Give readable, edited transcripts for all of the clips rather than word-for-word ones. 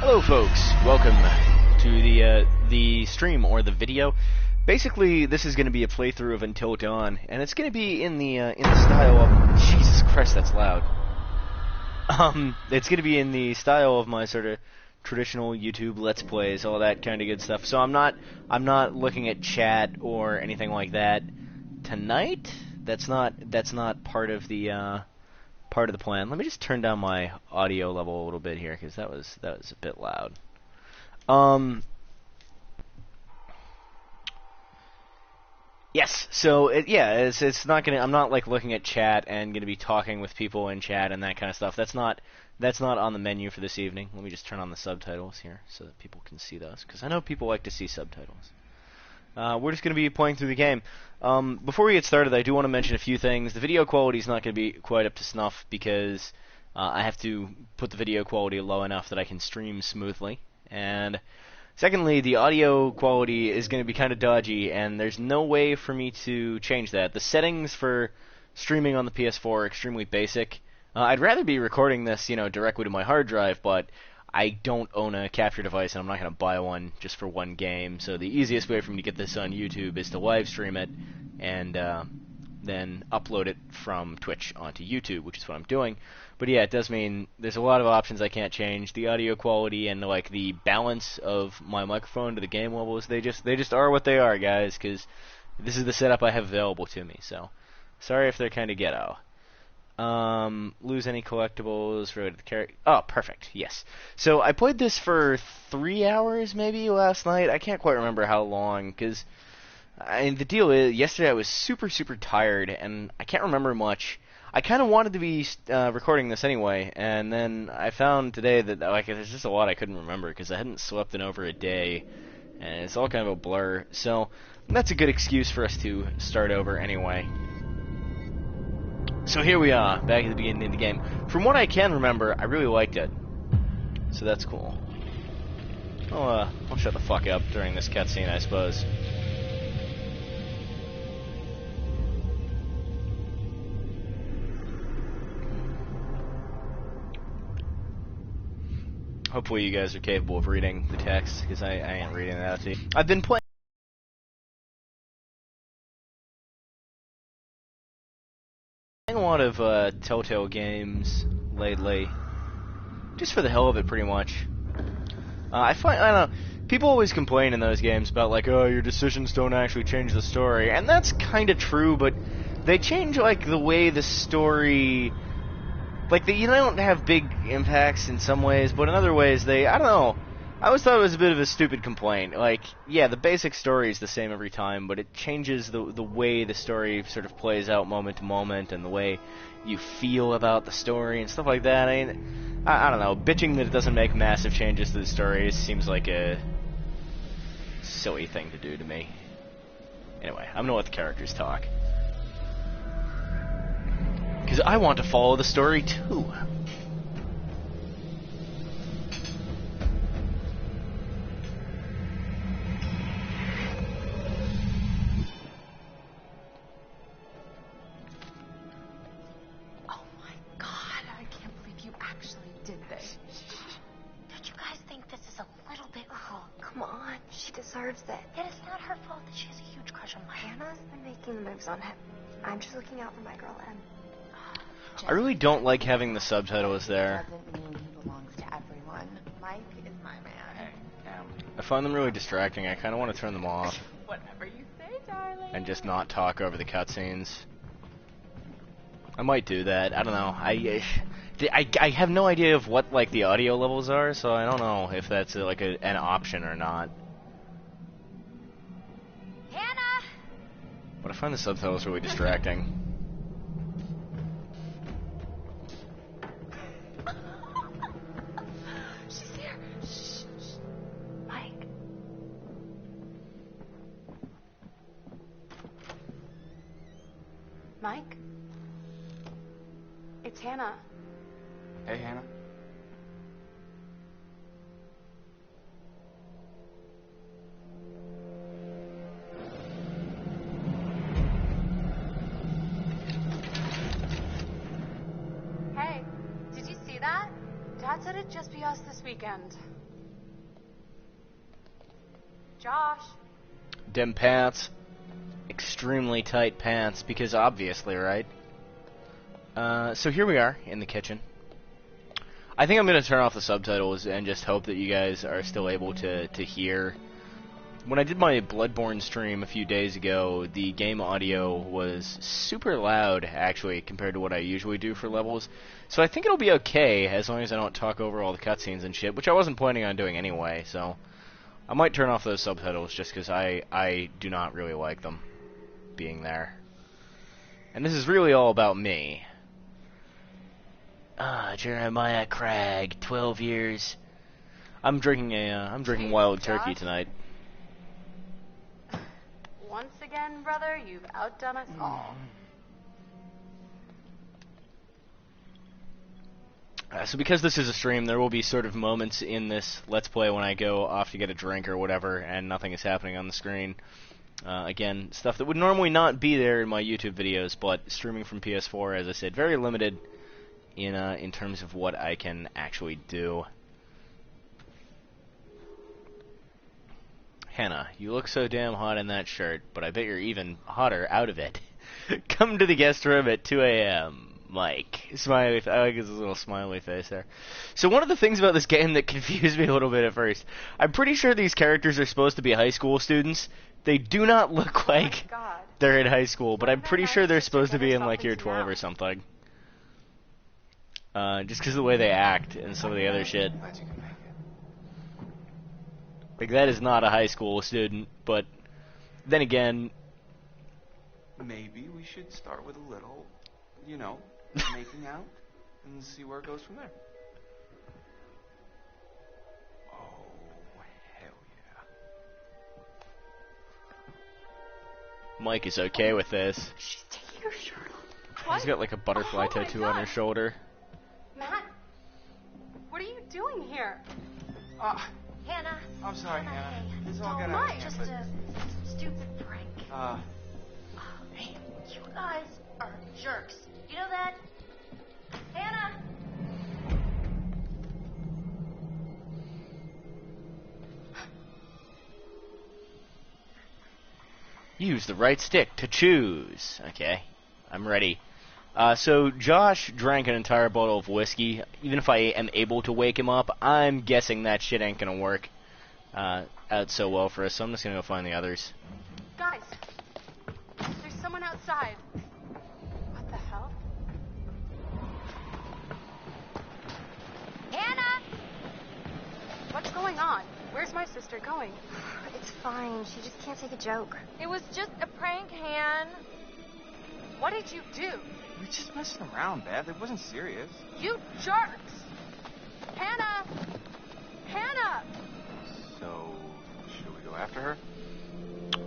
Hello, folks. Welcome to the stream or the video. Basically, this is going to be a playthrough of Until Dawn, and it's going to be in the style of Jesus Christ, that's loud. It's going to be in the style of my sort of traditional YouTube Let's Plays, all that kind of good stuff. So I'm not looking at chat or anything like that tonight. That's not part of the plan. Let me just turn down my audio level a little bit here, because that was a bit loud. Yes. So it's not gonna. I'm not like looking at chat and gonna be talking with people in chat and that kind of stuff. That's not on the menu for this evening. Let me just turn on the subtitles here so that people can see those, because I know people like to see subtitles. We're just going to be playing through the game. Before we get started, I do want to mention a few things. The video quality is not going to be quite up to snuff because I have to put the video quality low enough that I can stream smoothly. And secondly, the audio quality is going to be kind of dodgy, and there's no way for me to change that. The settings for streaming on the PS4 are extremely basic. I'd rather be recording this, directly to my hard drive, but I don't own a capture device, and I'm not going to buy one just for one game. So the easiest way for me to get this on YouTube is to live stream it and then upload it from Twitch onto YouTube, which is what I'm doing. But yeah, it does mean there's a lot of options I can't change. The audio quality and like the balance of my microphone to the game levels, they just are what they are, guys, because this is the setup I have available to me. So sorry if they're kind of ghetto. Lose any collectibles, road to the character. Oh, perfect, yes. So I played this for 3 hours maybe last night. I can't quite remember how long, because the deal is, yesterday I was super tired, and I can't remember much. I kind of wanted to be recording this anyway, and then I found today that there's just a lot I couldn't remember, because I hadn't slept in over a day, and it's all kind of a blur. So that's a good excuse for us to start over anyway. So here we are, back at the beginning of the game. From what I can remember, I really liked it. So that's cool. I'll shut the fuck up during this cutscene, I suppose. Hopefully you guys are capable of reading the text, because I ain't reading that out to you. I've been playing a lot of Telltale games lately, just for the hell of it, pretty much. I don't know, people always complain in those games about like, oh, your decisions don't actually change the story, and that's kind of true, but they change like the way the story, like they don't have big impacts in some ways, but in other ways I don't know. I always thought it was a bit of a stupid complaint. Like, yeah, the basic story is the same every time, but it changes the way the story sort of plays out moment to moment, and the way you feel about the story and stuff like that. I mean, I don't know. Bitching that it doesn't make massive changes to the story seems like a silly thing to do to me. Anyway, I'm gonna let the characters talk, because I want to follow the story too. On him. I'm just looking out for my girl, Em. I really don't like having the subtitles there. Doesn't mean he belongs to everyone. Mike is my man. I find them really distracting. I kind of want to turn them off. Whatever you say, darling. And just not talk over the cutscenes. I might do that. I don't know. I have no idea of what like the audio levels are, so I don't know if that's like an option or not. But I find the subtitles really distracting. She's here. Shh. Mike. Mike? It's Hannah. Hey, Hannah. Dad said it'd just be us this weekend. Josh. Dem pants. Extremely tight pants, because obviously, right? So here we are in the kitchen. I think I'm going to turn off the subtitles and just hope that you guys are still able to hear. When I did my Bloodborne stream a few days ago, the game audio was super loud, actually, compared to what I usually do for levels. So I think it'll be okay, as long as I don't talk over all the cutscenes and shit, which I wasn't planning on doing anyway, so I might turn off those subtitles just because I do not really like them being there. And this is really all about me. Jeremiah Cragg, 12 years. I'm drinking wild turkey tonight. Once again, brother, you've outdone us all. So because this is a stream, there will be sort of moments in this Let's Play when I go off to get a drink or whatever, and nothing is happening on the screen. Again, stuff that would normally not be there in my YouTube videos, but streaming from PS4, as I said, very limited in terms of what I can actually do. Hannah, you look so damn hot in that shirt, but I bet you're even hotter out of it. Come to the guest room at 2 a.m. Mike. Smiley. I like his little smiley face there. So one of the things about this game that confused me a little bit at first, I'm pretty sure these characters are supposed to be high school students. They do not look like they're in high school, but I'm pretty sure they're supposed to be in like year 12 or something. Just because of the way they act and some of the other shit. Like, that is not a high school student, but then again... Maybe we should start with a little, you know, making out, and see where it goes from there. Oh, hell yeah. Mike is okay with this. She's taking her shirt off. She's got like a butterfly tattoo on her shoulder. Matt, what are you doing here? Hannah. I'm sorry, Hannah. This all got Don't out of mind, hand, just but... a stupid prank. Hey, you guys are jerks. You know that? Hannah! Use the right stick to choose. Okay, I'm ready. So Josh drank an entire bottle of whiskey. Even if I am able to wake him up, I'm guessing that shit ain't gonna work out so well for us, so I'm just gonna go find the others. Guys, there's someone outside. What the hell? Hannah! What's going on? Where's my sister going? It's fine. She just can't take a joke. It was just a prank, Han. What did you do? We were just messing around, Beth. It wasn't serious. You jerks! Hannah! Hannah! So, should we go after her?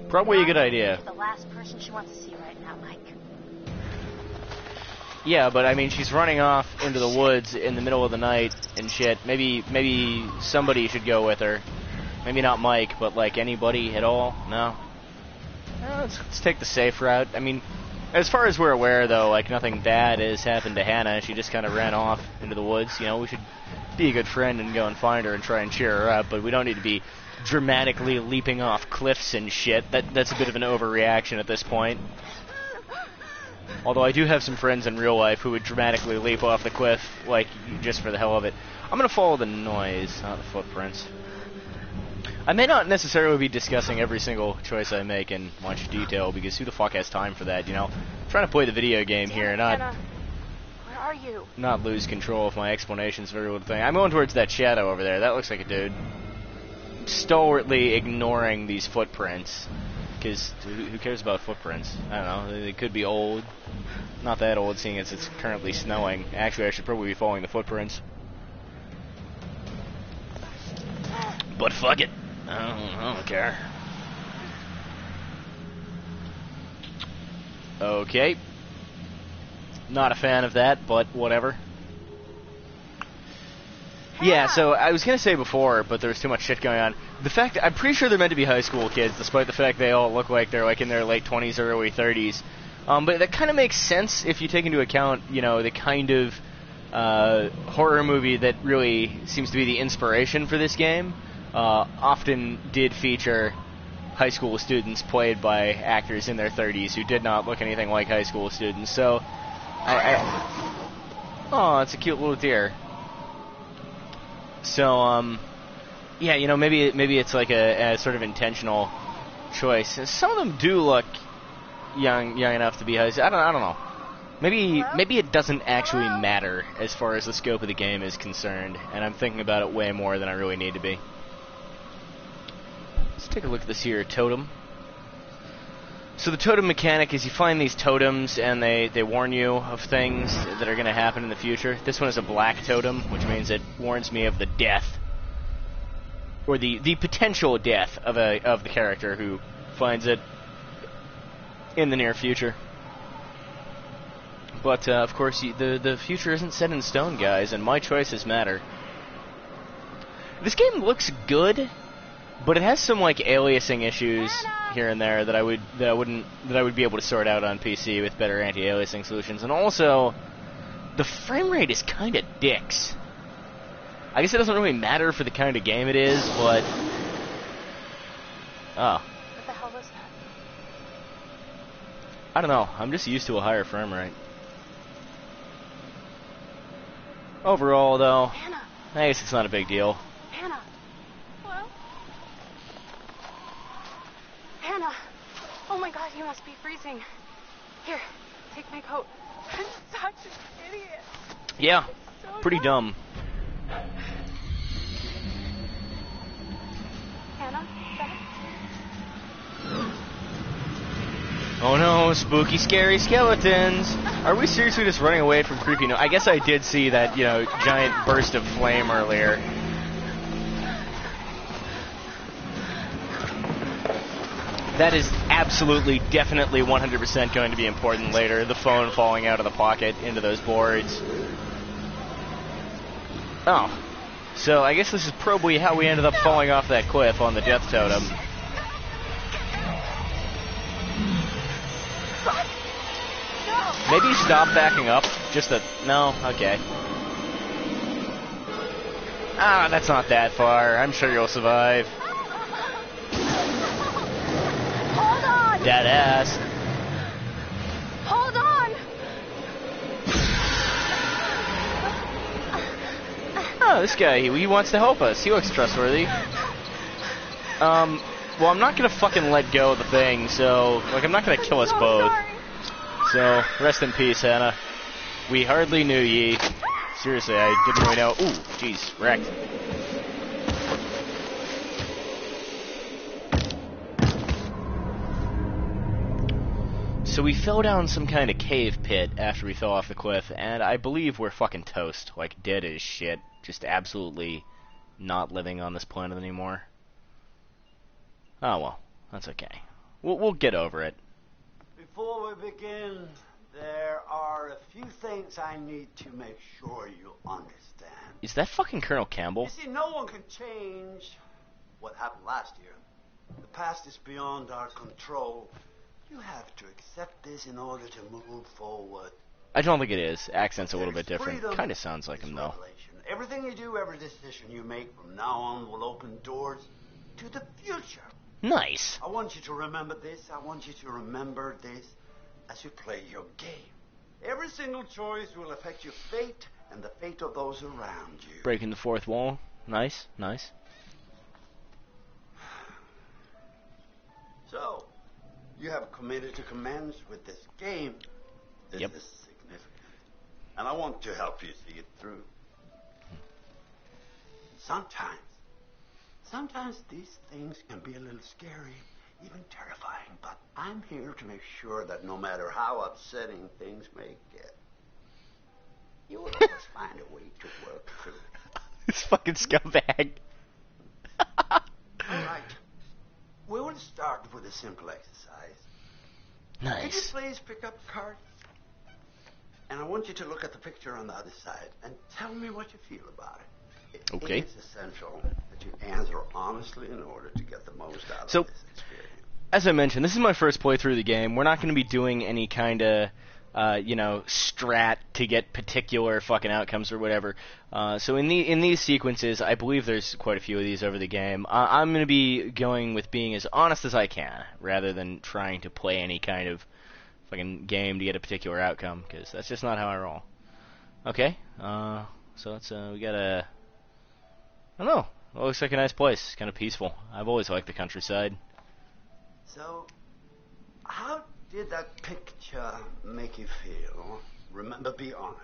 Probably a good idea. You're the last person she wants to see right now, Mike. Yeah, but I mean, she's running off into the woods in the middle of the night and shit. Maybe somebody should go with her. Maybe not Mike, but like anybody at all. No. Let's take the safe route. I mean, as far as we're aware, though, like nothing bad has happened to Hannah. She just kind of ran off into the woods. You know, we should be a good friend and go and find her and try and cheer her up. But we don't need to be dramatically leaping off cliffs and shit. That's a bit of an overreaction at this point. Although I do have some friends in real life who would dramatically leap off the cliff, like, just for the hell of it. I'm going to follow the noise, not the footprints. I may not necessarily be discussing every single choice I make in much detail, because who the fuck has time for that, you know? I'm trying to play the video game here, Hannah, where are you? not lose control of my explanations of every little thing. I'm going towards that shadow over there. That looks like a dude. Stalwartly ignoring these footprints. Because who cares about footprints? I don't know. They could be old. Not that old, seeing as it's currently snowing. Actually, I should probably be following the footprints. But fuck it. I don't care. Okay. Not a fan of that, but whatever. Yeah, so I was going to say before, but there was too much shit going on. The fact that I'm pretty sure they're meant to be high school kids, despite the fact they all look like they're like in their late 20s or early 30s. But that kind of makes sense if you take into account, you know, the kind of horror movie that really seems to be the inspiration for this game. Often did feature high school students played by actors in their 30s who did not look anything like high school students. So, oh, it's a cute little deer. So, yeah, you know, maybe it's like a sort of intentional choice. Some of them do look young enough to be high school. I don't know. Maybe it doesn't actually matter as far as the scope of the game is concerned, and I'm thinking about it way more than I really need to be. Let's take a look at this here totem. So the totem mechanic is you find these totems and they warn you of things that are going to happen in the future. This one is a black totem, which means it warns me of the death, or the potential death of the character who finds it in the near future. But of course, the future isn't set in stone, guys, and my choices matter. This game looks good, but it has some like aliasing issues here and there that I would be able to sort out on PC with better anti-aliasing solutions. And also, the frame rate is kind of dicks. I guess it doesn't really matter for the kind of game it is, but What the hell was that? I don't know. I'm just used to a higher frame rate. Overall, though, Hannah. I guess it's not a big deal. Hannah. Hello? Hannah. Oh my god, you must be freezing. Here, take my coat. I'm such an idiot. Yeah, So pretty dumb. Hannah, back. Oh no, spooky, scary skeletons! Are we seriously just running away from creepy? No, I guess I did see that, you know, giant burst of flame earlier. That is absolutely, definitely, 100% going to be important later. The phone falling out of the pocket into those boards. Oh. So I guess this is probably how we ended up falling off that cliff on the death totem. Maybe stop backing up. Just a... No? Okay. Ah, that's not that far. I'm sure you'll survive. Hold on! Dead ass. Hold on! Oh, this guy, he wants to help us. He looks trustworthy. Well, I'm not gonna fucking let go of the thing, so... Like, I'm not gonna kill us both. Sorry. So, rest in peace, Hannah. We hardly knew ye. Seriously, I didn't really know. Ooh, jeez, wrecked. So we fell down some kind of cave pit after we fell off the cliff, and I believe we're fucking toast. Like, dead as shit. Just absolutely not living on this planet anymore. Oh well, that's okay. We'll get over it. Before we begin, there are a few things I need to make sure you understand. Is that fucking Colonel Campbell? You see, no one can change what happened last year. The past is beyond our control. You have to accept this in order to move forward. I don't think it is. Accent's a little bit There's different. freedom, Kind of sounds like there's him, though. revelation. Everything you do, every decision you make from now on will open doors to the future. Nice. I want you to remember this. I want you to remember this as you play your game. Every single choice will affect your fate and the fate of those around you. Breaking the fourth wall. Nice, nice. So, you have committed to commence with this game. This Yep. is significant. And I want to help you see it through. Sometimes these things can be a little scary, even terrifying, but I'm here to make sure that no matter how upsetting things may get, you will always find a way to work through it. This fucking scumbag. All right. We will start with a simple exercise. Could you Nice. please pick up a card? And I want you to look at the picture on the other side and tell me what you feel about it. Okay. It is essential that you answer honestly in order to get the most out So- of this experience. As I mentioned, this is my first playthrough of the game. We're not going to be doing any kind of strat to get particular fucking outcomes or whatever. So in these sequences, I believe there's quite a few of these over the game. I'm going to be going with being as honest as I can, rather than trying to play any kind of fucking game to get a particular outcome, because that's just not how I roll. Okay, so let's, we got a, I don't know, it looks like a nice place, kind of peaceful. I've always liked the countryside. So, how did that picture make you feel? Remember, be honest.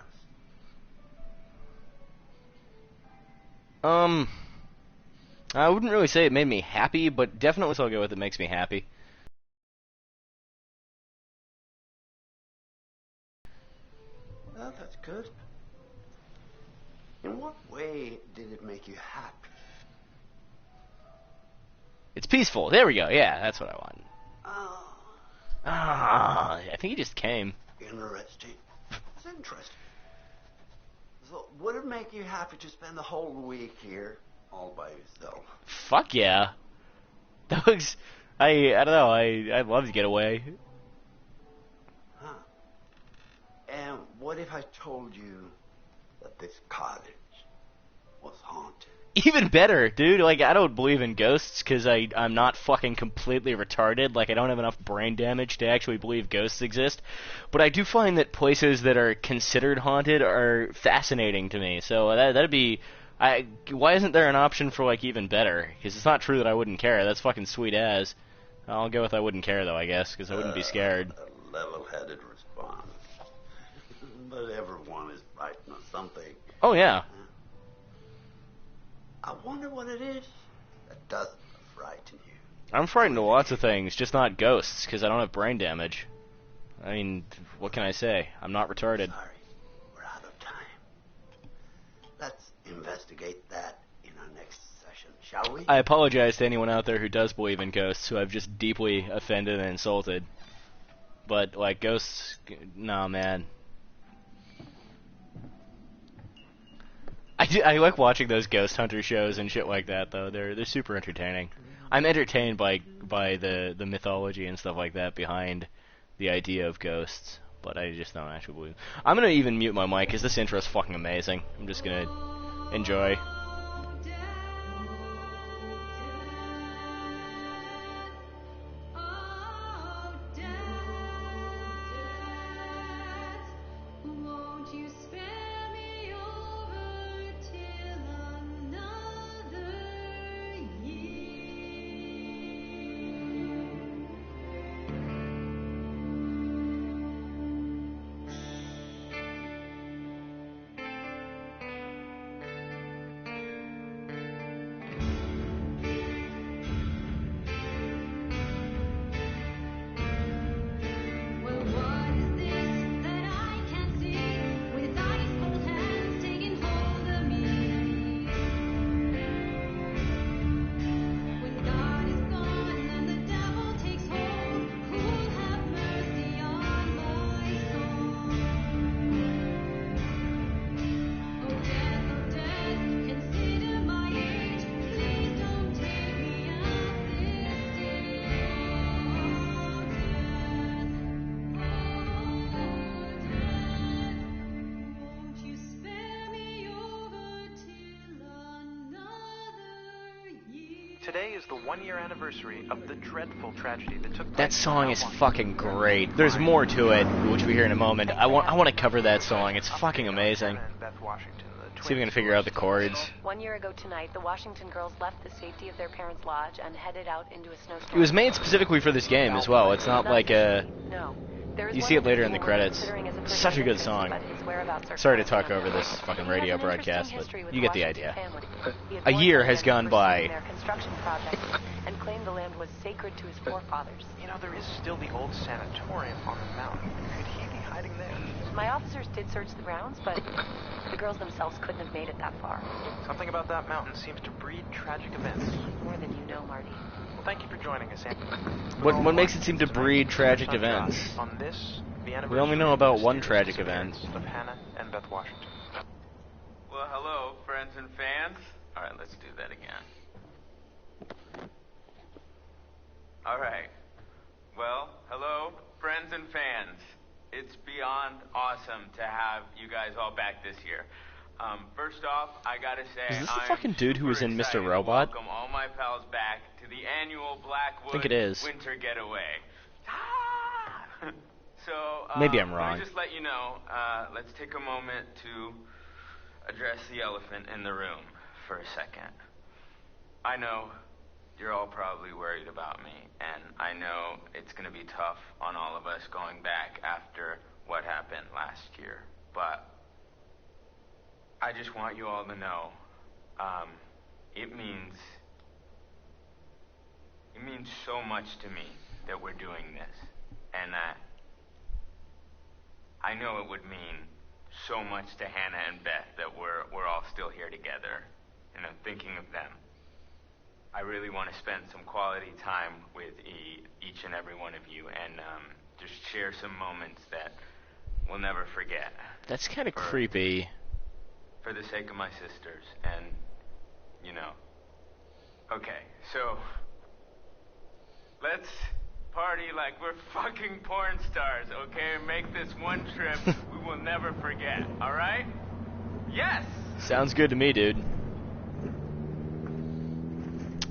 I wouldn't really say it made me happy, but definitely I'll go with it makes me happy. Well, that's good. In what way did it make you happy? It's peaceful. There we go. Yeah, that's what I want. Oh, I think he just came. interesting. That's interesting. So, would it make you happy to spend the whole week here all by yourself? Fuck yeah. That looks... I don't know. I'd love to get away. Huh. And what if I told you that this cottage was haunted? Even better, dude. Like, I don't believe in ghosts because I'm not fucking completely retarded. Like, I don't have enough brain damage to actually believe ghosts exist. But I do find that places that are considered haunted are fascinating to me. So that'd be... why isn't there an option for, like, even better? Because it's not true that I wouldn't care. That's fucking sweet as. I'll go with I wouldn't care, though, I guess, because I wouldn't be scared. A level-headed response. But everyone is frightened of something. Oh, yeah. I wonder what it is that doesn't frighten you. I'm frightened of lots of things, just not ghosts, because I don't have brain damage. I mean, what can I say? I'm not retarded. Sorry, we're out of time. Let's investigate that in our next session, shall we? I apologize to anyone out there who does believe in ghosts, who I've just deeply offended and insulted. But, like, ghosts... Nah, man. I like watching those ghost hunter shows and shit like that, though. They're super entertaining. I'm entertained by the mythology and stuff like that behind the idea of ghosts, but I just don't actually believe. I'm gonna even mute my mic because this intro is fucking amazing. I'm just gonna enjoy. Today is the one-year anniversary of the dreadful tragedy that took place. That song is fucking great. There's more to it, which we hear in a moment. I want to cover that song. It's fucking amazing. See if we can figure out the chords. 1 year ago tonight, the Washington girls left the safety of their parents' lodge and headed out into a snowstorm. It was made specifically for this game as well. It's not like a... No. You see it later in the credits. Such a good song. Sorry to talk over this fucking radio broadcast, but you get the idea. A year has gone by. And claimed the land was sacred to his forefathers. You know, there is still the old sanatorium on the mountain. Could he be hiding there? My officers did search the grounds, but the girls themselves couldn't have made it that far. Something about that mountain seems to breed tragic events. More than you know, Marty. Well, thank you for joining us, Andy. What makes it seem to breed tragic events? On this, the We only know about one tragic event. Of Hannah and Beth Washington. Well, hello, friends and fans. All right, let's do that again. All right. Well, hello, friends and fans. It's beyond awesome to have you guys all back this year. First off, I gotta say, Is this the I'm fucking dude who was in super Mr. excited to Robot? welcome all my pals back to the annual Blackwood I think it is. Winter Getaway. Ah! So, Maybe I'm let wrong. me just let you know, let's take a moment to address the elephant in the room for a second. I know you're all probably worried about me, and I know it's going to be tough on all of us going back after what happened last year, but I just want you all to know, it means so much to me that we're doing this, and that I know it would mean so much to Hannah and Beth that we're all still here together, and I'm thinking of them. I really want to spend some quality time with each and every one of you, and just share some moments that we'll never forget. That's kind of creepy. For the sake of my sisters, and, you know. Okay, so, let's party like we're fucking porn stars, okay? And make this one trip we will never forget, alright? Yes! Sounds good to me, dude.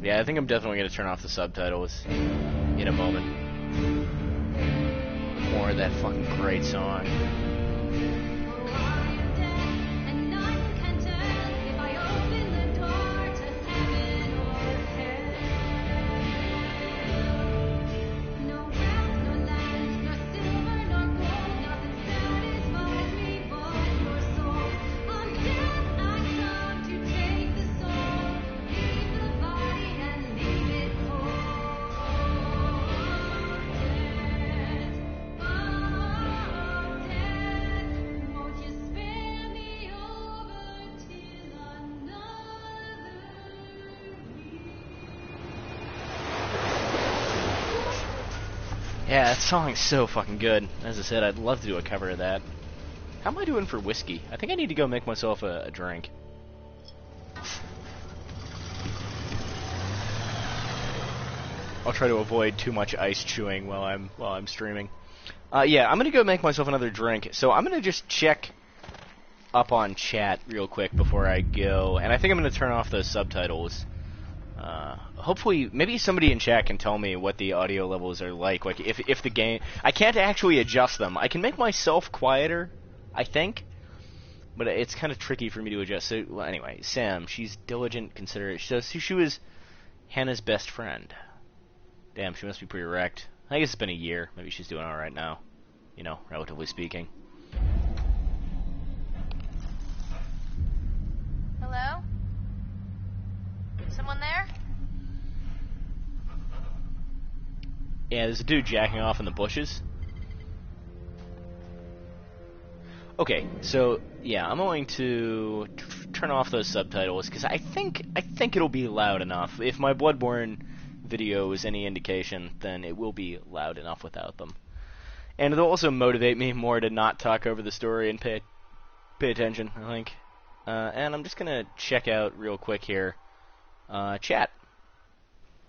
Yeah, I think I'm definitely going to turn off the subtitles in a moment. More of that fucking great song. Yeah, that song's so fucking good. As I said, I'd love to do a cover of that. How am I doing for whiskey? I think I need to go make myself a drink. I'll try to avoid too much ice chewing while I'm streaming. Yeah, I'm gonna go make myself another drink. So I'm gonna just check up on chat real quick before I go, and I think I'm gonna turn off those subtitles. Hopefully, maybe somebody in chat can tell me what the audio levels are like. Like, if the game... I can't actually adjust them. I can make myself quieter, I think, but it's kind of tricky for me to adjust. So, well, anyway, Sam, she's diligent, considerate. So she was Hannah's best friend. Damn, she must be pretty wrecked. I guess it's been a year. Maybe she's doing alright now, you know, relatively speaking. Hello? Someone there? Yeah, there's a dude jacking off in the bushes. Okay, so yeah, I'm going to turn off those subtitles because I think it'll be loud enough. If my Bloodborne video is any indication, then it will be loud enough without them. And it'll also motivate me more to not talk over the story and pay attention, I think. And I'm just gonna check out real quick here, chat,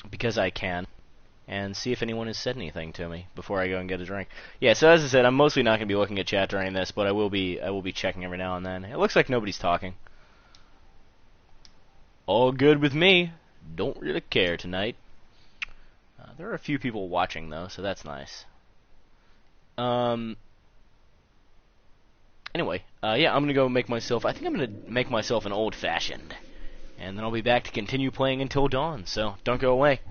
because I can, and see if anyone has said anything to me before I go and get a drink. Yeah, so as I said, I'm mostly not going to be looking at chat during this, but I will be checking every now and then. It looks like nobody's talking. All good with me. Don't really care tonight. There are a few people watching though, so that's nice. Anyway, yeah, I'm going to go make myself... I think I'm going to make myself an old-fashioned. And then I'll be back to continue playing until dawn, so don't go away.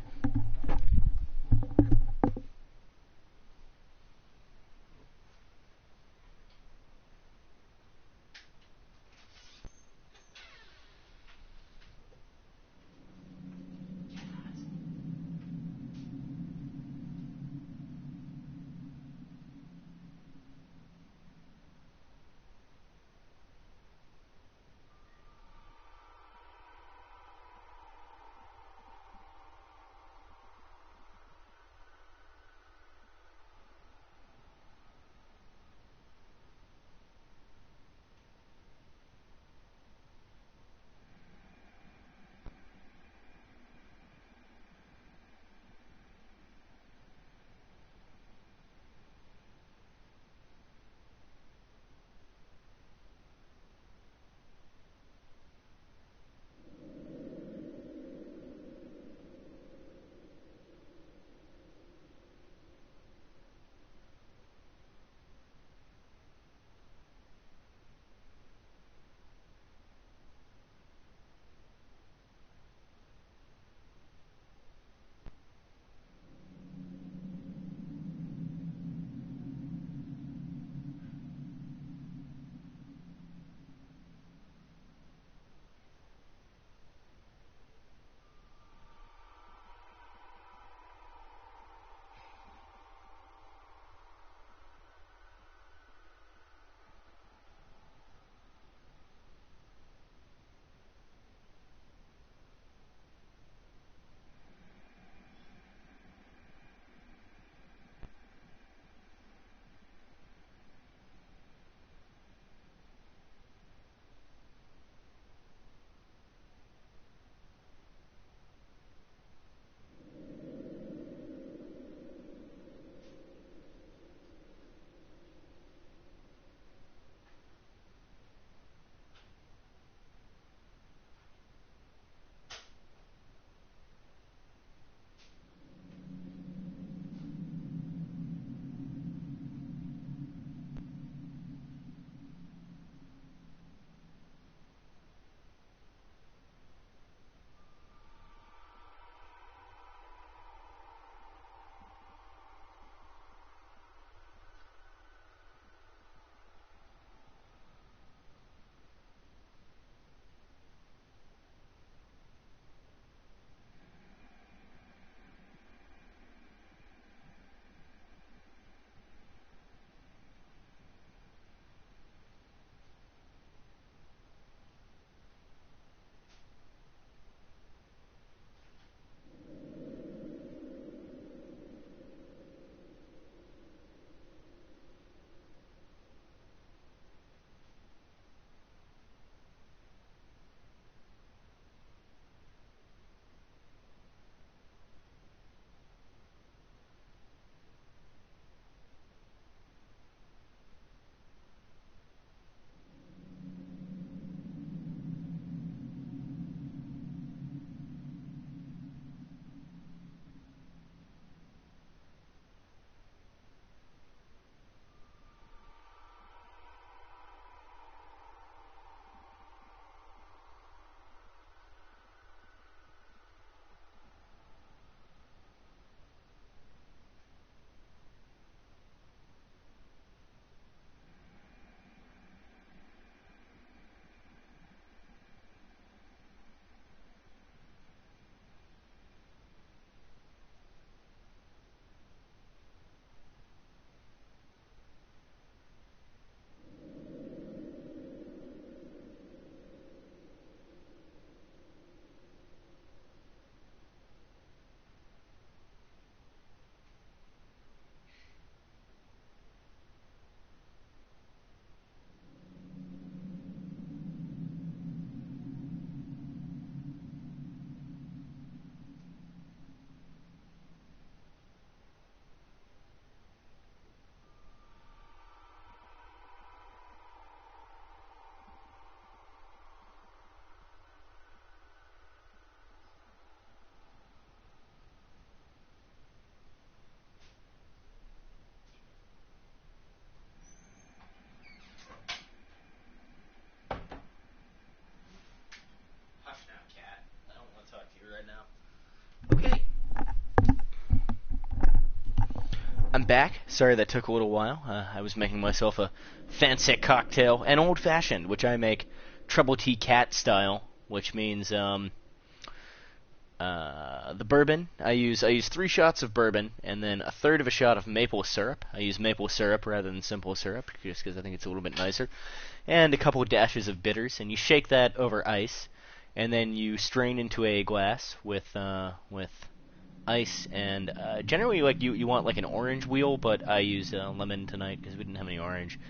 I'm back. Sorry that took a little while. I was making myself a fancy cocktail, an old-fashioned, which I make Trouble Tea Cat style, which means the bourbon. I use 3 shots of bourbon and then a third of a shot of maple syrup. I use maple syrup rather than simple syrup just because I think it's a little bit nicer, and a couple of dashes of bitters. And you shake that over ice, and then you strain into a glass with ice, and generally, like, you want like an orange wheel, but I used lemon tonight because we didn't have any orange.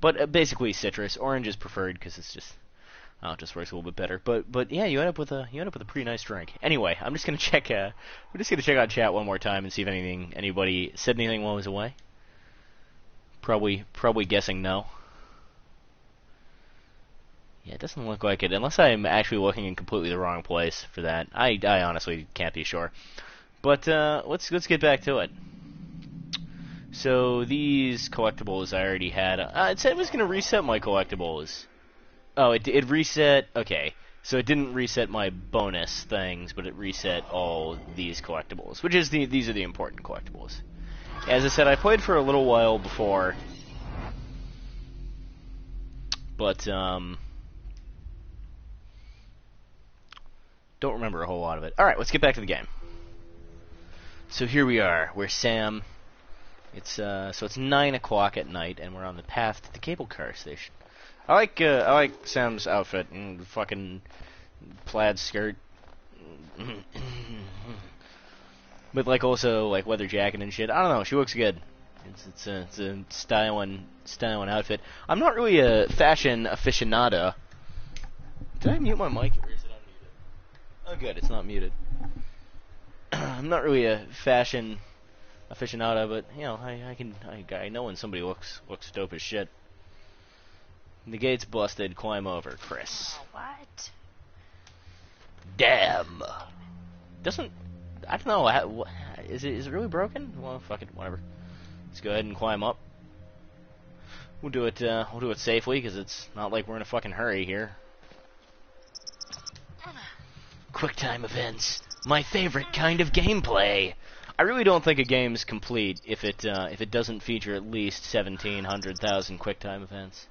But basically citrus. Orange is preferred because it's just, it just works a little bit better. But yeah, you end up with a pretty nice drink. Anyway, I'm just gonna check. We're just gonna check out chat one more time and see if anybody said anything while I was away. Probably guessing no. Yeah, it doesn't look like it, unless I'm actually looking in completely the wrong place for that. I honestly can't be sure. But let's get back to it. So these collectibles I already had. It said it was going to reset my collectibles. Oh, it reset. Okay, so it didn't reset my bonus things, but it reset all these collectibles, which is these are the important collectibles. As I said, I played for a little while before, but don't remember a whole lot of it. All right, let's get back to the game. So here we are. We're Sam. It's 9 o'clock at night, and we're on the path to the cable car station. I like Sam's outfit and fucking plaid skirt, with like also like leather jacket and shit. I don't know. She looks good. It's a styling outfit. I'm not really a fashion aficionado. Did I mute my mic, or is it unmuted? Oh, good. It's not muted. I'm not really a fashion aficionado, but you know, I know when somebody looks dope as shit. The gate's busted. Climb over, Chris. Oh, what? Damn. I don't know. Is it really broken? Well, fuck it. Whatever. Let's go ahead and climb up. We'll do it safely because it's not like we're in a fucking hurry here. QuickTime events. My favorite kind of gameplay. I really don't think a game's complete if it doesn't feature at least 1,700,000 QuickTime events.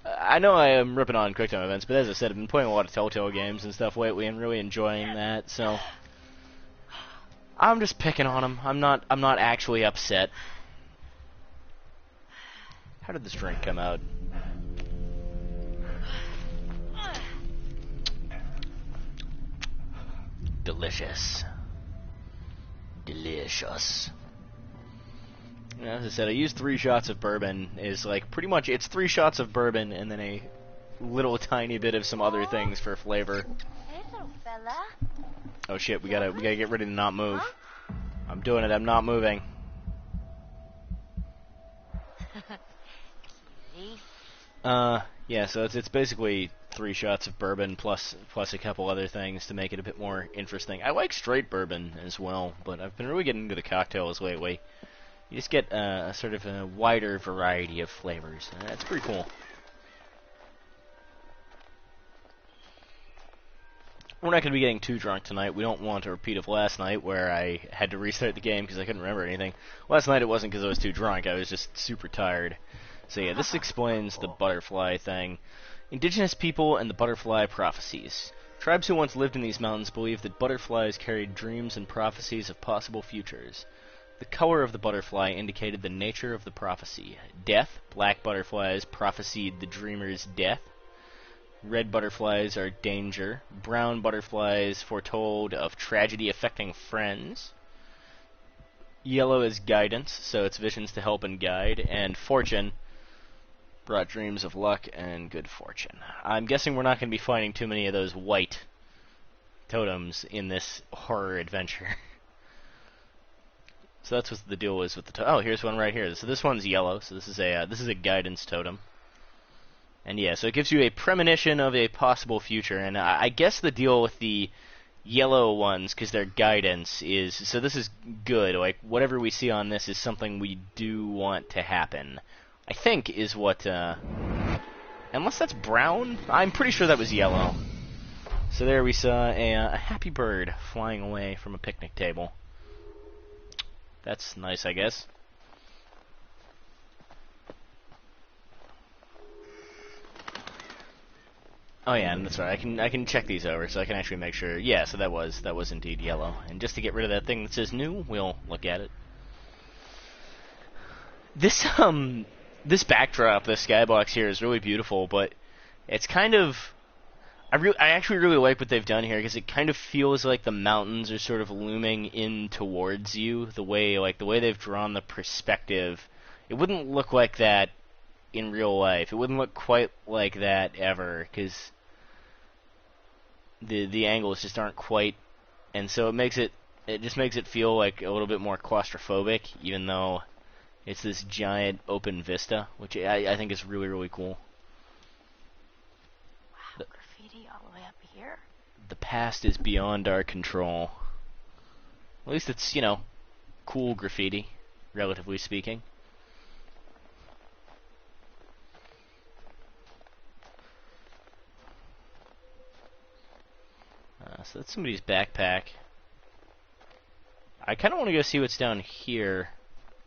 I know I am ripping on QuickTime events, but as I said, I've been playing a lot of Telltale games and stuff lately and really enjoying that. So I'm just picking on them. I'm not actually upset. How did this drink come out? Delicious. Delicious. As I said, I used 3 shots of bourbon. Is like pretty much it's 3 shots of bourbon and then a little tiny bit of some other things for flavor. Hey, little fella. Oh shit, we gotta get ready to not move. I'm doing it. I'm not moving. Yeah. So it's basically 3 shots of bourbon plus a couple other things to make it a bit more interesting. I like straight bourbon as well, but I've been really getting into the cocktails lately. You just get a sort of a wider variety of flavors. That's pretty cool. We're not going to be getting too drunk tonight. We don't want a repeat of last night where I had to restart the game because I couldn't remember anything. Last night it wasn't because I was too drunk. I was just super tired. So yeah, this explains the butterfly thing. Indigenous people and the butterfly prophecies. Tribes who once lived in these mountains believed that butterflies carried dreams and prophecies of possible futures. The color of the butterfly indicated the nature of the prophecy. Death, black butterflies prophesied the dreamer's death. Red butterflies are danger. Brown butterflies foretold of tragedy affecting friends. Yellow is guidance, so it's visions to help and guide. And fortune brought dreams of luck and good fortune. I'm guessing we're not going to be finding too many of those white totems in this horror adventure. So that's what the deal is with the oh, here's one right here. So this one's yellow. So this is a guidance totem. And yeah, so it gives you a premonition of a possible future. And I guess the deal with the yellow ones, because they're guidance, is so this is good. Like whatever we see on this is something we do want to happen. I think is what. Unless that's brown, I'm pretty sure that was yellow. So there we saw a happy bird flying away from a picnic table. That's nice, I guess. Oh yeah, and that's right. I can check these over, so I can actually make sure. Yeah, so that was indeed yellow. And just to get rid of that thing that says new, we'll look at it. This backdrop, this skybox here, is really beautiful, but it's kind of. I actually really like what they've done here because it kind of feels like the mountains are sort of looming in towards you. The way they've drawn the perspective, it wouldn't look like that in real life. It wouldn't look quite like that ever because the angles just aren't quite, and so it just makes it feel like a little bit more claustrophobic, even though it's this giant open vista, which I think is really, really cool. Wow, graffiti all the way up here. The past is beyond our control. At least it's, cool graffiti, relatively speaking. So that's somebody's backpack. I kind of want to go see what's down here.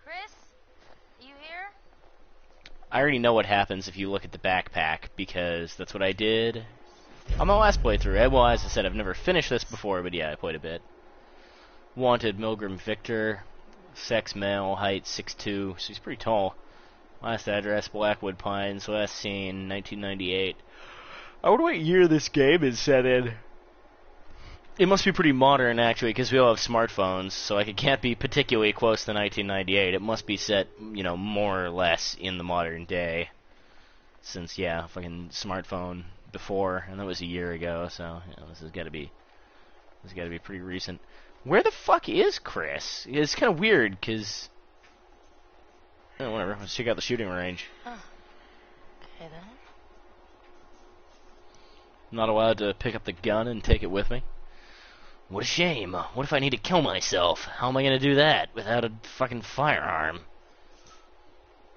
Chris, you here? I already know what happens if you look at the backpack, because that's what I did on my last playthrough. Well, as I said, I've never finished this before, but yeah, I played a bit. Wanted, Milgram Victor, sex male, height 6'2", so he's pretty tall. Last address, Blackwood Pines, last seen, 1998. I wonder what year this game is set in. It must be pretty modern, actually, because we all have smartphones, so like, it can't be particularly close to 1998. It must be set, more or less in the modern day. Since, yeah, fucking smartphone before, and that was a year ago, so, this has got to be pretty recent. Where the fuck is Chris? It's kind of weird, because... whatever, let's check out the shooting range. Huh. Okay, then. I'm not allowed to pick up the gun and take it with me. What a shame. What if I need to kill myself? How am I going to do that without a fucking firearm?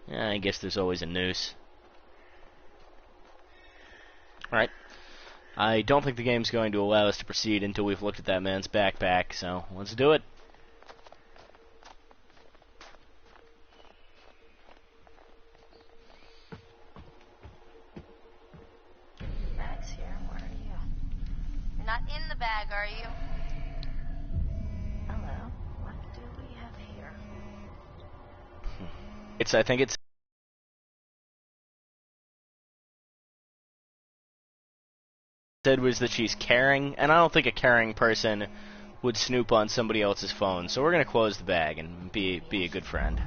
Yeah, I guess there's always a noose. Alright. I don't think the game's going to allow us to proceed until we've looked at that man's backpack, so let's do it. Bag's here. Where are you? You're not in the bag, are you? Hello. What do we have here? I think it's said was that she's caring, and I don't think a caring person would snoop on somebody else's phone, so we're gonna close the bag and be a good friend.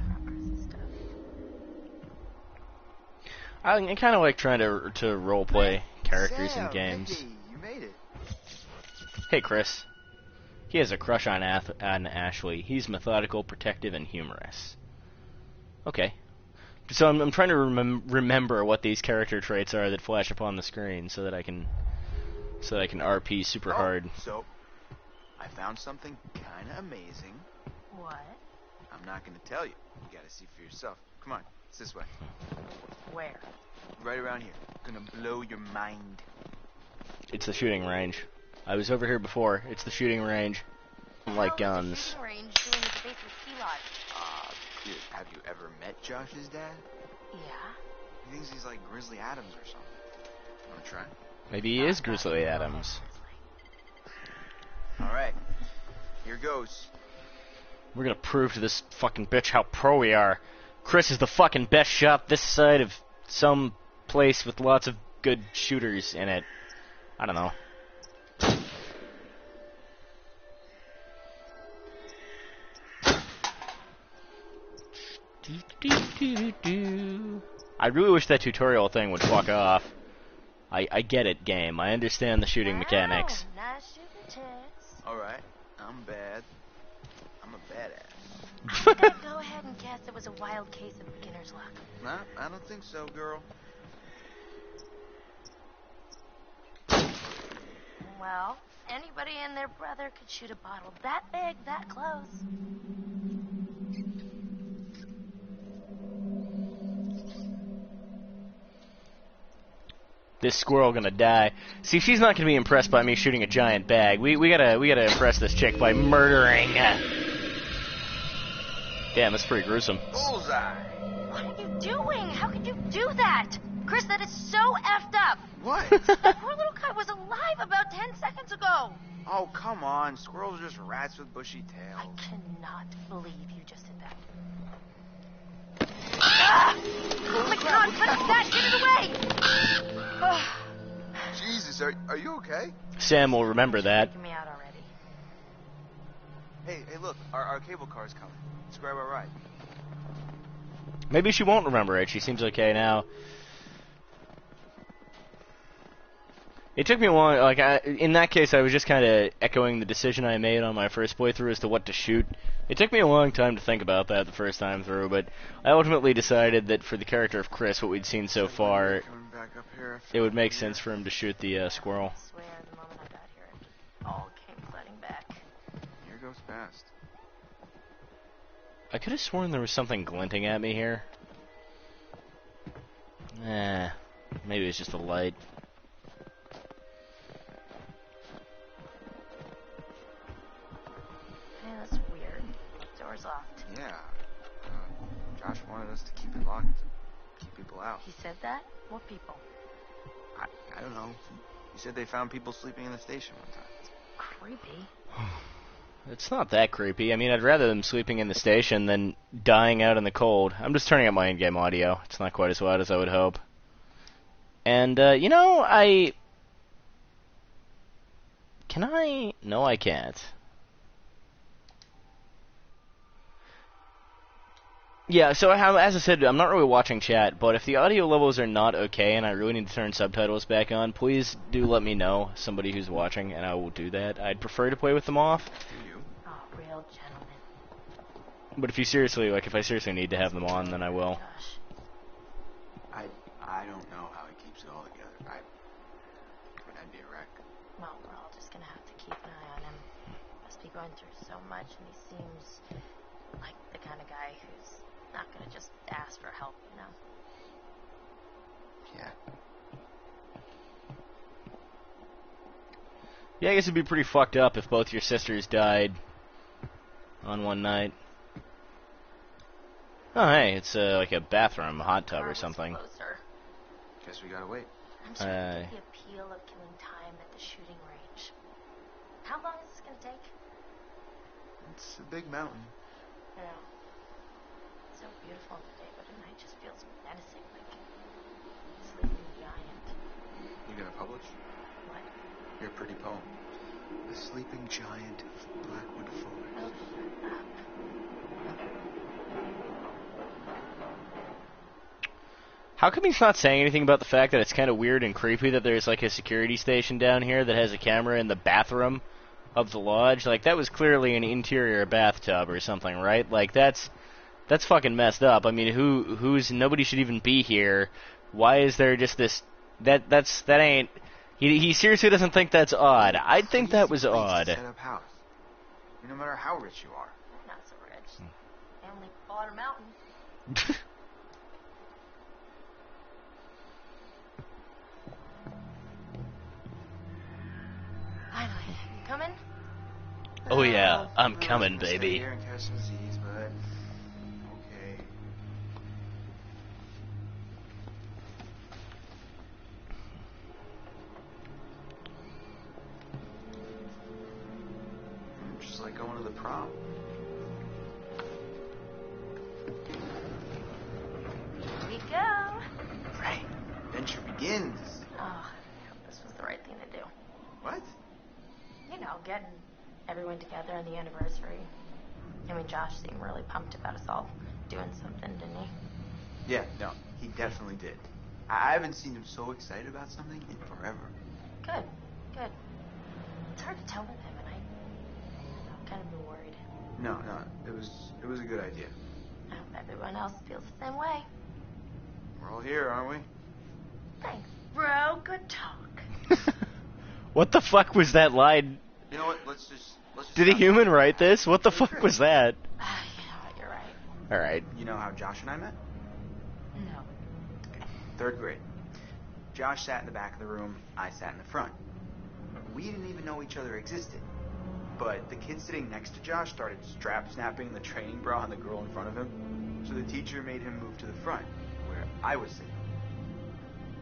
I kind of like trying to roleplay characters in games. Hey, you made it. Hey, Chris. He has a crush on Ashley. He's methodical, protective, and humorous. Okay. So I'm trying to remember what these character traits are that flash up on the screen, so that I can RP super hard. So, I found something kind of amazing. What? I'm not going to tell you. You got to see for yourself. Come on, it's this way. Where? Right around here. Gonna blow your mind. It's the shooting range. I was over here before. It's the shooting range. I like guns. Shooting range doing at the base of the key lodge. Dude, have you ever met Josh's dad? Yeah. He thinks he's like Grizzly Adams or something. Wanna try? Maybe he is Grizzly Adams. Alright. Here goes. We're gonna prove to this fucking bitch how pro we are. Chris is the fucking best shot this side of some place with lots of good shooters in it. I don't know. I really wish that tutorial thing would fuck off. I get it, game. I understand the shooting mechanics. Nice shooting tits. Alright, I'm bad. I'm a badass. I'm gonna go ahead and guess it was a wild case of beginner's luck. Nah, I don't think so, girl. Well, anybody and their brother could shoot a bottle that big, that close. This squirrel gonna die. See, she's not gonna be impressed by me shooting a giant bag. We gotta impress this chick by murdering. Damn, that's pretty gruesome. Bullseye. What are you doing? How could you do that? Chris, that is so effed up. What? That poor little guy was alive about 10 seconds ago. Oh, come on. Squirrels are just rats with bushy I tails. cannot believe you just did that. Ah! Oh my God, cut it back, get it away! Ah. Jesus, are you okay? Sam will remember that. Freaking me out already. Hey, look. Our cable car's coming. Let's grab our ride. Maybe she won't remember it. She seems okay now. It took me a long, like, in that case, I was just kind of echoing the decision I made on my first playthrough as to what to shoot. It took me a long time to think about that the first time through, but I ultimately decided that for the character of Chris, what we'd seen so far, Coming back up here. it would make sense for him to shoot the squirrel. I swear, the moment I got here, it all came flooding back. Here goes fast. I could have sworn there was something glinting at me here. Maybe it's just the light. Man, that's weird. Door's locked. Yeah. Josh wanted us to keep it locked. Keep people out. He said that? What people? I don't know. He said they found people sleeping in the station one time. Creepy. It's not that creepy. I mean, I'd rather them sleeping in the station than dying out in the cold. I'm just turning up my in-game audio. It's not quite as loud as I would hope. And, you know, Can I? No, I can't. Yeah, so as I said, I'm not really watching chat, but if the audio levels are not okay and I really need to turn subtitles back on, please do let me know, somebody who's watching, and I will do that. I'd prefer to play with them off. Do you? Oh, real gentleman. But if I seriously need to have them on, then I will. Gosh. I don't know how he keeps it all together. I'd be a wreck. Well, we're all just gonna have to keep an eye on him. Must be going through so much, and he seems like the kind of guy who's not gonna just ask for help, you know? Yeah. Yeah, I guess it'd be pretty fucked up if both your sisters died on one night. Oh, hey, it's like a bathroom, a hot tub or something. Closer. Guess we gotta wait. I'm sure we get the appeal of killing time at the shooting range. How long is this gonna take? It's a big mountain. I know. It's so beautiful today, but at night just feels menacing, like a sleeping giant. You gonna publish? What? Your pretty poem. The Sleeping Giant of Blackwood Forest. Oh, shut up. How come he's not saying anything about the fact that it's kind of weird and creepy that there's like a security station down here that has a camera in the bathroom of the lodge? Like, that was clearly an interior bathtub or something, right? Like, that's fucking messed up. I mean, nobody should even be here. Why is there just this, that ain't, he seriously doesn't think that's odd. I'd think that was odd. Set up house. I mean, no matter how rich you are. Not so rich. I only bought a mountain. Finally, you coming? Oh yeah, I'm Well, coming, stay baby. here and catch some Z's, but okay. Just like going to the prom. Here we go. Right. Adventure begins. Oh, I hope this was the right thing to do. What? You know, getting everyone together on the anniversary. I mean, Josh seemed really pumped about us all doing something, didn't he? Yeah, no, he definitely did. I haven't seen him so excited about something in forever. Good, good. It's hard to tell with him, and I've kind of been worried. No, it was a good idea. I hope everyone else feels the same way. We're all here, aren't we? Thanks, bro. Good talk. What the fuck was that line? You know what? Let's just Did a stop. human write this? What the fuck was that? You know what? You're right. Alright. You know how Josh and I met? No. Third grade. Josh sat in the back of the room. I sat in the front. We didn't even know each other existed. But the kid sitting next to Josh started strap snapping the training bra on the girl in front of him. So the teacher made him move to the front, where I was sitting.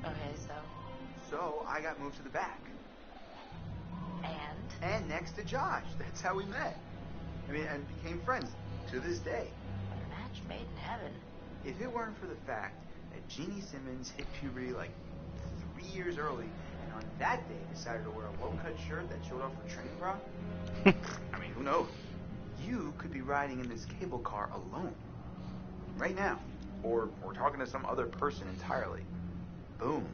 Okay, So I got moved to the back. And? And next to Josh. That's how we met. I mean, and became friends to this day. A match made in heaven. If it weren't for the fact that Jeannie Simmons hit puberty like 3 years early, and on that day decided to wear a low-cut shirt that showed off her training bra, I mean, who knows? You could be riding in this cable car alone. Right now. Or talking to some other person entirely. Boom.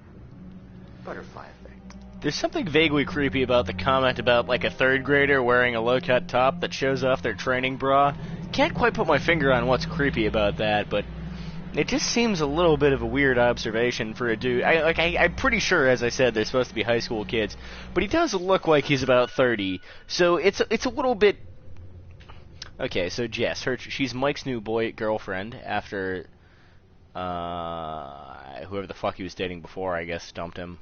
Butterfly effect. There's something vaguely creepy about the comment about, like, a third grader wearing a low-cut top that shows off their training bra. Can't quite put my finger on what's creepy about that, but it just seems a little bit of a weird observation for a dude. I'm pretty sure, as I said, they're supposed to be high school kids, but he does look like he's about 30, so it's a little bit... Okay, so Jess, she's Mike's new girlfriend after whoever the fuck he was dating before, I guess, dumped him.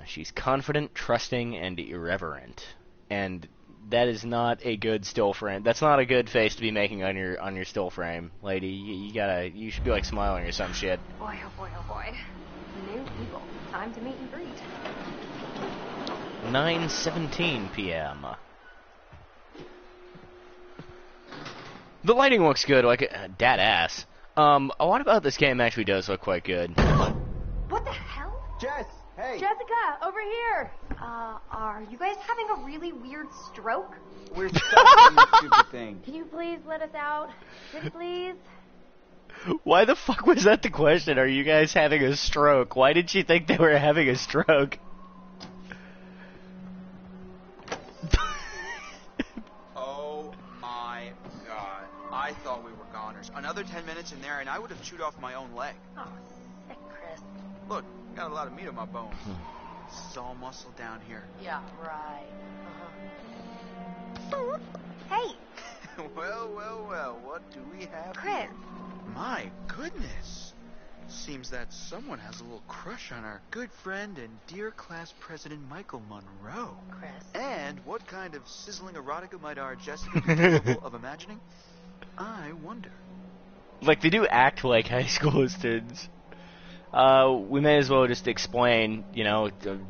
She's confident, trusting, and irreverent, and that is not a good still frame. That's not a good face to be making on your still frame, lady. You should be like smiling or some shit. Boy, oh boy, oh boy. New people. Time to meet and greet. 9:17 p.m. The lighting looks good, like dad ass. A lot about this game actually does look quite good. What the hell? Jess, hey. Jessica, over here. Are you guys having a really weird stroke? We're stuck in this stupid thing. Can you please let us out? Pretty please? Why the fuck was that the question? Are you guys having a stroke? Why did she think they were having a stroke? Oh my god. I thought we were goners. Another 10 minutes in there and I would have chewed off my own leg. Oh, sick, Chris. Look, got a lot of meat on my bones. This is all muscle down here. Yeah, right. Hey, Well, what do we have Chris. here? My goodness. Seems that someone has a little crush on our good friend and dear class president Michael Monroe. Chris. And what kind of sizzling erotica might our Jessica be capable of imagining? I wonder. Like, they do act like high school students. We may as well just explain,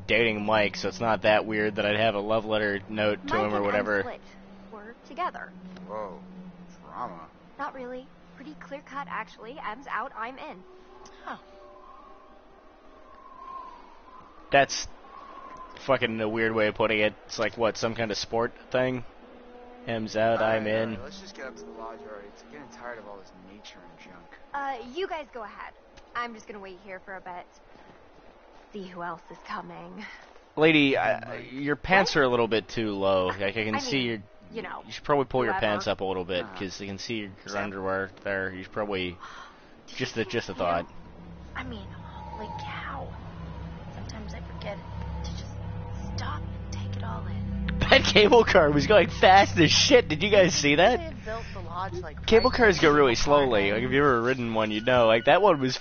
dating Mike, so it's not that weird that I'd have a love letter note to Mike him or and whatever. I'm split. We're together. Whoa, drama. Not really. Pretty clear cut, actually. M's out, I'm in. Oh. That's fucking a weird way of putting it. It's like, what, some kind of sport thing? M's out, I'm in. All right, let's just get up to the lodge already. It's getting tired of all this nature and junk. You guys go ahead. I'm just gonna wait here for a bit. See who else is coming. Lady, your pants are a little bit too low. Like, I can see your... You know. You should probably pull your whoever. pants up a little bit, because you can see your underwear there. You should probably... Just a thought. I mean, holy cow. Sometimes I forget to just stop and take it all in. That cable car was going fast as shit. Did you guys see that? They had built the lodge like Cable right cars go next to really the slowly. apartment. Like, if you've ever ridden one, you'd know. Like, that one was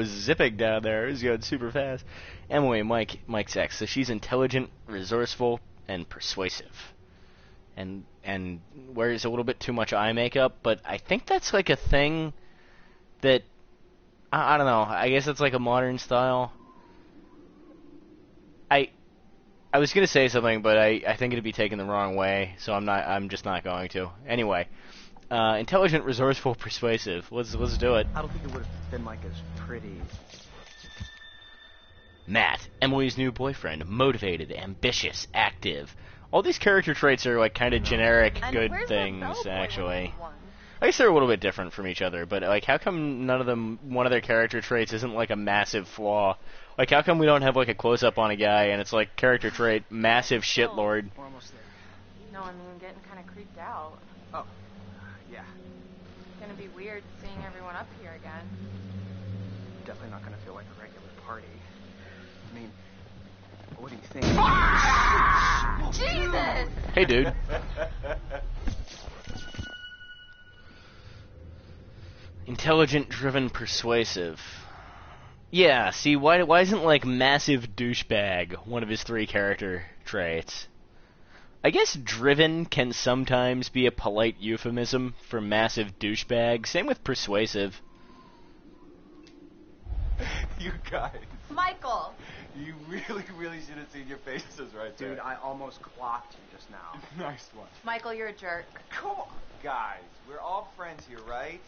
zipping down there. It was going super fast. Emily, Mike's ex. So she's intelligent, resourceful, and persuasive. And wears a little bit too much eye makeup, but I think that's like a thing that... I don't know. I guess it's like a modern style. I was gonna say something, but I think it'd be taken the wrong way, so I'm just not going to. Anyway, intelligent, resourceful, persuasive. Let's do it. I don't think it would have been like as pretty. Matt, Emily's new boyfriend, motivated, ambitious, active. All these character traits are like kind of generic And good where's the things, bellboy actually. one? I guess they're a little bit different from each other, but like, how come one of their character traits isn't like a massive flaw? Like, how come we don't have like a close up on a guy and it's like character trait, massive shitlord? We're almost there. No, I'm getting kind of creeped out. Oh, yeah. It's gonna be weird seeing everyone up here again. Definitely not gonna feel like a regular party. I mean, what do you think? Jesus! Hey, dude. Intelligent, driven, persuasive. Yeah, see, why isn't, like, massive douchebag one of his 3 character traits? I guess driven can sometimes be a polite euphemism for massive douchebag. Same with persuasive. You guys. Michael! You really should have seen your faces right there. Dude, I almost clocked you just now. Nice one. Michael, you're a jerk. Come on, guys. We're all friends here, right?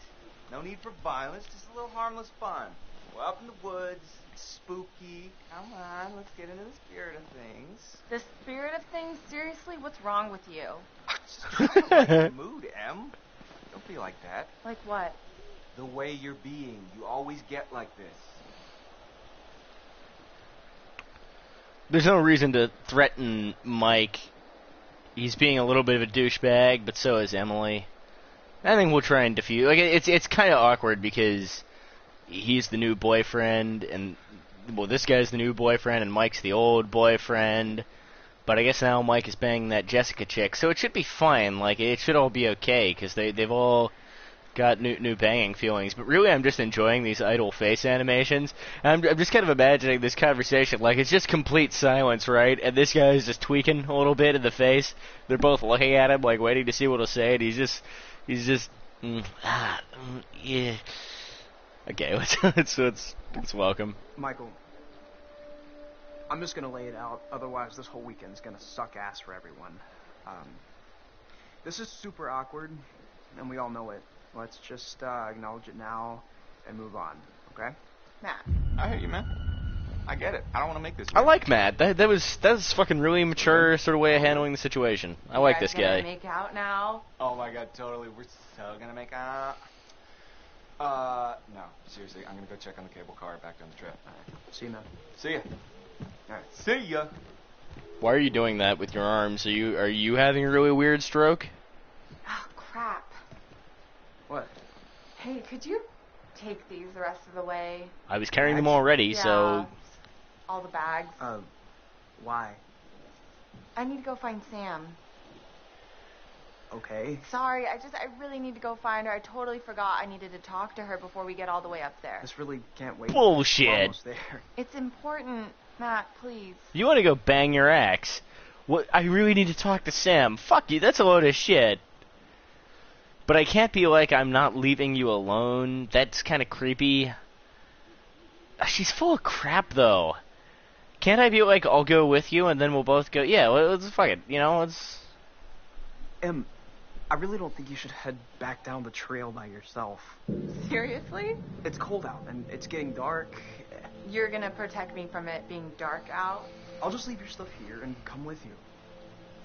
No need for violence, just a little harmless fun. We're up in the woods, it's spooky. Come on, let's get into the spirit of things. The spirit of things? Seriously? What's wrong with you? Just try to lighten the mood, Em. Don't be like that. Like what? The way you're being. You always get like this. There's no reason to threaten Mike. He's being a little bit of a douchebag, but so is Emily. I think we'll try and diffuse. Like, it's kind of awkward because he's the new boyfriend, and well, this guy's the new boyfriend, and Mike's the old boyfriend. But I guess now Mike is banging that Jessica chick, so it should be fine. Like, it should all be okay because they've all got new banging feelings. But really, I'm just enjoying these idle face animations. And I'm just kind of imagining this conversation like it's just complete silence, right? And this guy is just tweaking a little bit in the face. They're both looking at him, like waiting to see what he'll say, and he's just yeah. Okay, let's welcome. Michael, I'm just gonna lay it out. Otherwise, this whole weekend's gonna suck ass for everyone. This is super awkward, and we all know it. Let's just acknowledge it now and move on, okay? Matt. I hear you, man. I get it. I don't want to make this. I like Matt. That was fucking really mature sort of way of handling the situation. I like this guy. You guys gonna make out now? Oh my god, totally. We're so gonna make out. No, seriously. I'm gonna go check on the cable car back down the trip. Alright. See you, man. See ya. Alright. See ya. Why are you doing that with your arms? Are you having a really weird stroke? Oh, crap. What? Hey, could you take these the rest of the way? I was carrying them already, Yeah. so... All the bags. Why? I need to go find Sam. Okay. Sorry, I really need to go find her. I totally forgot I needed to talk to her before we get all the way up there. This really can't wait. Bullshit. We're almost there. It's important, Matt, please. You want to go bang your ex? What? I really need to talk to Sam. Fuck you, that's a load of shit. But I can't be like, I'm not leaving you alone. That's kind of creepy. She's full of crap, though. Can't I be like, I'll go with you, and then we'll both go, yeah, let's fuck it, you know, let's... I really don't think you should head back down the trail by yourself. Seriously? It's cold out, and it's getting dark. You're gonna protect me from it being dark out? I'll just leave your stuff here and come with you.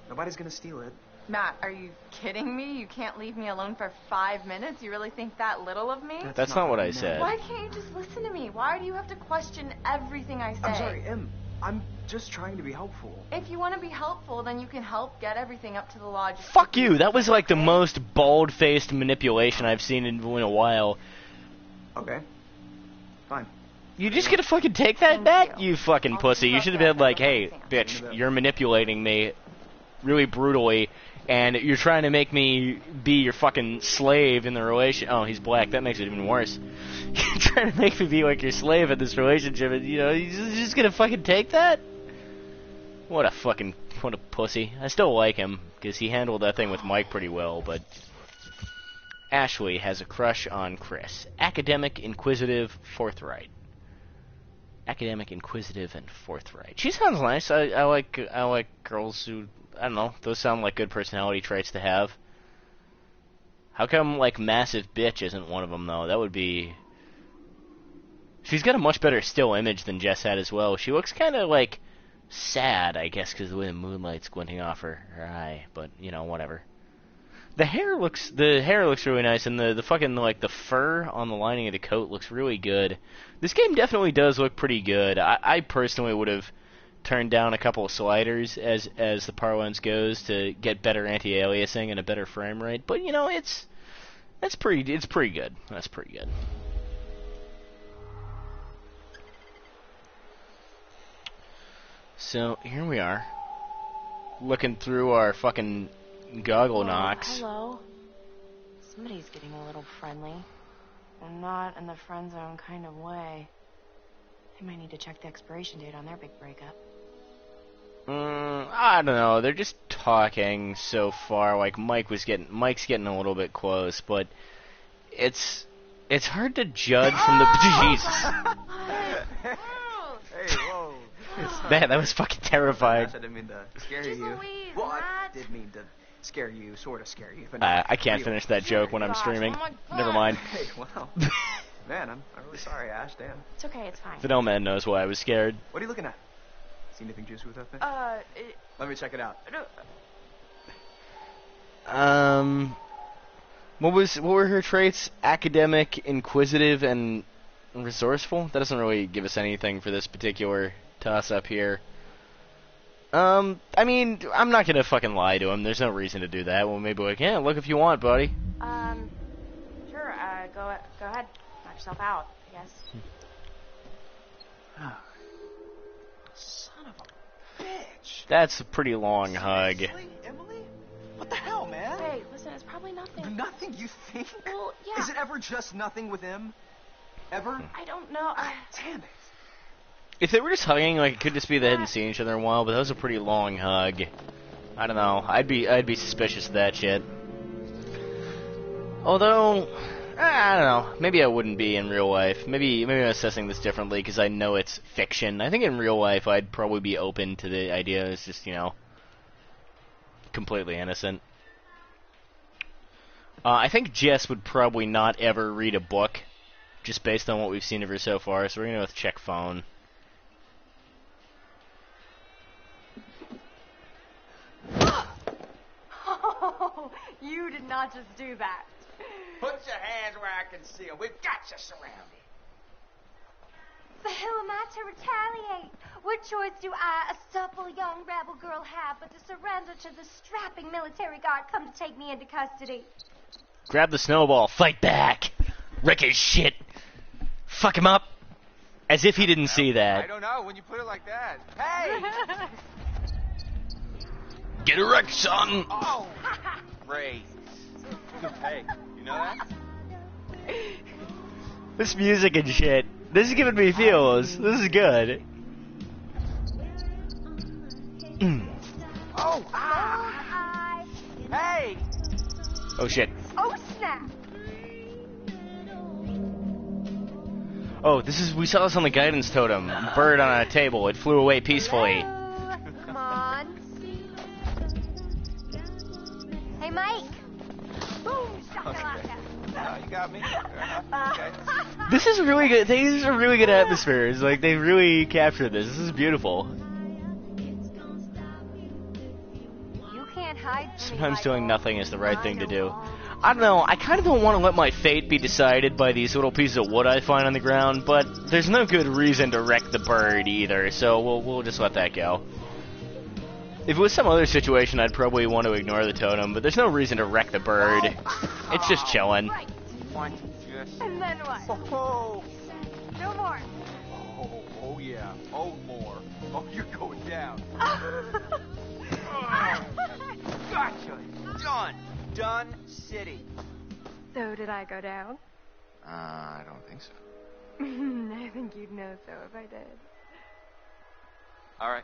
Nobody's gonna steal it. Matt, are you kidding me? You can't leave me alone for 5 minutes? You really think that little of me? That's not what I said. Why can't you just listen to me? Why do you have to question everything I say? I'm sorry, I'm just trying to be helpful. If you want to be helpful, then you can help get everything up to the lodge. Fuck you, that was like the most bald-faced manipulation I've seen in a while. Okay. Fine. You just gonna fucking take that back, you fucking pussy? You should have been like, hey, bitch, you're manipulating me really brutally, and you're trying to make me be your fucking slave in the relation. Oh, he's black. That makes it even worse. You're trying to make me be like your slave in this relationship, and you're just gonna fucking take that? What a pussy. I still like him because he handled that thing with Mike pretty well, but Ashley has a crush on Chris. Academic, inquisitive, forthright. Academic, inquisitive, and forthright. She sounds nice. I like girls who, I don't know, those sound like good personality traits to have. How come, like, massive bitch isn't one of them, though? That would be... She's got a much better still image than Jess had as well. She looks kind of, like, sad, I guess, because the way the moonlight's glinting off her eye. But, you know, whatever. The hair looks really nice, and the fucking, like, the fur on the lining of the coat looks really good. This game definitely does look pretty good. I personally would have turned down a couple of sliders as the parlance goes to get better anti-aliasing and a better frame rate, but you know it's pretty good. That's pretty good. So here we are, looking through our fucking goggle knocks. Hello. Somebody's getting a little friendly. And not in the friend zone kind of way. They might need to check the expiration date on their big breakup. I don't know. They're just talking so far. Like Mike's getting a little bit close, but it's hard to judge from the Jesus. Hey, whoa. Man, that was fucking terrifying. I didn't mean to scare you. Louise, Well, I Matt. did mean to scare you, sort of scare you, but I can't finish that joke when I'm streaming. Oh my God. Never mind. Hey, wow. Man, I'm really sorry, Ash. Damn. It's okay, it's fine. The no man knows why I was scared. What are you looking at? See anything juicy with that thing? It, Let me check it out. What were her traits? Academic, inquisitive, and resourceful? That doesn't really give us anything for this particular toss-up here. I mean, I'm not gonna fucking lie to him. There's no reason to do that. Well, maybe like, yeah, look if you want, buddy. Sure, go ahead. Knock yourself out, I guess. Son of a bitch. That's a pretty long hug. Seriously, Emily? What the hell, man? Hey, listen, it's probably nothing. Nothing, you think? Well, yeah. Is it ever just nothing with him? Ever? I don't know. Damn it. If they were just hugging, like, it could just be they hadn't seen each other in a while, but that was a pretty long hug. I don't know. I'd be suspicious of that shit. Although, I don't know. Maybe I wouldn't be in real life. Maybe I'm assessing this differently because I know it's fiction. I think in real life I'd probably be open to the idea it's just, completely innocent. I think Jess would probably not ever read a book, just based on what we've seen of her so far, so we're going to check phone. Oh, you did not just do that. Put your hands where I can see them. We've got you surrounded. But who am I to retaliate? What choice do I, a supple young rebel girl, have but to surrender to the strapping military guard come to take me into custody? Grab the snowball, fight back, wreck his shit, fuck him up, as if he didn't see that. I don't know when you put it like that. Hey! Get a wreck, son! Oh! Great. Hey, you know that? This music and shit. This is giving me feels. This is good. Oh! Ah! Hey! Oh shit. Oh, snap! Oh, we saw this on the guidance totem. Bird on a table. It flew away peacefully. Come on. Hey, Mike. Boom, shakalaka. You got me. Okay. This is really good. These are really good atmospheres. Like, they really captured this. This is beautiful. You can't hide from me, Sometimes Michael. doing nothing is the right thing to do. I don't know, I kind of don't want to let my fate be decided by these little pieces of wood I find on the ground, but there's no good reason to wreck the bird either, so we'll just let that go. If it was some other situation, I'd probably want to ignore the totem, but there's no reason to wreck the bird. It's just chilling. Right. What? Yes. And then what? Oh, No more. oh yeah. Oh, more. Oh, you're going down. Gotcha. Done. Done city. So did I go down? I don't think so. I think you'd know so if I did. All right.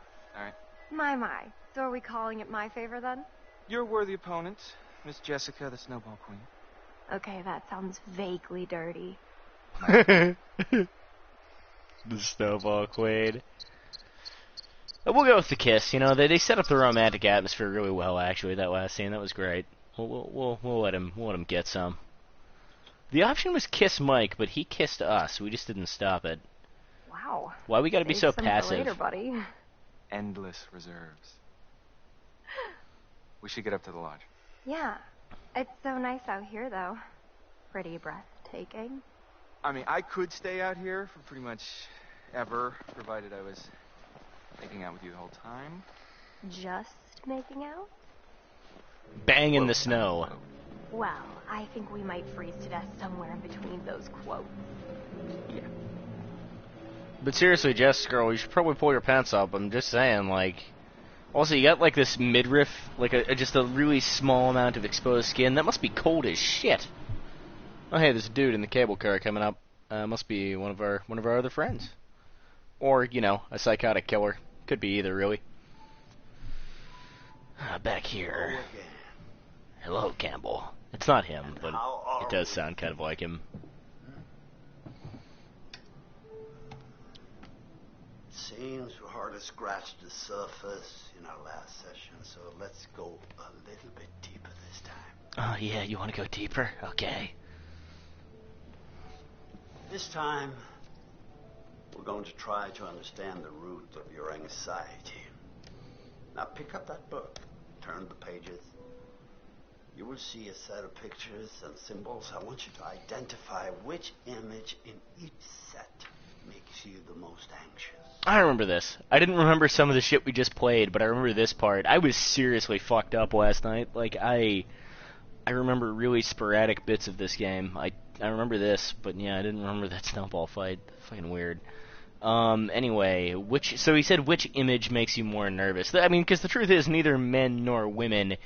My. So are we calling it my favor then? You're a worthy opponent, Miss Jessica, the Snowball Queen. Okay, that sounds vaguely dirty. The Snowball Queen. We'll go with the kiss. They set up the romantic atmosphere really well. Actually, that last scene, that was great. We'll let him get some. The option was kiss Mike, but he kissed us. We just didn't stop it. Wow. Why we gotta be so Save some for passive? later, buddy. Endless reserves. We should get up to the lodge. Yeah. It's so nice out here, though. Pretty breathtaking. I mean, I could stay out here for pretty much ever, provided I was making out with you the whole time. Just making out? Bang in the snow. Well, I think we might freeze to death somewhere in between those quotes. Yeah. But seriously, Jess, girl, you should probably pull your pants up. I'm just saying, like... Also, you got, like, this midriff, like, just a really small amount of exposed skin. That must be cold as shit. Oh, hey, there's a dude in the cable car coming up. Must be one of our other friends. Or, a psychotic killer. Could be either, really. Back here. Hello again. Hello, Campbell. It's not him, And but how are it does we? sound kind of like him. Seems we hardly scratched the surface in our last session, so let's go a little bit deeper this time. Oh, yeah, you want to go deeper? Okay. This time, we're going to try to understand the root of your anxiety. Now pick up that book, turn the pages. You will see a set of pictures and symbols. I want you to identify which image in each set makes you the most anxious. I remember this. I didn't remember some of the shit we just played, but I remember this part. I was seriously fucked up last night. Like, I remember really sporadic bits of this game. I remember this, but yeah, I didn't remember that snowball fight. Fucking weird. Anyway, so he said which image makes you more nervous? I mean, because the truth is, neither men nor women,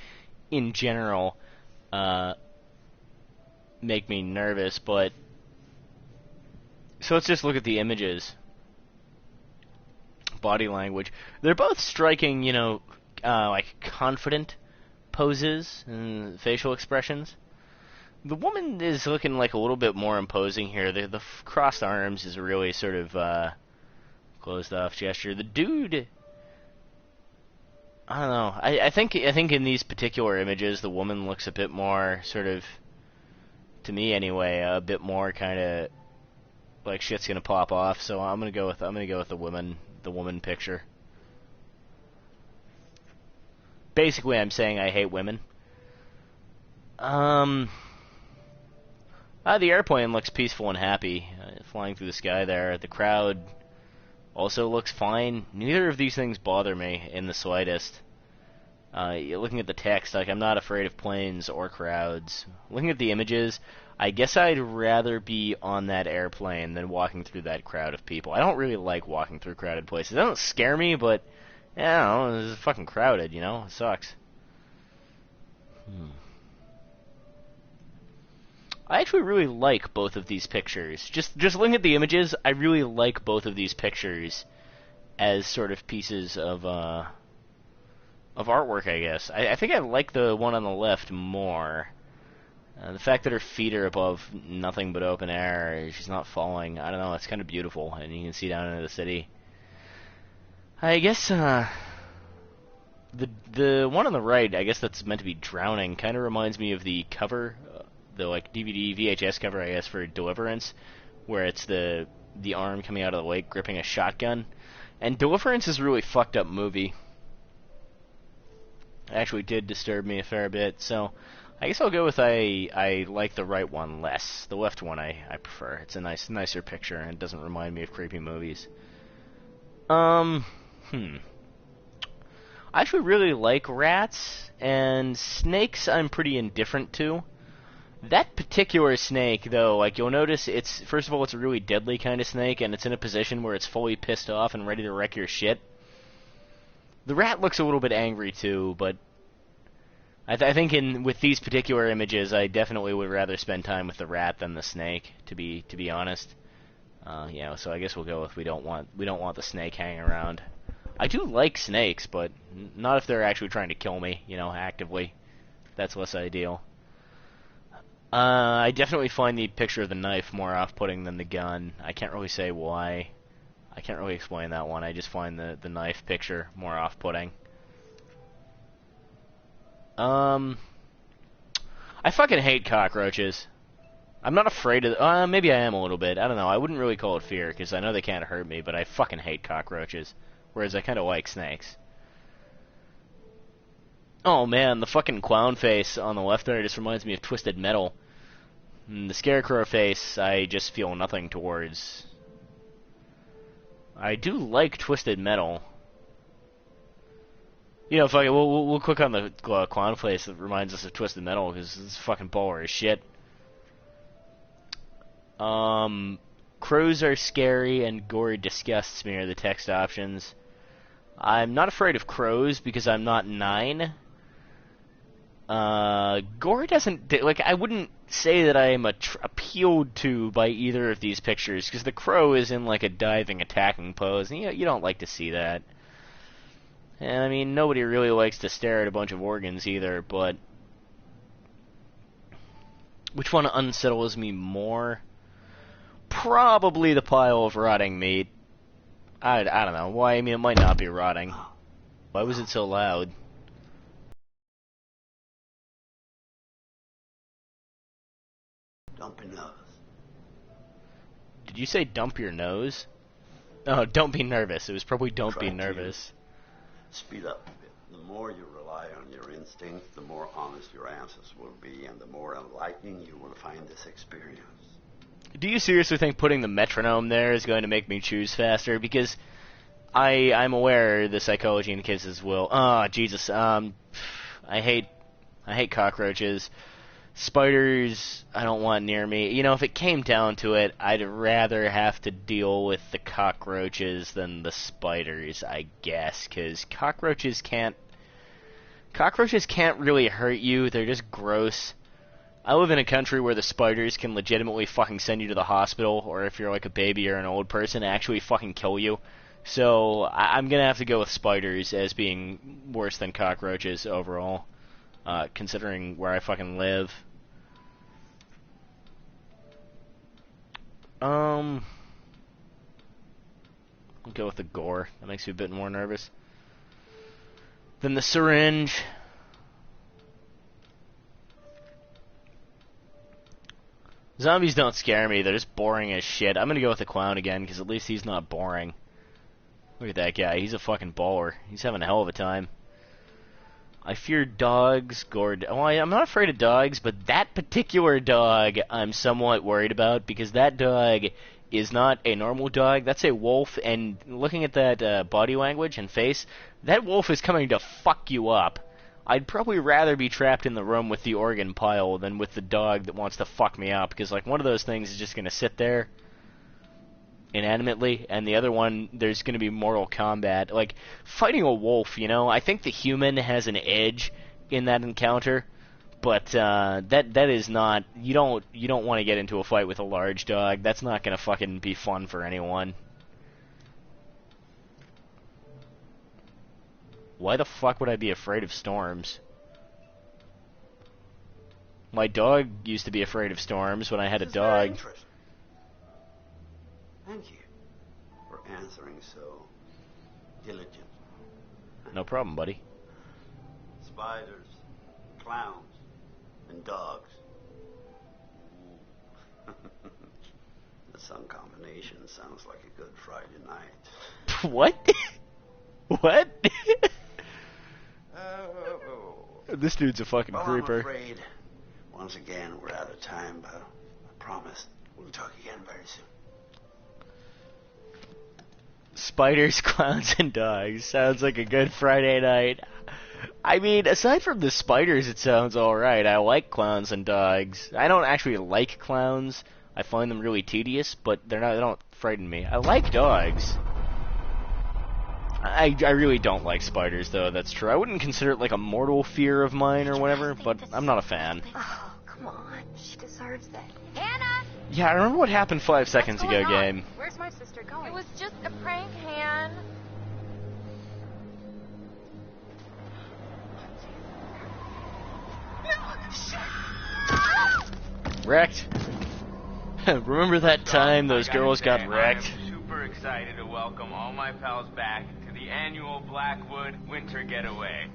in general, make me nervous, but... So let's just look at the images. Body language. They're both striking, you know, like confident poses and facial expressions. The woman is looking like a little bit more imposing here. The crossed arms is a really sort of closed off gesture. The dude, I don't know. I think in these particular images, the woman looks a bit more sort of, to me anyway, a bit more kind of like shit's gonna pop off. So I'm gonna go with the woman picture. Basically, I'm saying I hate women. The airplane looks peaceful and happy, flying through the sky there. The crowd also looks fine. Neither of these things bother me in the slightest. Looking at the text, like, I'm not afraid of planes or crowds. Looking at the images, I guess I'd rather be on that airplane than walking through that crowd of people. I don't really like walking through crowded places. They don't scare me, but, yeah, I don't know, it's fucking crowded, you know? It sucks. I actually really like both of these pictures. Just looking at the images, I really like both of these pictures as sort of pieces of artwork, I guess. I think I like the one on the left more. The fact that her feet are above nothing but open air, she's not falling, I don't know, it's kind of beautiful, and you can see down into the city. I guess, the one on the right, I guess that's meant to be drowning, kind of reminds me of the cover, the like DVD, VHS cover, I guess, for Deliverance, where it's the arm coming out of the lake gripping a shotgun. And Deliverance is a really fucked up movie. It actually did disturb me a fair bit, so I guess I'll go with I like the right one less. The left one I prefer. It's a nicer picture, and it doesn't remind me of creepy movies. I actually really like rats, and snakes I'm pretty indifferent to. That particular snake, though, like, you'll notice it's, first of all, it's a really deadly kind of snake, and it's in a position where it's fully pissed off and ready to wreck your shit. The rat looks a little bit angry, too, but I think with these particular images, I definitely would rather spend time with the rat than the snake, to be honest. Yeah, so I guess we'll go with we don't want the snake hanging around. I do like snakes, but not if they're actually trying to kill me, you know, actively. That's less ideal. I definitely find the picture of the knife more off-putting than the gun. I can't really say why. I can't really explain that one. I just find the knife picture more off-putting. I fucking hate cockroaches. I'm not afraid of... maybe I am a little bit. I don't know. I wouldn't really call it fear, because I know they can't hurt me, but I fucking hate cockroaches. Whereas I kind of like snakes. Oh man, the fucking clown face on the left there just reminds me of Twisted Metal. And the scarecrow face, I just feel nothing towards. I do like Twisted Metal. You know, we'll click on the clown face that reminds us of Twisted Metal, because it's fucking baller as shit. Crows are scary and gory disgusts me are the text options. I'm not afraid of crows because I'm not 9. Gore doesn't... Like, I wouldn't say that I am appealed to by either of these pictures, because the crow is in, like, a diving, attacking pose, and you don't like to see that. And I mean, nobody really likes to stare at a bunch of organs either, but which one unsettles me more? Probably the pile of rotting meat. I don't know. Why? I mean, it might not be rotting. Why was it so loud? Dump your nose. Did you say dump your nose? Oh, don't be nervous. It was probably don't Try be to nervous. Speed up a bit. The more you rely on your instincts, the more honest your answers will be, and the more enlightening you will find this experience. Do you seriously think putting the metronome there is going to make me choose faster? Because I'm aware the psychology in cases will. Oh, Jesus. I hate cockroaches. Spiders, I don't want near me. You know, if it came down to it, I'd rather have to deal with the cockroaches than the spiders, I guess, because cockroaches can't really hurt you. They're just gross. I live in a country where the spiders can legitimately fucking send you to the hospital, or if you're like a baby or an old person, actually fucking kill you. So I'm gonna have to go with spiders as being worse than cockroaches overall, considering where I fucking live. I'll go with the gore. That makes me a bit more nervous. Then the syringe. Zombies don't scare me. They're just boring as shit. I'm gonna go with the clown again, because at least he's not boring. Look at that guy. He's a fucking baller. He's having a hell of a time. I fear dogs. Well, I'm not afraid of dogs, but that particular dog I'm somewhat worried about, because that dog is not a normal dog. That's a wolf, and looking at that body language and face, that wolf is coming to fuck you up. I'd probably rather be trapped in the room with the organ pile than with the dog that wants to fuck me up, because like one of those things is just going to sit there inanimately, and the other one, there's going to be mortal combat. Like, fighting a wolf, you know, I think the human has an edge in that encounter, but that is not, you don't want to get into a fight with a large dog. That's not going to fucking be fun for anyone. Why the fuck would I be afraid of storms? My dog used to be afraid of storms when I had a dog. Thank you for answering so diligently. No problem, buddy. Spiders, clowns, and dogs. Some combination sounds like a good Friday night. What? What? This dude's a fucking creeper. I'm afraid, once again, we're out of time, but I promise we'll talk again very soon. Spiders, clowns, and dogs. Sounds like a good Friday night. I mean, aside from the spiders, it sounds alright. I like clowns and dogs. I don't actually like clowns. I find them really tedious, but they don't frighten me. I like dogs. I really don't like spiders, though, that's true. I wouldn't consider it like a mortal fear of mine or whatever, but I'm not a fan. Oh, come on. She deserves that. Hannah! Yeah, I remember what happened 5 seconds ago, game. Where's my sister going? It was just a prank, Han. Wrecked. Remember that time those girls got wrecked? I'm super excited to welcome all my pals back to the annual Blackwood Winter Getaway.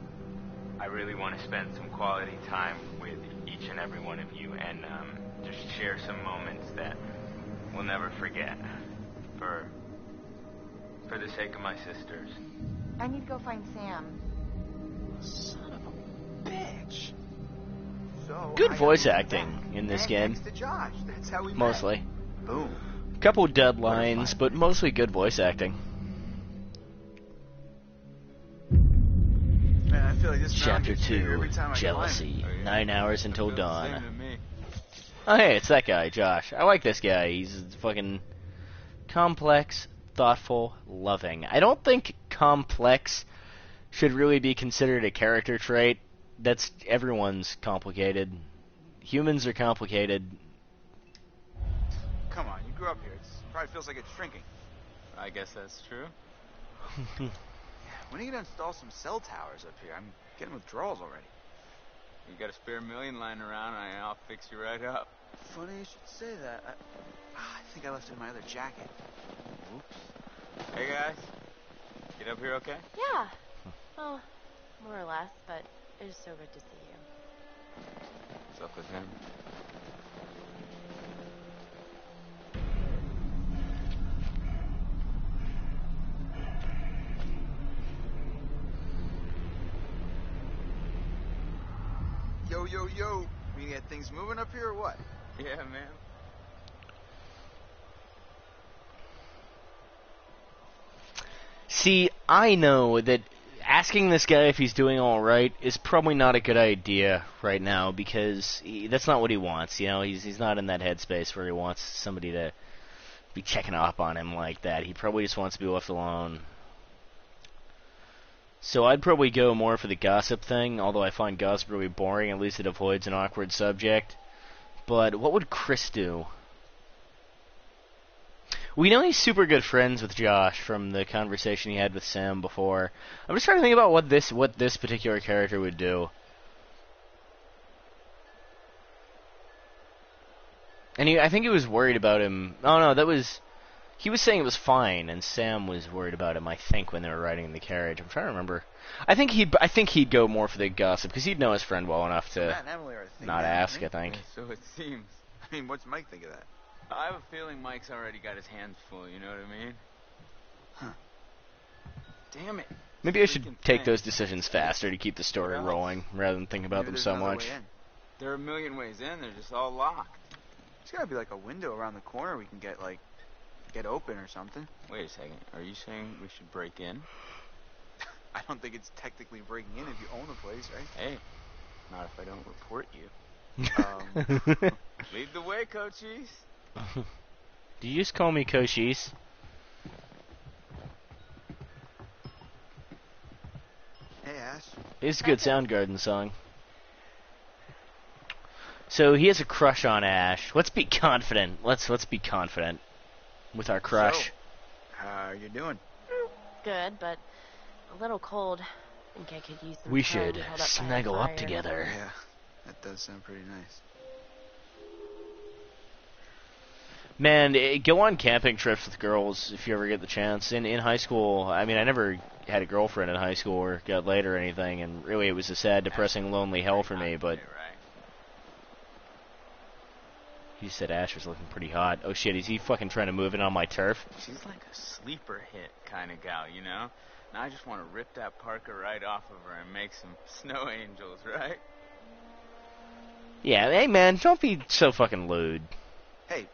I really want to spend some quality time with each and every one of you and just share some moments that we'll never forget for the sake of my sisters. I need to go find Sam. Son of a bitch. So Good voice acting in this game. Next to Josh. That's how we Mostly. met. Boom. Couple dead lines, but mostly good voice acting. Man, I feel like this Chapter 2, Jealousy. 9 hours until dawn. Oh hey, it's that guy, Josh. I like this guy. He's fucking complex, thoughtful, loving. I don't think complex should really be considered a character trait. That's everyone's complicated. Humans are complicated. Come on, you grew up here. It probably feels like it's shrinking. I guess that's true. When are you gonna install some cell towers up here? I'm getting withdrawals already. You got a spare million lying around, and I'll fix you right up. Funny you should say that. I think I left it in my other jacket. Oops. Hey, guys. Get up here okay? Yeah. Well, more or less, but it is so good to see you. What's up with him? Yo. We get things moving up here or what? Yeah, man. See, I know that asking this guy if he's doing all right is probably not a good idea right now because that's not what he wants. You know, he's not in that headspace where he wants somebody to be checking up on him like that. He probably just wants to be left alone. So I'd probably go more for the gossip thing, although I find gossip really boring. At least it avoids an awkward subject. But what would Chris do? We know he's super good friends with Josh from the conversation he had with Sam before. I'm just trying to think about what this particular character would do. And I think he was worried about him. Oh no, he was saying it was fine, and Sam was worried about him. I think when they were riding in the carriage. I'm trying to remember. I think he'd go more for the gossip because he'd know his friend well enough to Matt and Emily are thinking not ask. I think. So it seems. I mean, what's Mike think of that? I have a feeling Mike's already got his hands full, you know what I mean? Huh. Damn it. Maybe I should take those decisions faster to keep the story rolling rather than think about them so much. There are a million ways in. They're just all locked. There's gotta be like a window around the corner we can get open or something. Wait a second. Are you saying we should break in? I don't think it's technically breaking in if you own the place, right? Hey, not if I don't report you. Lead the way, Cochise. Do you just call me Cochise? Hey, Ash. It's a good Soundgarden song. So he has a crush on Ash. Let's be confident. Let's be confident with our crush. So, how are you doing? Good, but a little cold. I think I could use some We time should held up by a snuggle up fire. together. Yeah, that does sound pretty nice. Man, go on camping trips with girls if you ever get the chance. In high school, I mean, I never had a girlfriend in high school or got laid or anything, and really it was a sad, depressing, lonely hell for me, but... He said Ash was looking pretty hot. Oh shit, is he fucking trying to move in on my turf? She's like a sleeper hit kind of gal, you know? Now I just want to rip that parka right off of her and make some snow angels, right? Yeah, hey man, don't be so fucking lewd. Hey,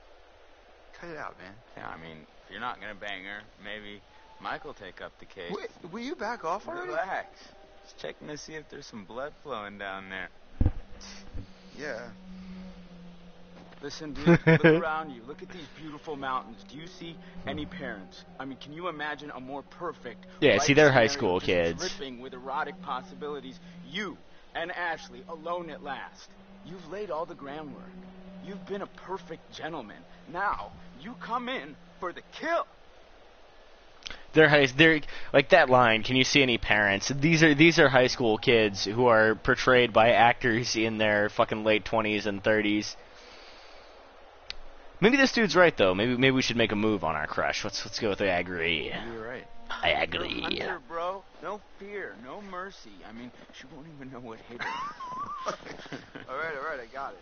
cut it out, man. Yeah, I mean, if you're not gonna bang her, maybe Mike'll take up the case. Wait, will you back off already? Relax. Just checking to see if there's some blood flowing down there. Yeah. Listen, dude, look around you. Look at these beautiful mountains. Do you see any parents? I mean, can you imagine a more perfect... Yeah, see, they're high scenario school just kids. dripping with erotic possibilities. You and Ashley alone at last. You've laid all the groundwork. You've been a perfect gentleman. Now, you come in for the kill. They're like that line. Can you see any parents? These are high school kids who are portrayed by actors in their fucking late 20s and 30s. Maybe this dude's right though. Maybe we should make a move on our crush. Let's go with I agree. You're right. I agree. Hunter, bro. No fear, no mercy. I mean, she won't even know what hit her. all right, I got it.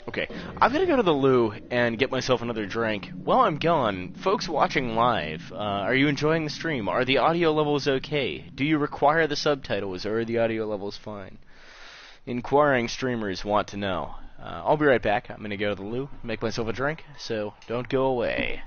Okay, I've got to go to the loo and get myself another drink. While I'm gone, folks watching live, are you enjoying the stream? Are the audio levels okay? Do you require the subtitles, or are the audio levels fine? Inquiring streamers want to know. I'll be right back. I'm going to go to the loo, make myself a drink, so don't go away.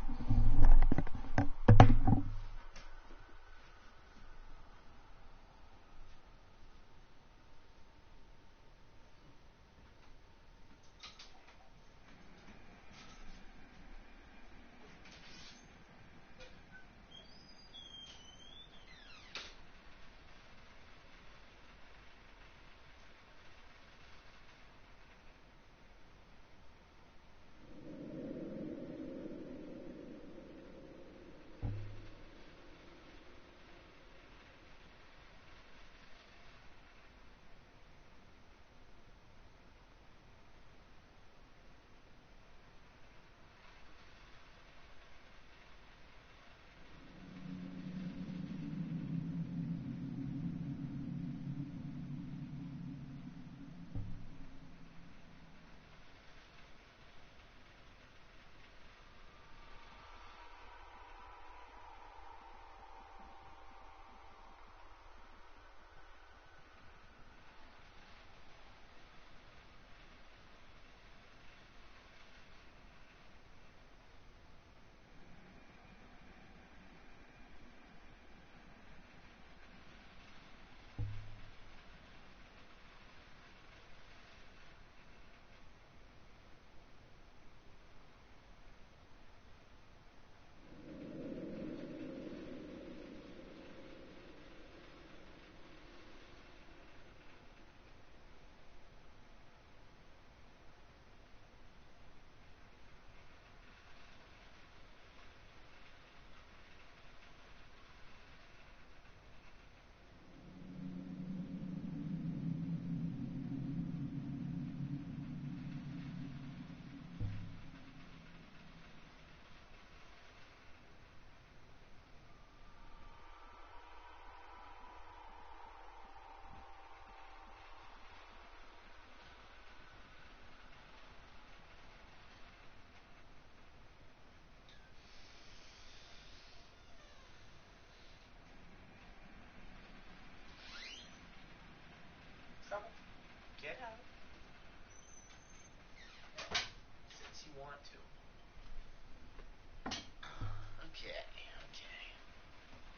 to. Okay.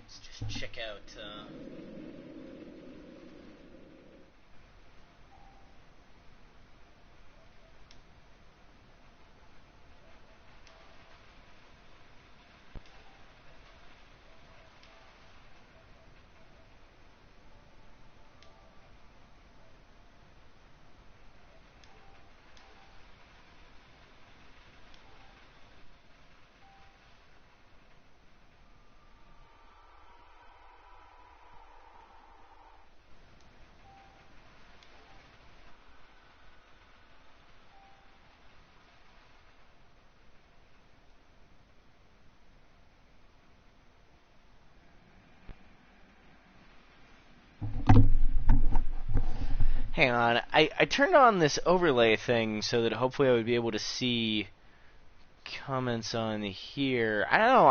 Let's just check out. Hang on, I turned on this overlay thing so that hopefully I would be able to see comments on here. I don't know,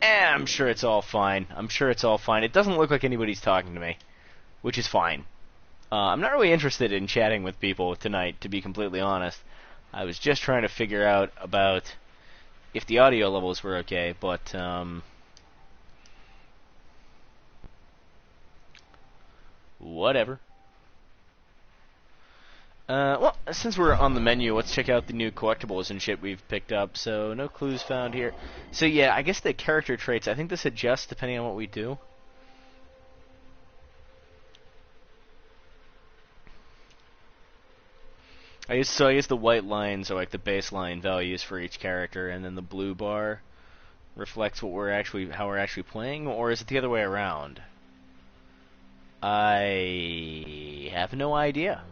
I'm sure it's all fine. It doesn't look like anybody's talking to me, which is fine. I'm not really interested in chatting with people tonight, to be completely honest. I was just trying to figure out about if the audio levels were okay, but, whatever. Well, since we're on the menu, let's check out the new collectibles and shit we've picked up. So, no clues found here. So, yeah, I guess the character traits, I think this adjusts depending on what we do. I guess the white lines are like the baseline values for each character, and then the blue bar reflects what how we're actually playing, or is it the other way around? I have no idea.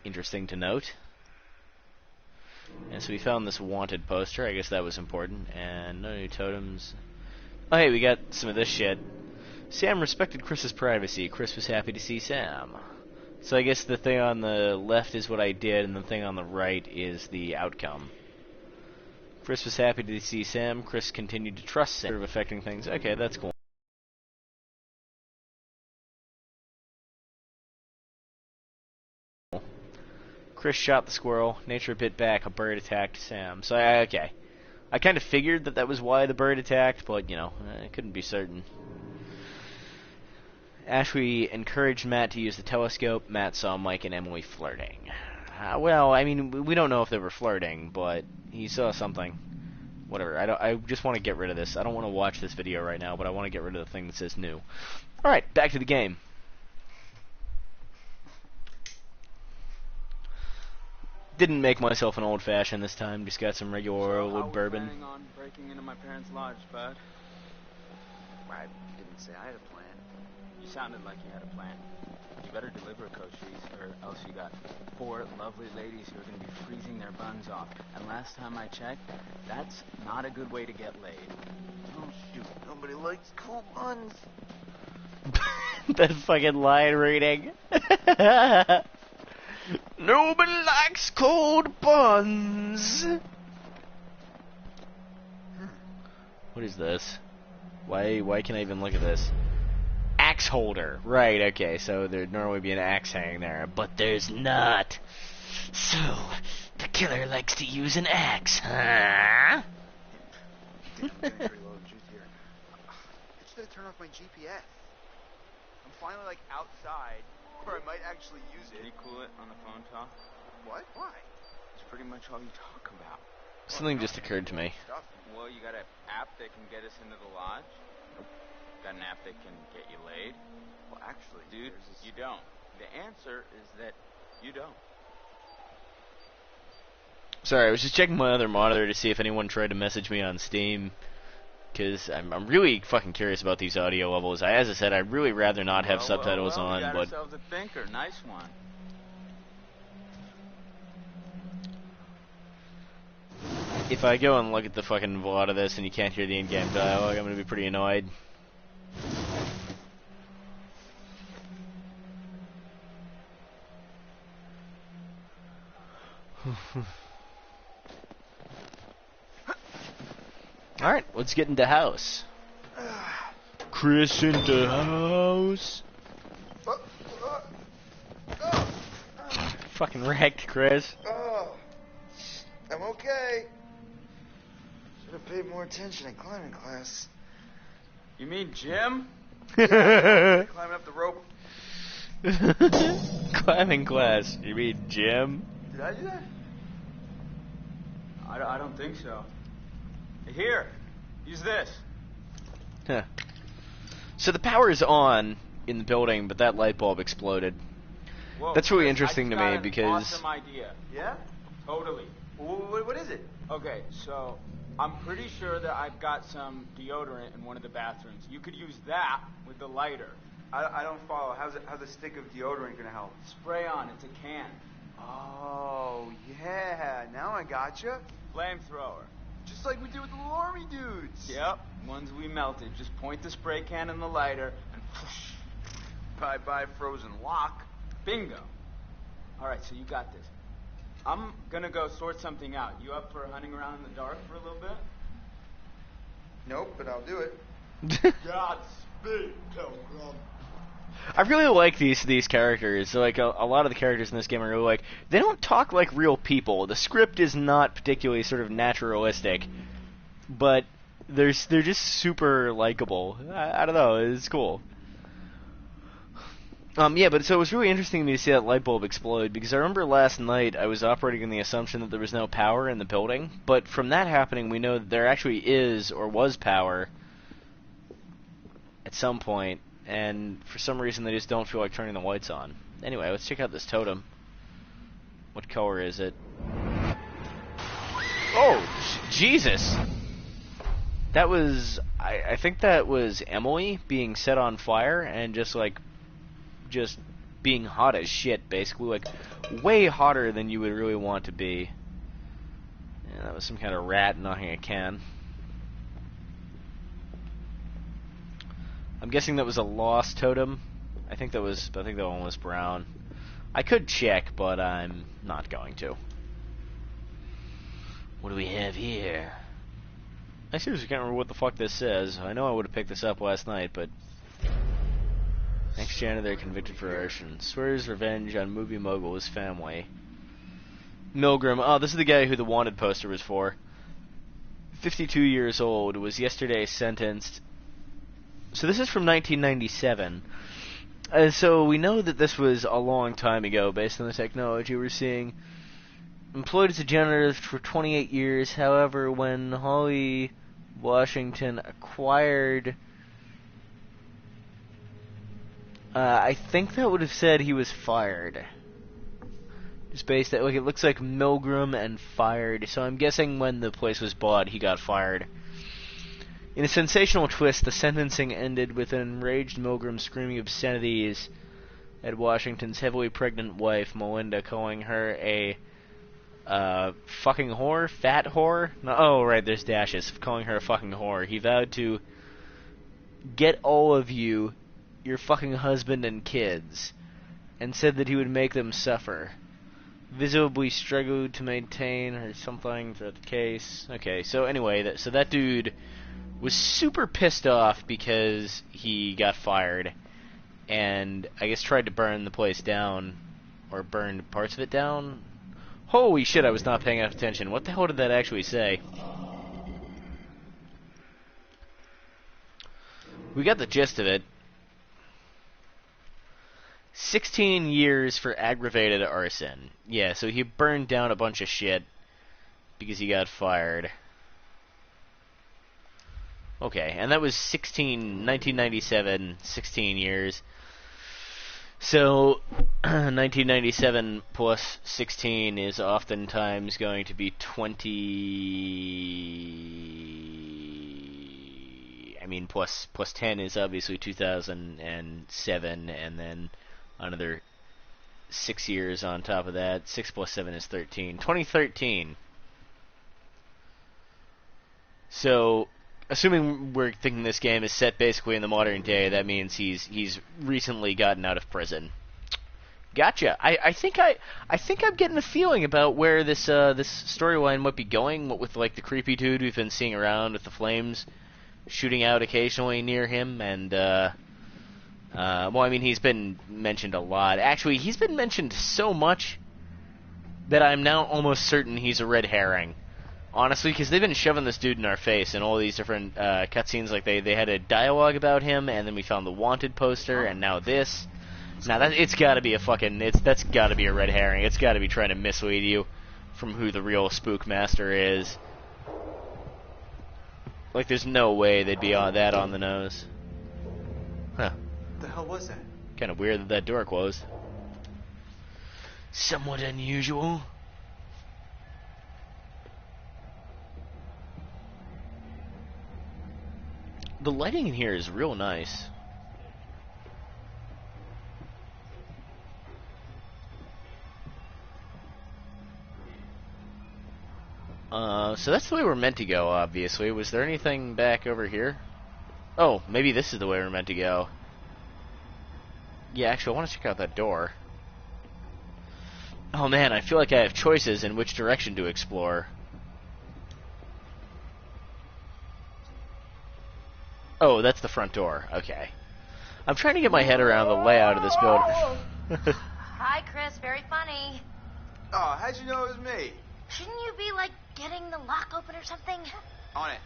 Interesting to note. And so we found this wanted poster. I guess that was important. And no new totems. Oh, hey, we got some of this shit. Sam respected Chris's privacy. Chris was happy to see Sam. So I guess the thing on the left is what I did, and the thing on the right is the outcome. Chris was happy to see Sam. Chris continued to trust Sam. Sort of affecting things. Okay, that's cool. Chris shot the squirrel. Nature bit back. A bird attacked Sam. So, okay. I kind of figured that was why the bird attacked, but, you know, I couldn't be certain. Ashley encouraged Matt to use the telescope. Matt saw Mike and Emily flirting. Well, I mean, we don't know if they were flirting, but he saw something. Whatever. I just want to get rid of this. I don't want to watch this video right now, but I want to get rid of the thing that says new. Alright, back to the game. Didn't make myself an old-fashioned this time. Just got some regular old bourbon. Planning on breaking into my parents' lodge, bud? I didn't say I had a plan. You sounded like you had a plan. You better deliver, Cochise, or else you got 4 lovely ladies who are going to be freezing their buns off. And last time I checked, that's not a good way to get laid. Oh, shoot. Nobody likes cool buns. That fucking line reading. Nobody likes cold buns. What is this? Why can I even look at this? Axe holder. Right, okay, so there'd normally be an axe hanging there, but there's not. So, the killer likes to use an axe, huh? Damn, I'm getting pretty low in juice here. I just gotta turn off my GPS. I'm finally, like, outside, where I might actually use it. Can you cool it on the phone talk? What? Why? It's pretty much all you talk about. Something just occurred to me. Well, you got an app that can get us into the lodge? Got an app that can get you laid? Well, actually, dude, you don't. The answer is that you don't. Sorry, I was just checking my other monitor to see if anyone tried to message me on Steam, because I'm really fucking curious about these audio levels. As I said, I'd really rather not have subtitles on, we got but ourselves a thinker. Nice one. if I go and look at the fucking VOD of this and you can't hear the in-game dialogue, I'm gonna be pretty annoyed. Alright, let's get into house. Chris into house. fucking wrecked, Chris. Oh, I'm okay. Should have paid more attention in climbing class. You mean Jim? Yeah, climbing up the rope. Climbing class. You mean Jim? Did I do that? I don't think so. Here, use this. Huh. So the power is on in the building, but that light bulb exploded. Whoa, That's really Chris, interesting to me because... Awesome idea. Yeah? Totally. What is it? Okay, so I'm pretty sure that I've got some deodorant in one of the bathrooms. You could use that with the lighter. I don't follow. How's a stick of deodorant gonna help? Spray on. It's a can. Oh, yeah. Now I gotcha. Flamethrower. Just like we did with the little army dudes. Yep. Ones we melted. Just point the spray can in the lighter and whoosh. Bye-bye frozen lock. Bingo. All right, so you got this. I'm gonna go sort something out. You up for hunting around in the dark for a little bit? Nope, but I'll do it. Godspeed, Pilgrim. I really like these characters. Like a lot of the characters in this game, I really like. They don't talk like real people. The script is not particularly sort of naturalistic, but they're just super likable. I don't know. It's cool. Yeah, but so it was really interesting to me to see that light bulb explode, because I remember last night I was operating on the assumption that there was no power in the building, but from that happening we know that there actually is or was power at some point, and for some reason they just don't feel like turning the lights on. Anyway, let's check out this totem. What color is it? Oh, Jesus! That was... I think that was Emily being set on fire and just being hot as shit, basically, like way hotter than you would really want to be. Yeah, that was some kind of rat knocking a can. I'm guessing that was a lost totem. I think that one was brown. I could check, but I'm not going to. What do we have here? I seriously can't remember what the fuck this says. I know I would have picked this up last night, but... Ex-janitor convicted for arson. Swears revenge on movie mogul's family. Milgram. Oh, this is the guy who the wanted poster was for. 52 years old. Was yesterday sentenced. So this is from 1997. So we know that this was a long time ago based on the technology we're seeing. Employed as a janitor for 28 years. However, when Holly Washington acquired... I think that would have said he was fired. Just based that, like, it looks like Milgram and fired. So I'm guessing when the place was bought, he got fired. In a sensational twist, the sentencing ended with an enraged Milgram screaming obscenities at Washington's heavily pregnant wife, Melinda, calling her a fucking whore? Fat whore? No, oh, right, there's dashes. Calling her a fucking whore. He vowed to get all of you, your fucking husband and kids, and said that he would make them suffer. Visibly struggled to maintain or something throughout the case. Okay, so anyway, so that dude was super pissed off because he got fired, and I guess tried to burn the place down, or burned parts of it down. Holy shit, I was not paying enough attention. What the hell did that actually say? We got the gist of it. 16 years for aggravated arson. Yeah, so he burned down a bunch of shit because he got fired. Okay, and that was 1997, 16 years. So, 1997 plus 16 is oftentimes going to be 20... I mean, plus 10 is obviously 2007, and then another 6 years on top of that. 6 plus 7 is 13. 2013. So... assuming we're thinking this game is set basically in the modern day, that means he's recently gotten out of prison. Gotcha. I think I'm getting a feeling about where this storyline might be going. What with like the creepy dude we've been seeing around with the flames shooting out occasionally near him, and well, I mean he's been mentioned a lot. Actually, he's been mentioned so much that I'm now almost certain he's a red herring. Honestly, because they've been shoving this dude in our face in all these different cutscenes. Like, they had a dialogue about him, and then we found the wanted poster, and now this. Now, it's gotta be a fucking... That's gotta be a red herring. It's gotta be trying to mislead you from who the real Spook Master is. Like, there's no way they'd be that on the nose. Huh. What the hell was that? Kind of weird that door closed. Somewhat unusual. The lighting in here is real nice. So that's the way we're meant to go, obviously. Was there anything back over here? Oh, maybe this is the way we're meant to go. Yeah, actually, I want to check out that door. Oh man, I feel like I have choices in which direction to explore. Oh, that's the front door. Okay. I'm trying to get my head around the layout of this building. Hi, Chris. Very funny. Oh, how'd you know it was me? Shouldn't you be, like, getting the lock open or something? On it.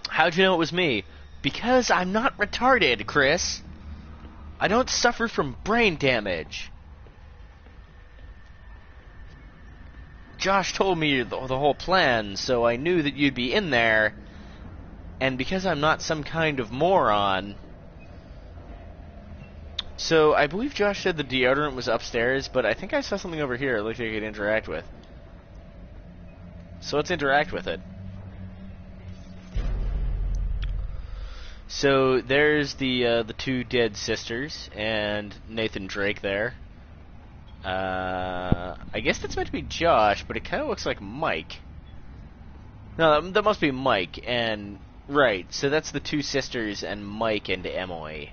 How'd you know it was me? Because I'm not retarded, Chris. I don't suffer from brain damage. Josh told me the whole plan, so I knew that you'd be in there. And because I'm not some kind of moron... So, I believe Josh said the deodorant was upstairs, but I think I saw something over here it looked like I could interact with. So let's interact with it. So, there's the two dead sisters, and Nathan Drake there. I guess that's meant to be Josh, but it kind of looks like Mike. No, that must be Mike, and... Right, so that's the two sisters and Mike and Emily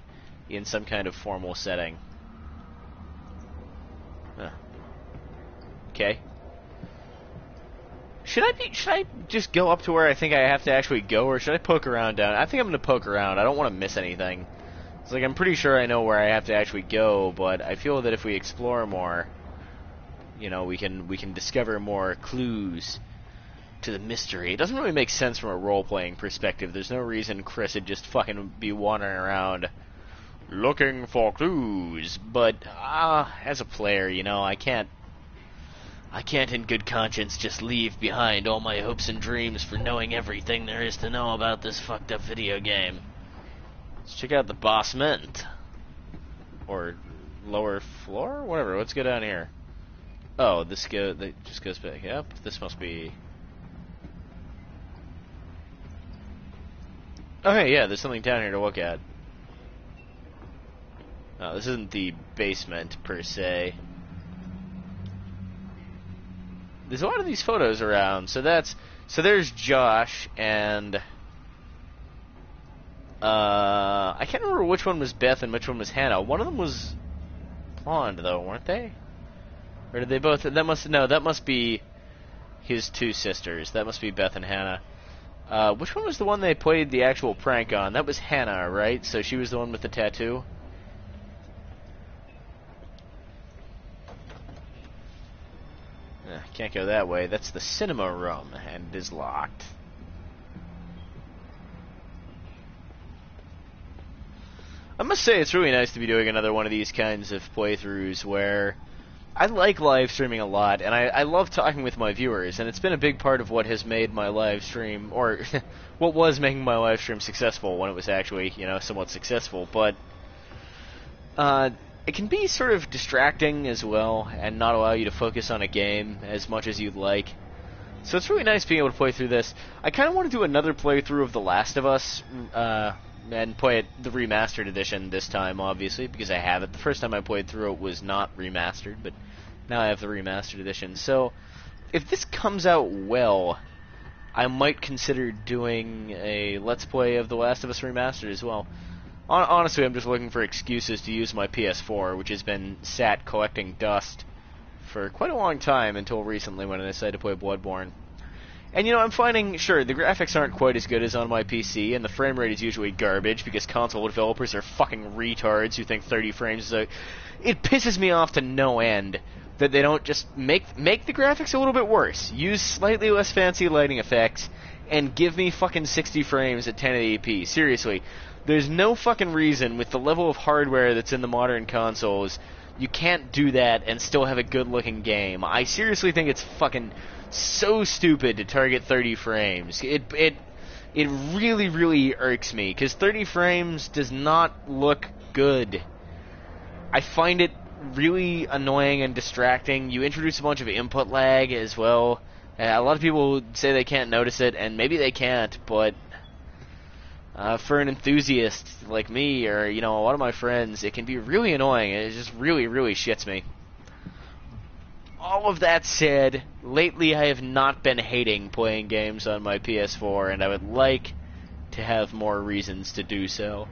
in some kind of formal setting. Okay. Should I just go up to where I think I have to actually go, or should I poke around down? I think I'm going to poke around. I don't want to miss anything. It's like I'm pretty sure I know where I have to actually go, but I feel that if we explore more, you know, we can discover more clues to the mystery. It doesn't really make sense from a role-playing perspective. There's no reason Chris would just fucking be wandering around looking for clues. But, as a player, you know, I can't in good conscience just leave behind all my hopes and dreams for knowing everything there is to know about this fucked up video game. Let's check out the basement. Or lower floor? Whatever, let's go down here. Oh, that just goes back up. This must be... Okay, yeah, there's something down here to look at. Oh, this isn't the basement, per se. There's a lot of these photos around, so there's Josh, and... I can't remember which one was Beth and which one was Hannah. One of them was blonde, though, weren't they? Or did they both... that must be his two sisters. That must be Beth and Hannah. Which one was the one they played the actual prank on? That was Hannah, right? So she was the one with the tattoo? Can't go that way. That's the cinema room, and it is locked. I must say, it's really nice to be doing another one of these kinds of playthroughs where I like live streaming a lot, and I love talking with my viewers, and it's been a big part of what has made my live stream, or what was making my live stream successful when it was actually, you know, somewhat successful, but it can be sort of distracting as well, and not allow you to focus on a game as much as you'd like. So it's really nice being able to play through this. I kind of want to do another playthrough of The Last of Us, and play it the remastered edition this time, obviously, because I have it. The first time I played through it was not remastered, but now I have the remastered edition. So, if this comes out well, I might consider doing a Let's Play of The Last of Us Remastered as well. Honestly, I'm just looking for excuses to use my PS4, which has been sat collecting dust for quite a long time until recently when I decided to play Bloodborne. And, you know, I'm finding, sure, the graphics aren't quite as good as on my PC, and the frame rate is usually garbage, because console developers are fucking retards who think 30 frames is a... It pisses me off to no end that they don't just make the graphics a little bit worse. Use slightly less fancy lighting effects and give me fucking 60 frames at 1080p. Seriously, there's no fucking reason with the level of hardware that's in the modern consoles you can't do that and still have a good-looking game. I seriously think it's fucking so stupid to target 30 frames. It really, really irks me, because 30 frames does not look good. I find it really annoying and distracting. You introduce a bunch of input lag as well. A lot of people say they can't notice it, and maybe they can't, but for an enthusiast like me, or, you know, a lot of my friends, it can be really annoying. It just really, really shits me. All of that said, lately I have not been hating playing games on my PS4, and I would like to have more reasons to do so.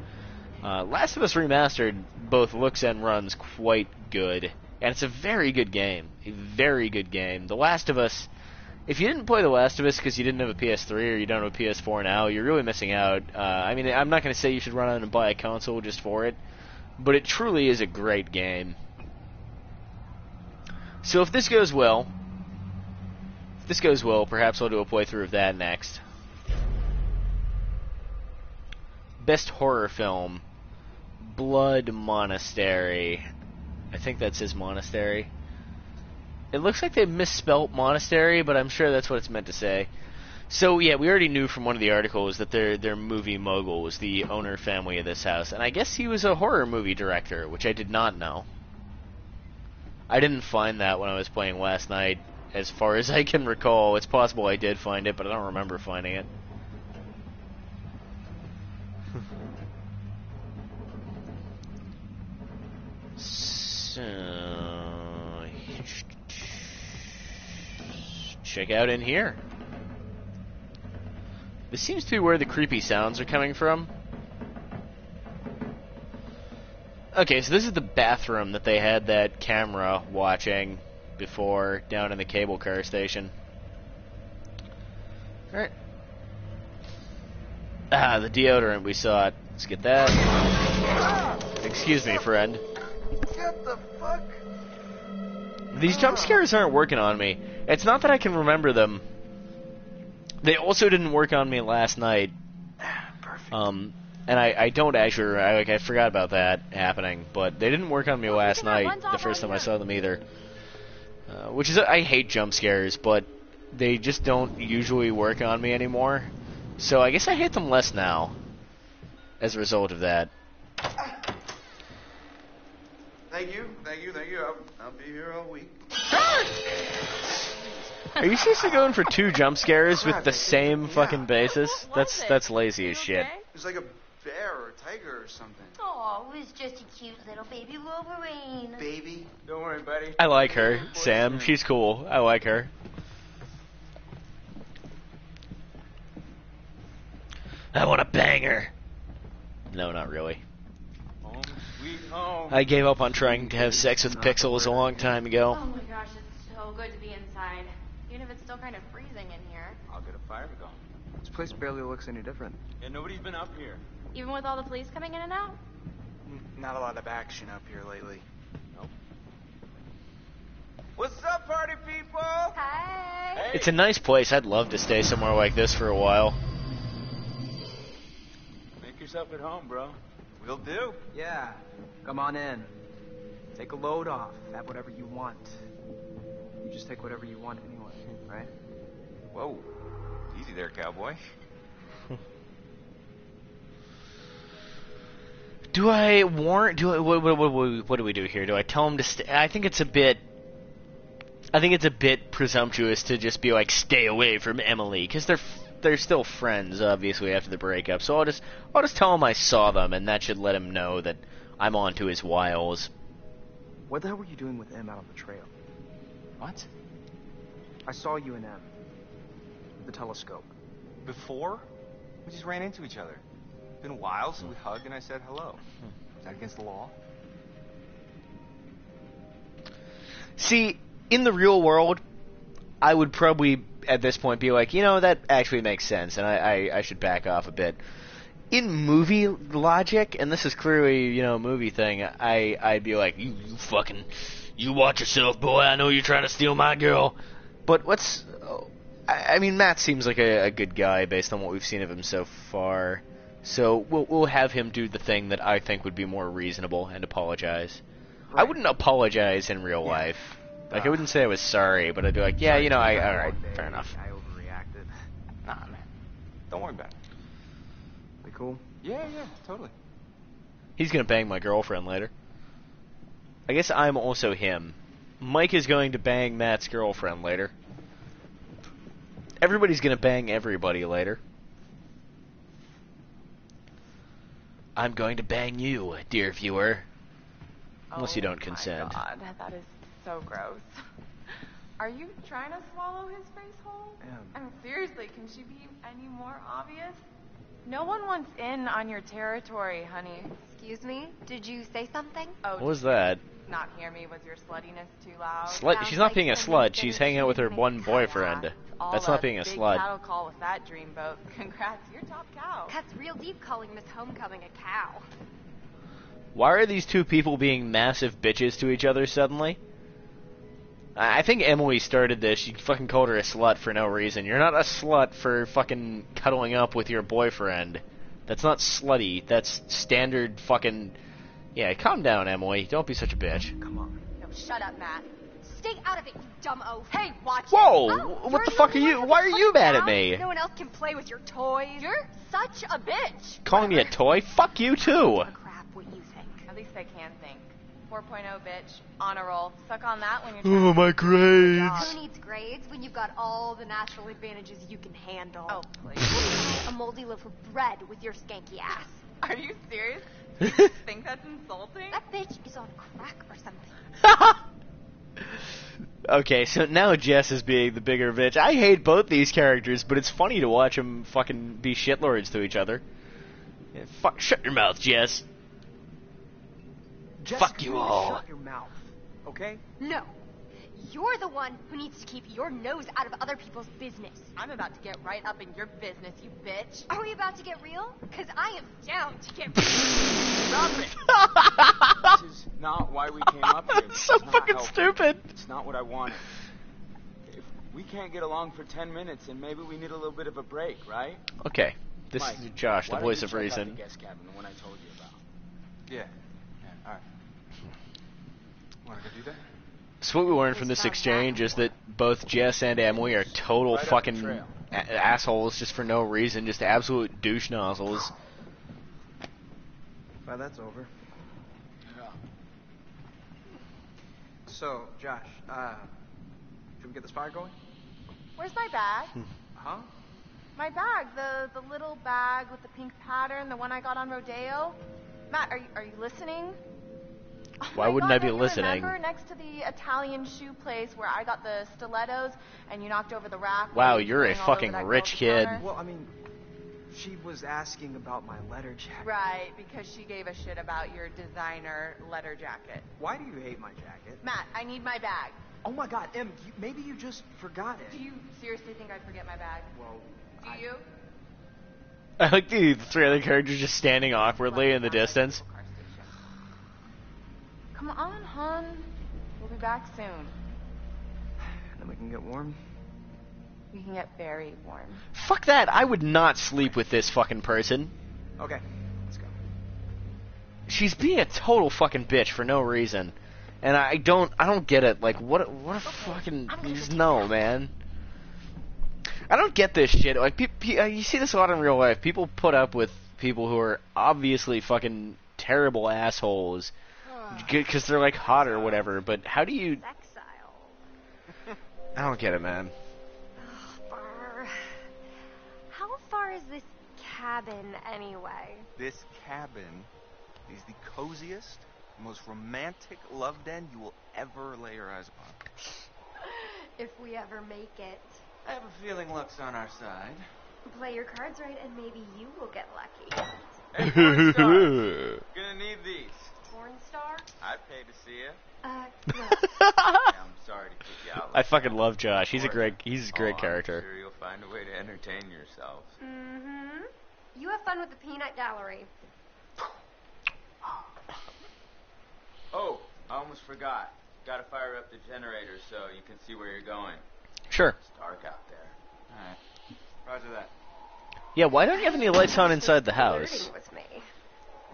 Last of Us Remastered both looks and runs quite good, and it's a very good game. A very good game. The Last of Us, if you didn't play The Last of Us because you didn't have a PS3 or you don't have a PS4 now, you're really missing out. I mean, I'm not going to say you should run out and buy a console just for it, but it truly is a great game. So if this goes well, perhaps I'll do a playthrough of that next. Best horror film, Blood Monastery. I think that says Monastery. It looks like they misspelt monastery, but I'm sure that's what it's meant to say. So yeah, we already knew from one of the articles that their movie mogul was the owner family of this house, and I guess he was a horror movie director, which I did not know. I didn't find that when I was playing last night, as far as I can recall. It's possible I did find it, but I don't remember finding it. So, check out in here. This seems to be where the creepy sounds are coming from. Okay, so this is the bathroom that they had that camera watching before down in the cable car station. Alright. Ah, the deodorant, we saw it. Let's get that. Excuse me, friend. What the fuck? These jump scares aren't working on me. It's not that I can remember them. They also didn't work on me last night. Perfect. And I don't actually, I forgot about that happening, but they didn't work on me last night, the first time I saw them either. Which is, I hate jump scares, but they just don't usually work on me anymore. So I guess I hate them less now, as a result of that. Thank you. I'll be here all week. Are you seriously going for 2 jump scares with the same fucking basis? That's lazy as shit. It's like a bear or a tiger or something. Oh, it was just a cute little baby Wolverine. Baby? Don't worry, buddy. I like her, Sam. She's cool. I like her. I want to bang her. No, not really. Home, sweet home. I gave up on trying to have sex with Pixels a long time ago. Oh my gosh, it's so good to be inside. Even if it's still kind of freezing in here. I'll get a fire going. This place barely looks any different. Yeah, nobody's been up here. Even with all the police coming in and out? Not a lot of action up here lately. Nope. What's up, party people? Hi. Hey. It's a nice place. I'd love to stay somewhere like this for a while. Make yourself at home, bro. Will do. Yeah, come on in. Take a load off. Have whatever you want. You just take whatever you want anyway, right? Whoa. Easy there, cowboy. Do I warn? What do we do here? Do I tell him to stay? I think it's a bit presumptuous to just be like, stay away from Emily, because they're still friends, obviously, after the breakup. So I'll just tell him I saw them, and that should let him know that I'm onto his wiles. What the hell were you doing with Em out on the trail? What? I saw you and Em. The telescope. Before? We just ran into each other. It's been a while, so we hugged and I said hello. Is that against the law? See, in the real world, I would probably, at this point, be like, you know, that actually makes sense, and I should back off a bit. In movie logic, and this is clearly, you know, a movie thing, I'd be like, you fucking You watch yourself, boy. I know you're trying to steal my girl. But what's... I mean, Matt seems like a good guy based on what we've seen of him so far. So we'll have him do the thing that I think would be more reasonable and apologize. Right. I wouldn't apologize in real life. Like, I wouldn't say I was sorry, but I'd be like, yeah, you know, alright, fair enough. I overreacted. Nah, man. Don't worry about it. We cool? Yeah, totally. He's gonna bang my girlfriend later. I guess I'm also him. Mike is going to bang Matt's girlfriend later. Everybody's gonna bang everybody later. I'm going to bang you, dear viewer. Unless you don't consent. Oh my God, that is so gross. Are you trying to swallow his face whole? I mean, seriously, can she be any more obvious? No one wants in on your territory, honey. Excuse me? Did you say something? Oh, what was that? Not hear me? Was your sluttiness too loud? She's not being a slut. She's hanging out with her one boyfriend. That's not being a slut. Big cattle call with that dreamboat. Congrats, you're top cow. Cuts real deep calling Miss Homecoming a cow. Why are these two people being massive bitches to each other suddenly? I think Emily started this. She fucking called her a slut for no reason. You're not a slut for fucking cuddling up with your boyfriend. That's not slutty. That's standard fucking... Yeah, calm down, Emily. Don't be such a bitch. Come on. No, shut up, Matt. Stay out of it, you dumb oaf. Hey, watch it. Whoa! Oh, what the fuck are you... Why are you mad at me? No one else can play with your toys. You're such a bitch. Calling me a toy? Fuck you, too. Crap, what you think. At least I can think. 4.0, bitch. On a roll. Suck on that when you're Oh, my grades. Who needs grades when you've got all the natural advantages you can handle? Oh, please. A moldy loaf of bread with your skanky ass. Are you serious? You think that's insulting? That bitch is on crack or something. Okay, so now Jess is being the bigger bitch. I hate both these characters, but it's funny to watch them fucking be shitlords to each other. Yeah, fuck, shut your mouth, Jess. Fuck you all. Shut your mouth, okay? No. You're the one who needs to keep your nose out of other people's business. I'm about to get right up in your business, you bitch. Are we about to get real? Because I am down to get real. Stop it! This is not why we came up here. That's so fucking stupid. It's not what I wanted. If we can't get along for 10 minutes, then maybe we need a little bit of a break, right? Okay. This Mike, is Josh, the why voice don't of you check out reason. the guest cabin, the one I told you about. Yeah, alright. Wanna go do that? So what we learned from this exchange is that both Jess and Emily are total fucking assholes just for no reason, just absolute douche nozzles. Well, that's over. Yeah. So, Josh, should we get this fire going? Where's my bag? Huh? My bag, the little bag with the pink pattern, the one I got on Rodeo. Matt, are you listening? Oh Why wouldn't I be don't listening? You remember next to the Italian shoe place where I got the stilettos and you knocked over the rack? Wow, you're a fucking rich kid. Well, I mean, she was asking about my letter jacket. Right, because she gave a shit about your designer letter jacket. Why do you hate my jacket? Matt, I need my bag. Oh my God, Em, maybe you just forgot it. Do you seriously think I'd forget my bag? Well, do you? I like the three other characters just standing awkwardly in the distance. Come on, hon. We'll be back soon. And then we can get warm. We can get very warm. Fuck that, I would not sleep with this fucking person. Okay, let's go. She's being a total fucking bitch for no reason. And I don't get it. Like, what a fucking... No, man. I don't get this shit. Like, you see this a lot in real life. People put up with people who are obviously fucking terrible assholes because they're, like, hot or whatever. But how do you... I don't get it, man. How far is this cabin, anyway? This cabin is the coziest, most romantic love den you will ever lay your eyes upon. If we ever make it. I have a feeling luck's on our side. Play your cards right and maybe you will get lucky. Hey, porn star. Gonna need these. Porn star? I'd pay to see you. No. I'm sorry to kick you out. I fucking love Josh. He's a great character. I'm sure you'll find a way to entertain yourselves. Mm-hmm. You have fun with the peanut gallery. Oh, I almost forgot. Gotta fire up the generator so you can see where you're going. Sure. It's dark out there. Alright. Roger that. Yeah, why don't you have any lights on inside the house? Flirting with me.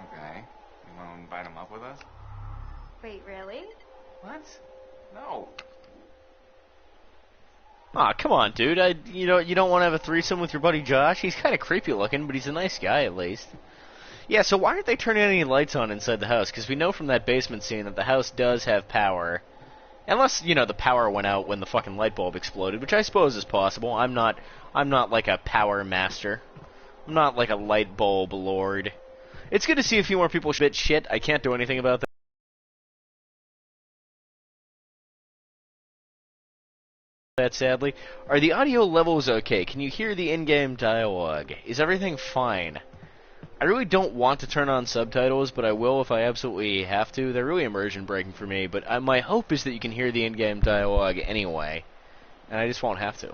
Okay. You want to invite him up with us? Wait, really? What? No. Aw, come on, dude. You don't want to have a threesome with your buddy Josh? He's kind of creepy looking, but he's a nice guy at least. Yeah, so why aren't they turning any lights on inside the house? Because we know from that basement scene that the house does have power. Unless, the power went out when the fucking light bulb exploded, which I suppose is possible. I'm not like a power master. I'm not like a light bulb lord. It's good to see a few more people spit shit. I can't do anything about that, sadly. Are the audio levels okay? Can you hear the in-game dialogue? Is everything fine? I really don't want to turn on subtitles, but I will if I absolutely have to. They're really immersion breaking for me, but my hope is that you can hear the in-game dialogue anyway, and I just won't have to.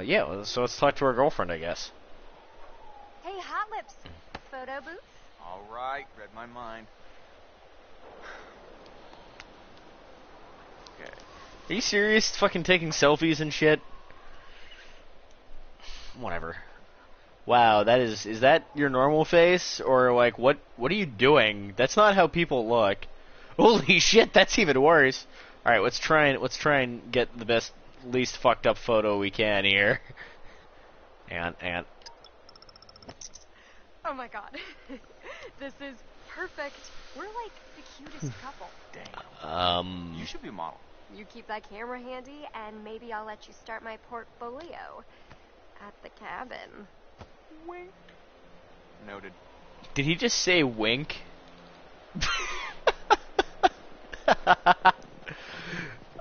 Yeah, so let's talk to our girlfriend, I guess. Hey, Hot Lips. Photo booth? Alright, read my mind. Okay. Are you serious? Fucking taking selfies and shit? Whatever. Wow, is that your normal face? Or, like, what are you doing? That's not how people look. Holy shit, that's even worse. Alright, let's try and get the least fucked up photo we can here. And. Oh my god. This is perfect. We're like the cutest couple. Damn. You should be a model. You keep that camera handy, and maybe I'll let you start my portfolio at the cabin. Wink. Noted. Did he just say wink?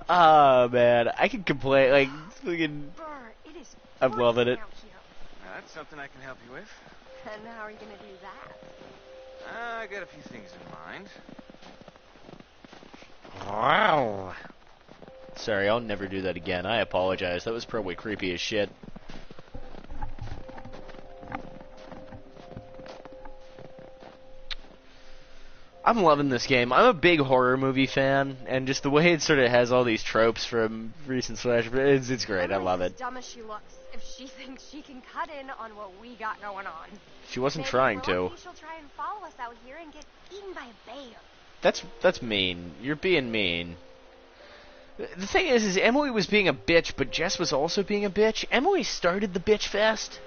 Oh man, I can complain. Like, fucking. I'm loving it. That's something I can help you with. And how are you gonna do that? I got a few things in mind. Wow. Sorry, I'll never do that again. I apologize. That was probably creepy as shit. I'm loving this game. I'm a big horror movie fan, and just the way it sort of has all these tropes from recent slasher, it's great. I love it. As dumb as she looks, if she thinks she can cut in on what we got going on. She wasn't trying to. Maybe she'll try and follow us out here and get eaten by a bear. That's mean. You're being mean. The thing is Emily was being a bitch, but Jess was also being a bitch. Emily started the bitch fest.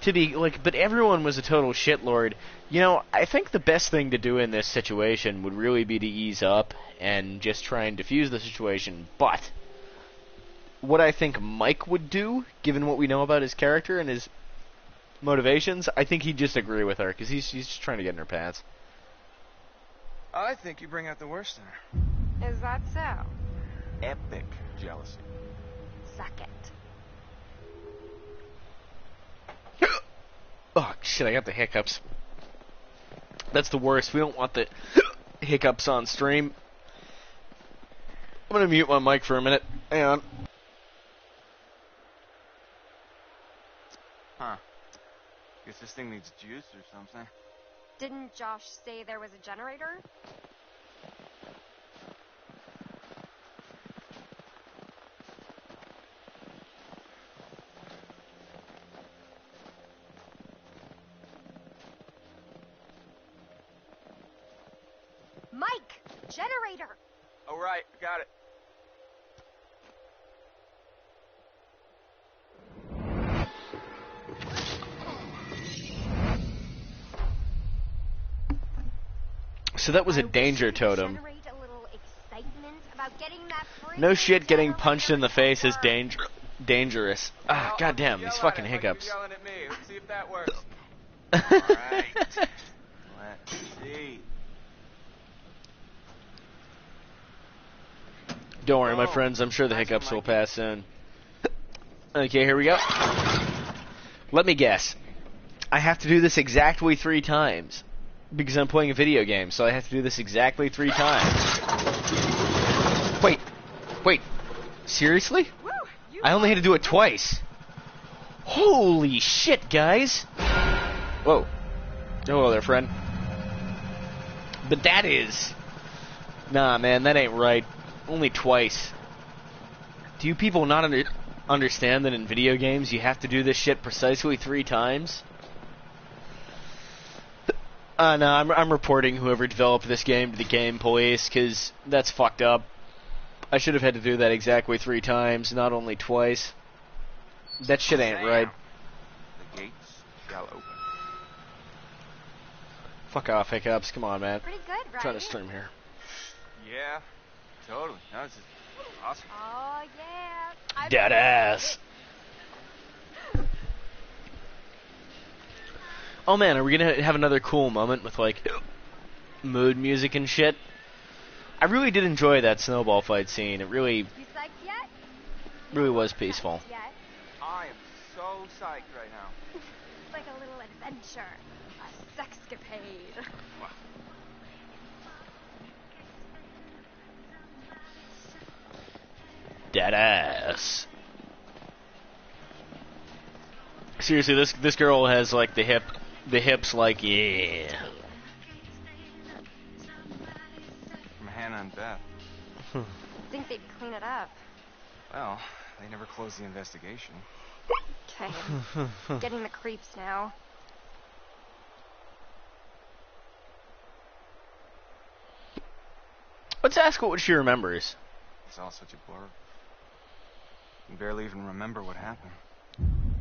But everyone was a total shitlord. I think the best thing to do in this situation would really be to ease up and just try and defuse the situation. But what I think Mike would do, given what we know about his character and his motivations, I think he'd just agree with her, because he's just trying to get in her pants. I think you bring out the worst in her. Is that so? Epic jealousy. Suck it. Oh, shit, I got the hiccups. That's the worst. We don't want the hiccups on stream. I'm gonna mute my mic for a minute. Hang on. Huh. Guess this thing needs juice or something. Didn't Josh say there was a generator? Mike! Generator! Oh, right. Got it. So that was a danger totem. No shit, getting punched in the face is dangerous. Ah, goddamn, these fucking hiccups. Yelling at me. Let's see if that works. Alright. Let's see. Don't worry, my friends, I'm sure the hiccups will pass soon. Okay, here we go. Let me guess. I have to do this exactly 3 times. Because I'm playing a video game, so I have to do this exactly 3 times. Wait. Seriously? I only had to do it twice. Holy shit, guys. Whoa. Hello there, friend. But that is Nah, man, that ain't right. Only twice. Do you people not understand that in video games you have to do this shit precisely 3 times? No, I'm reporting whoever developed this game to the game police, because that's fucked up. I should have had to do that exactly 3 times, not only twice. That shit ain't right. The gates shall open. Fuck off, Hiccups. Come on, man. Pretty good, right? I'm trying to stream here. Yeah, totally. No, this is awesome. Oh, yeah. Dead ass. Oh man, are we gonna have another cool moment with like mood music and shit? I really did enjoy that snowball fight scene. It really, You psyched yet? really was peaceful. Yet? I am so psyched right now. It's like a little adventure. A sexcapade. Dead ass. Seriously, this girl has like the hips like, yeah. From Hannah and Beth. I think they'd clean it up. Well, they never closed the investigation. Okay, I'm getting the creeps now. Let's ask her what she remembers. It's all such a blur. I can barely even remember what happened.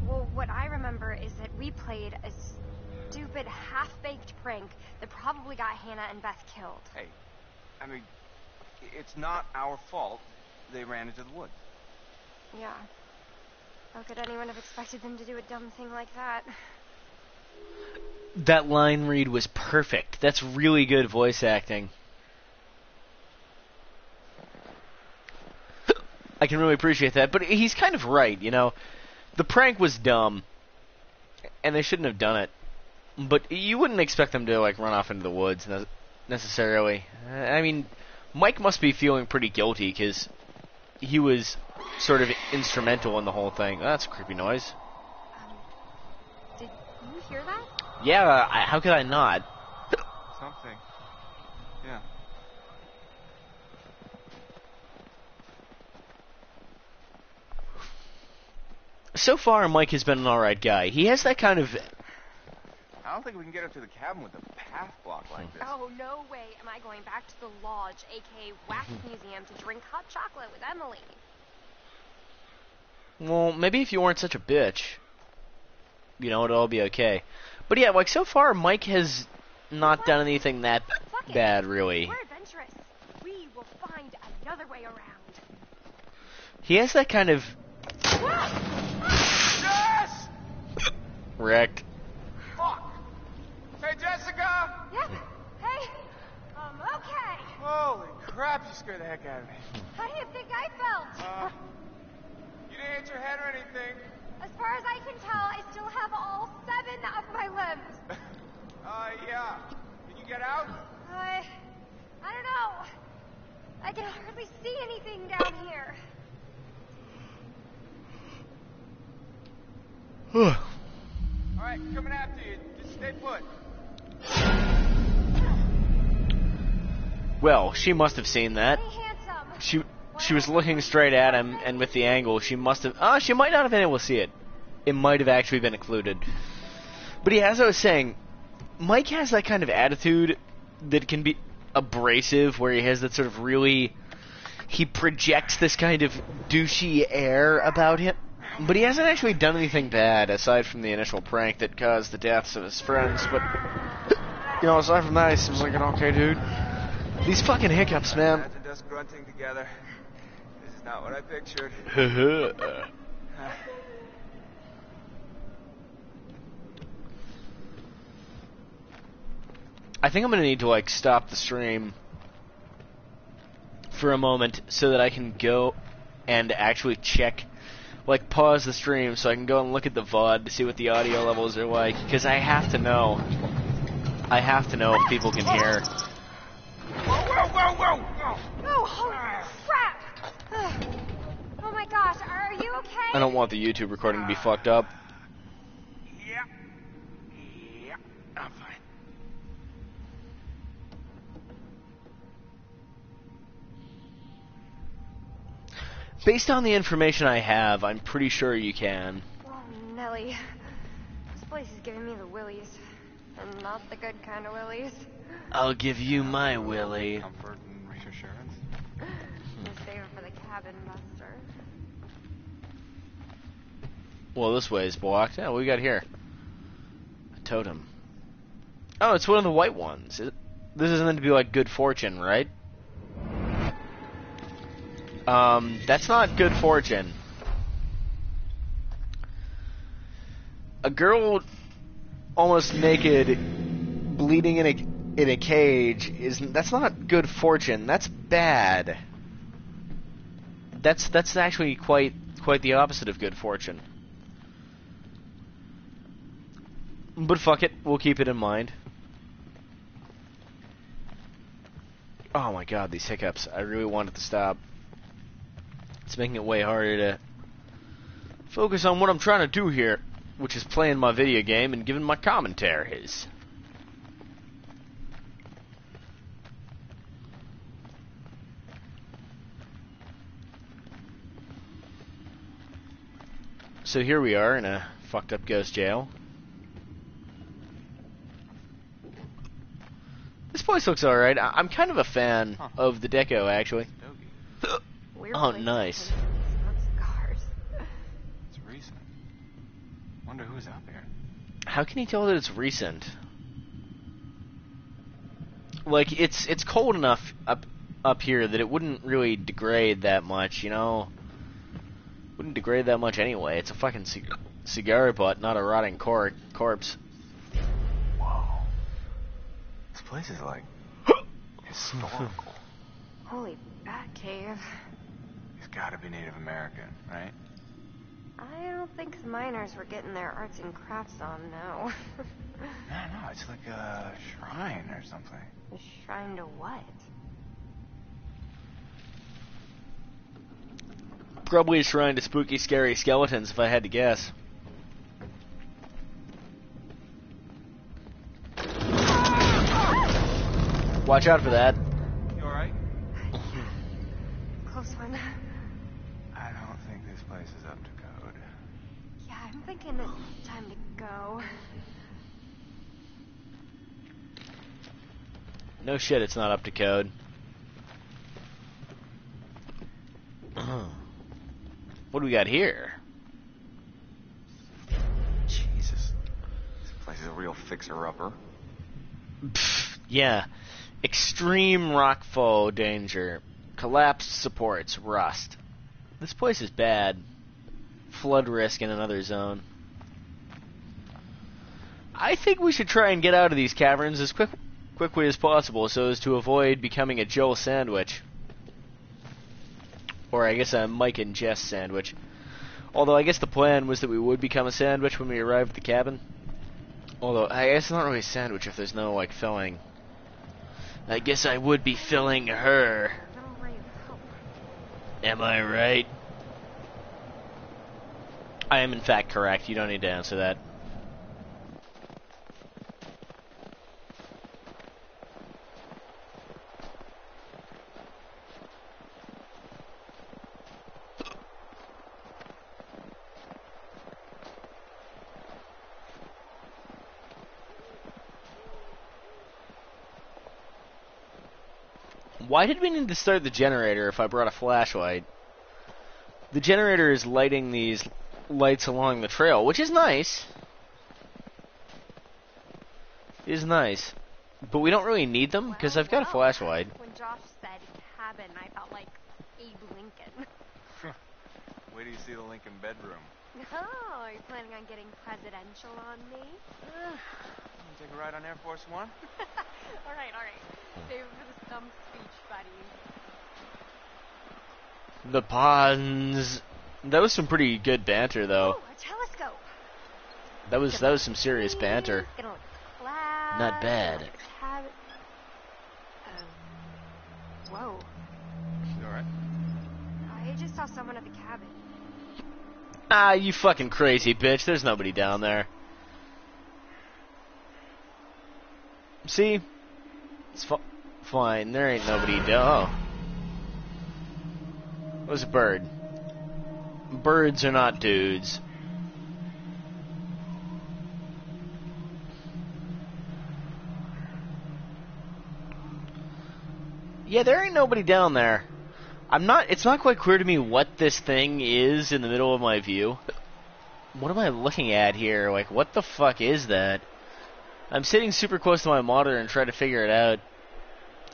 Well, what I remember is that we played a stupid, half-baked prank that probably got Hannah and Beth killed. Hey, I mean, it's not our fault they ran into the woods. Yeah. How could anyone have expected them to do a dumb thing like that? That line read was perfect. That's really good voice acting. I can really appreciate that, but he's kind of right, you know. The prank was dumb, and they shouldn't have done it. But you wouldn't expect them to, like, run off into the woods necessarily. I mean, Mike must be feeling pretty guilty, because he was sort of instrumental in the whole thing. Oh, that's a creepy noise. Did you hear that? Yeah, how could I not? Something. Yeah. So far, Mike has been an alright guy. He has that kind of... I don't think we can get up to the cabin with a path block like this. Oh, no way am I going back to the lodge, aka Wax Museum, to drink hot chocolate with Emily. Well, maybe if you weren't such a bitch, you know, it'll all be okay. But yeah, like, so far, Mike has not done anything that bad, really. We're adventurous. We will find another way around. He has that kind of... Jess! Wrecked. Fuck! Hey, Jessica! Yeah? Hey? Okay. Holy crap, you scared the heck out of me. How do you think I felt? You didn't hit your head or anything. As far as I can tell, I still have all 7 of my limbs. Yeah. Can you get out? I don't know. I can hardly see anything down here. Alright, coming after you. Just stay put. Well, she must have seen that. Hey, handsome. She was looking straight at him, and with the angle, she must have... she might not have been able to see it. It might have actually been occluded. But yeah, as I was saying, Mike has that kind of attitude that can be abrasive, where he has that sort of really... He projects this kind of douchey air about him. But he hasn't actually done anything bad, aside from the initial prank that caused the deaths of his friends, but... You know, aside from that, he seems like an okay dude. These fucking hiccups, man. Imagine us grunting together. This is not what I pictured. I think I'm gonna need to, like, stop the stream for a moment so that I can go and actually check, like, pause the stream so I can go and look at the VOD to see what the audio levels are like, because I have to know. I have to know if people can hear. Whoa! Oh, holy crap! Oh my gosh, are you okay? I don't want the YouTube recording to be fucked up. Yeah, I'm fine. Based on the information I have, I'm pretty sure you can. Oh, Nelly. This place is giving me the willies. And not the good kind of willies. I'll give you my willy. Comfort and reassurance. We'll save it for the cabin buster. Well, this way is blocked. Yeah, what we got here? A totem. Oh, it's one of the white ones. This is meant to be like good fortune, right? That's not good fortune. A girl almost naked, bleeding in a cage that's not good fortune. That's bad. That's actually quite the opposite of good fortune. But fuck it, we'll keep it in mind. Oh my god, these hiccups. I really want it to stop. It's making it way harder to focus on what I'm trying to do here, which is playing my video game and giving my commentaries. So here we are in a fucked up ghost jail. This place looks alright. I'm kind of a fan of the deco, actually. Oh, nice. It's recent. Wonder who's out there. How can you tell that it's recent? Like, it's cold enough up here that it wouldn't really degrade that much, you know? Wouldn't degrade that much anyway. It's a fucking cigar butt, not a rotting corpse. Whoa. This place is like historical. Holy bat cave. He's gotta be Native American, right? I don't think the miners were getting their arts and crafts on now. No, it's like a shrine or something. A shrine to what? Probably a shrine to spooky, scary skeletons, if I had to guess. Watch out for that. You alright? Close one. I don't think this place is up to code. Yeah, I'm thinking it's time to go. No shit, it's not up to code. What do we got here? Jesus. This place is a real fixer-upper. Yeah. Extreme rockfall danger. Collapsed supports. Rust. This place is bad. Flood risk in another zone. I think we should try and get out of these caverns as quickly as possible so as to avoid becoming a Joel sandwich. Or I guess a Mike and Jess sandwich. Although I guess the plan was that we would become a sandwich when we arrived at the cabin. Although I guess it's not really a sandwich if there's no like filling. I guess I would be filling her. Am I right? I am in fact correct. You don't need to answer that. Why did we need to start the generator if I brought a flashlight? The generator is lighting these lights along the trail, which is nice. It is nice. But we don't really need them, because I've got a flashlight. When Josh said cabin, I felt like Abe Lincoln. Wait till you see the Lincoln bedroom. Oh, are you planning on getting presidential on me? Take a ride on Air Force One? All right. Save it for the stump speech, buddy. The puns. That was some pretty good banter, though. Oh, a telescope. That was some serious banter. Gonna look at the clouds, Not bad. Whoa. You alright? I just saw someone at the cabin. Ah, you fucking crazy bitch. There's nobody down there. See? It's fine. There ain't nobody down. Oh. It was a bird. Birds are not dudes. Yeah, there ain't nobody down there. It's not quite clear to me what this thing is in the middle of my view. What am I looking at here? Like, what the fuck is that? I'm sitting super close to my monitor and trying to figure it out.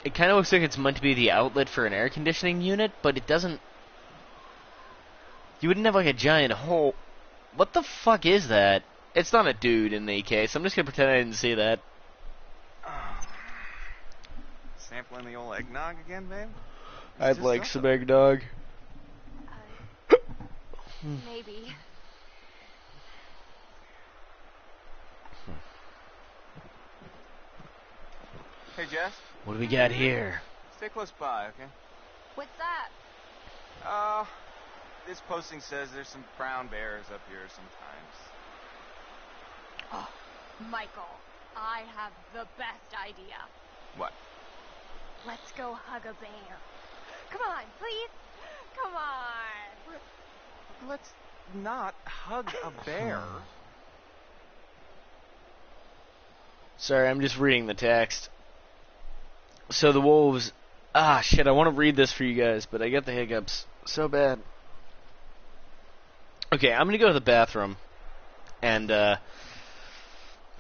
It kind of looks like it's meant to be the outlet for an air conditioning unit, but it doesn't... You wouldn't have like a giant hole. What the fuck is that? It's not a dude in the case. I'm just gonna pretend I didn't see that. Sampling the old eggnog again, babe? I'd like some eggnog. Maybe. Hey, Jess. What do we got here? Stay close by, okay? What's that? This posting says there's some brown bears up here sometimes. Oh, Michael, I have the best idea. What? Let's go hug a bear. Come on, please. Come on. Let's not hug a bear. Sorry, I'm just reading the text. So the wolves... Ah, shit, I want to read this for you guys, but I get the hiccups so bad. Okay, I'm going to go to the bathroom and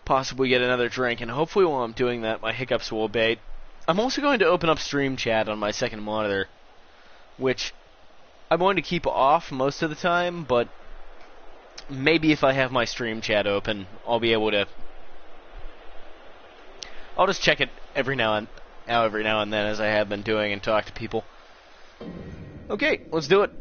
possibly get another drink, and hopefully while I'm doing that, my hiccups will abate. I'm also going to open up Stream Chat on my second monitor, which I'm going to keep off most of the time, but maybe if I have my Stream Chat open, I'll be able to... I'll just check it every now and then, as I have been doing, and talk to people. Okay, let's do it.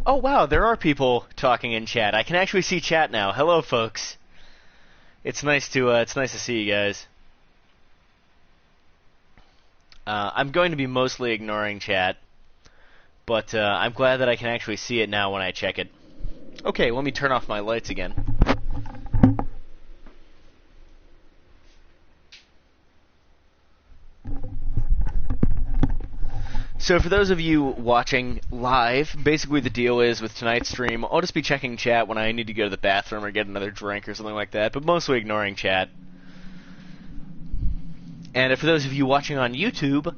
Oh, wow, there are people talking in chat. I can actually see chat now. Hello, folks. It's nice to see you guys. I'm going to be mostly ignoring chat, but I'm glad that I can actually see it now when I check it. Okay, let me turn off my lights again. So for those of you watching live, basically the deal is with tonight's stream, I'll just be checking chat when I need to go to the bathroom or get another drink or something like that, but mostly ignoring chat. And for those of you watching on YouTube,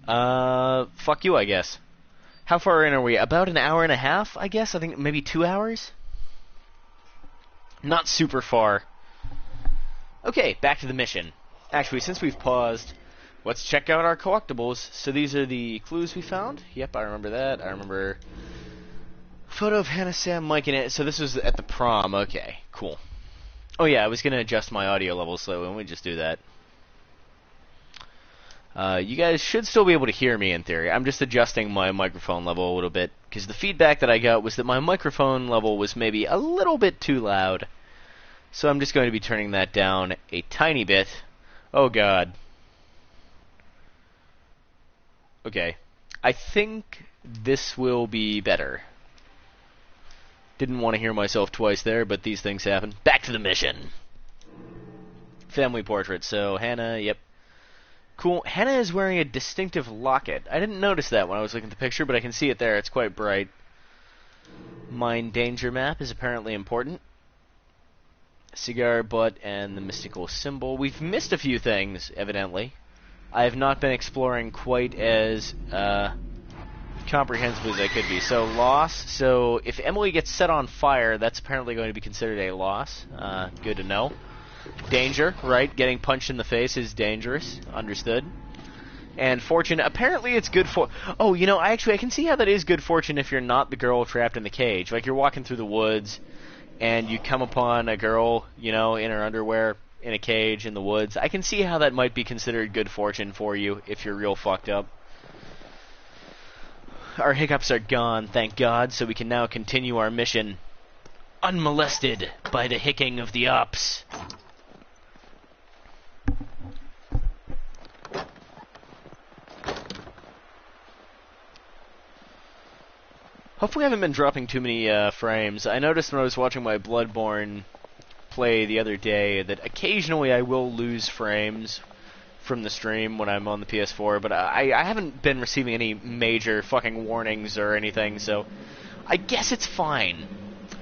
fuck you, I guess. How far in are we? About an hour and a half, I guess? I think maybe 2 hours? Not super far. Okay, back to the mission. Actually, since we've paused, let's check out our collectibles. So these are the clues we found. Yep, I remember that. I remember photo of Hannah, Sam, Mike, and it. So this was at the prom. Okay, cool. Oh yeah, I was going to adjust my audio level, so let me just do that. You guys should still be able to hear me in theory. I'm just adjusting my microphone level a little bit, because the feedback that I got was that my microphone level was maybe a little bit too loud. So I'm just going to be turning that down a tiny bit. Oh god. Okay. I think this will be better. Didn't want to hear myself twice there, but these things happen. Back to the mission. Family portrait. So Hannah, yep. Cool. Hannah is wearing a distinctive locket. I didn't notice that when I was looking at the picture, but I can see it there. It's quite bright. Mine danger map is apparently important. Cigar butt and the mystical symbol. We've missed a few things, evidently. I have not been exploring quite as comprehensive as I could be. So, loss. So, if Emily gets set on fire, that's apparently going to be considered a loss. Good to know. Danger, right? Getting punched in the face is dangerous. Understood. And fortune, apparently it's good for... Oh, you know, I can see how that is good fortune if you're not the girl trapped in the cage. Like, you're walking through the woods, and you come upon a girl, you know, in her underwear, in a cage, in the woods. I can see how that might be considered good fortune for you if you're real fucked up. Our hiccups are gone, thank God, so we can now continue our mission unmolested by the hicking of the ops. Hopefully I haven't been dropping too many frames. I noticed when I was watching my Bloodborne play the other day that occasionally I will lose frames from the stream when I'm on the PS4, but I haven't been receiving any major fucking warnings or anything, so I guess it's fine.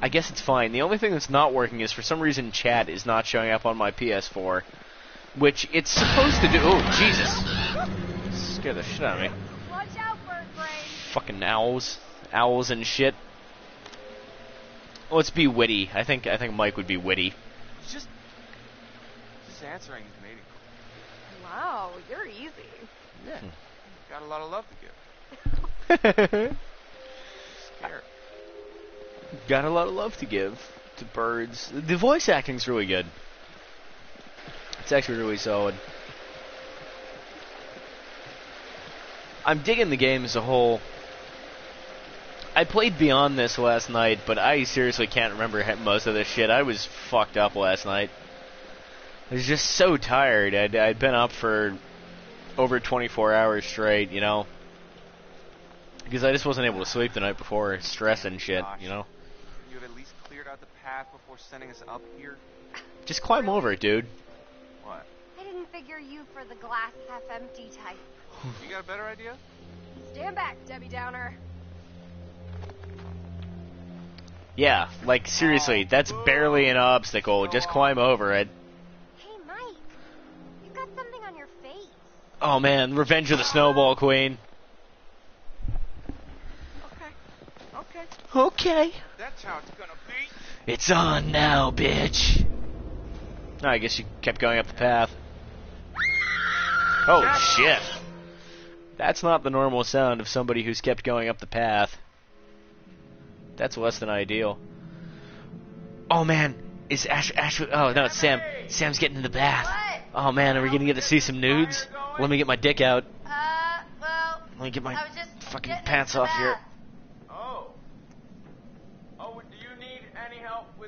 I guess it's fine. The only thing that's not working is for some reason chat is not showing up on my PS4, which it's supposed to do. Oh, Jesus. Scared the shit out of me. Watch out, bird brain. Fucking owls. Owls and shit. Let's be witty. I think Mike would be witty. Just answering to me. Wow, you're easy. Yeah. Got a lot of love to give. Scared. Got a lot of love to give to birds. The voice acting's really good. It's actually really solid. I'm digging the game as a whole. I played Beyond this last night, but I seriously can't remember most of this shit. I was fucked up last night. I was just so tired. I'd been up for over 24 hours straight, you know. Because I just wasn't able to sleep the night before, stress and shit, you know. You have at least cleared out the path before sending us up here? Just climb over it, dude. What? I didn't figure you for the glass half empty type. You got a better idea? Stand back, Debbie Downer. Yeah, like, seriously, that's barely an obstacle. Just climb over it. Hey, Mike. You got something on your face. Oh, man, Revenge of the Snowball Queen. Okay. That's how it's gonna be. It's on now, bitch. Oh, I guess you kept going up the path. Oh, shit. That's not the normal sound of somebody who's kept going up the path. That's less than ideal. Oh, man. Is Ashley... Oh, no, it's Sam. Sam's getting in the bath. What? Oh, man, are we going to get to see some nudes? Let me get my dick out. Well, Let me get my I was just fucking getting pants into off here. that. Oh.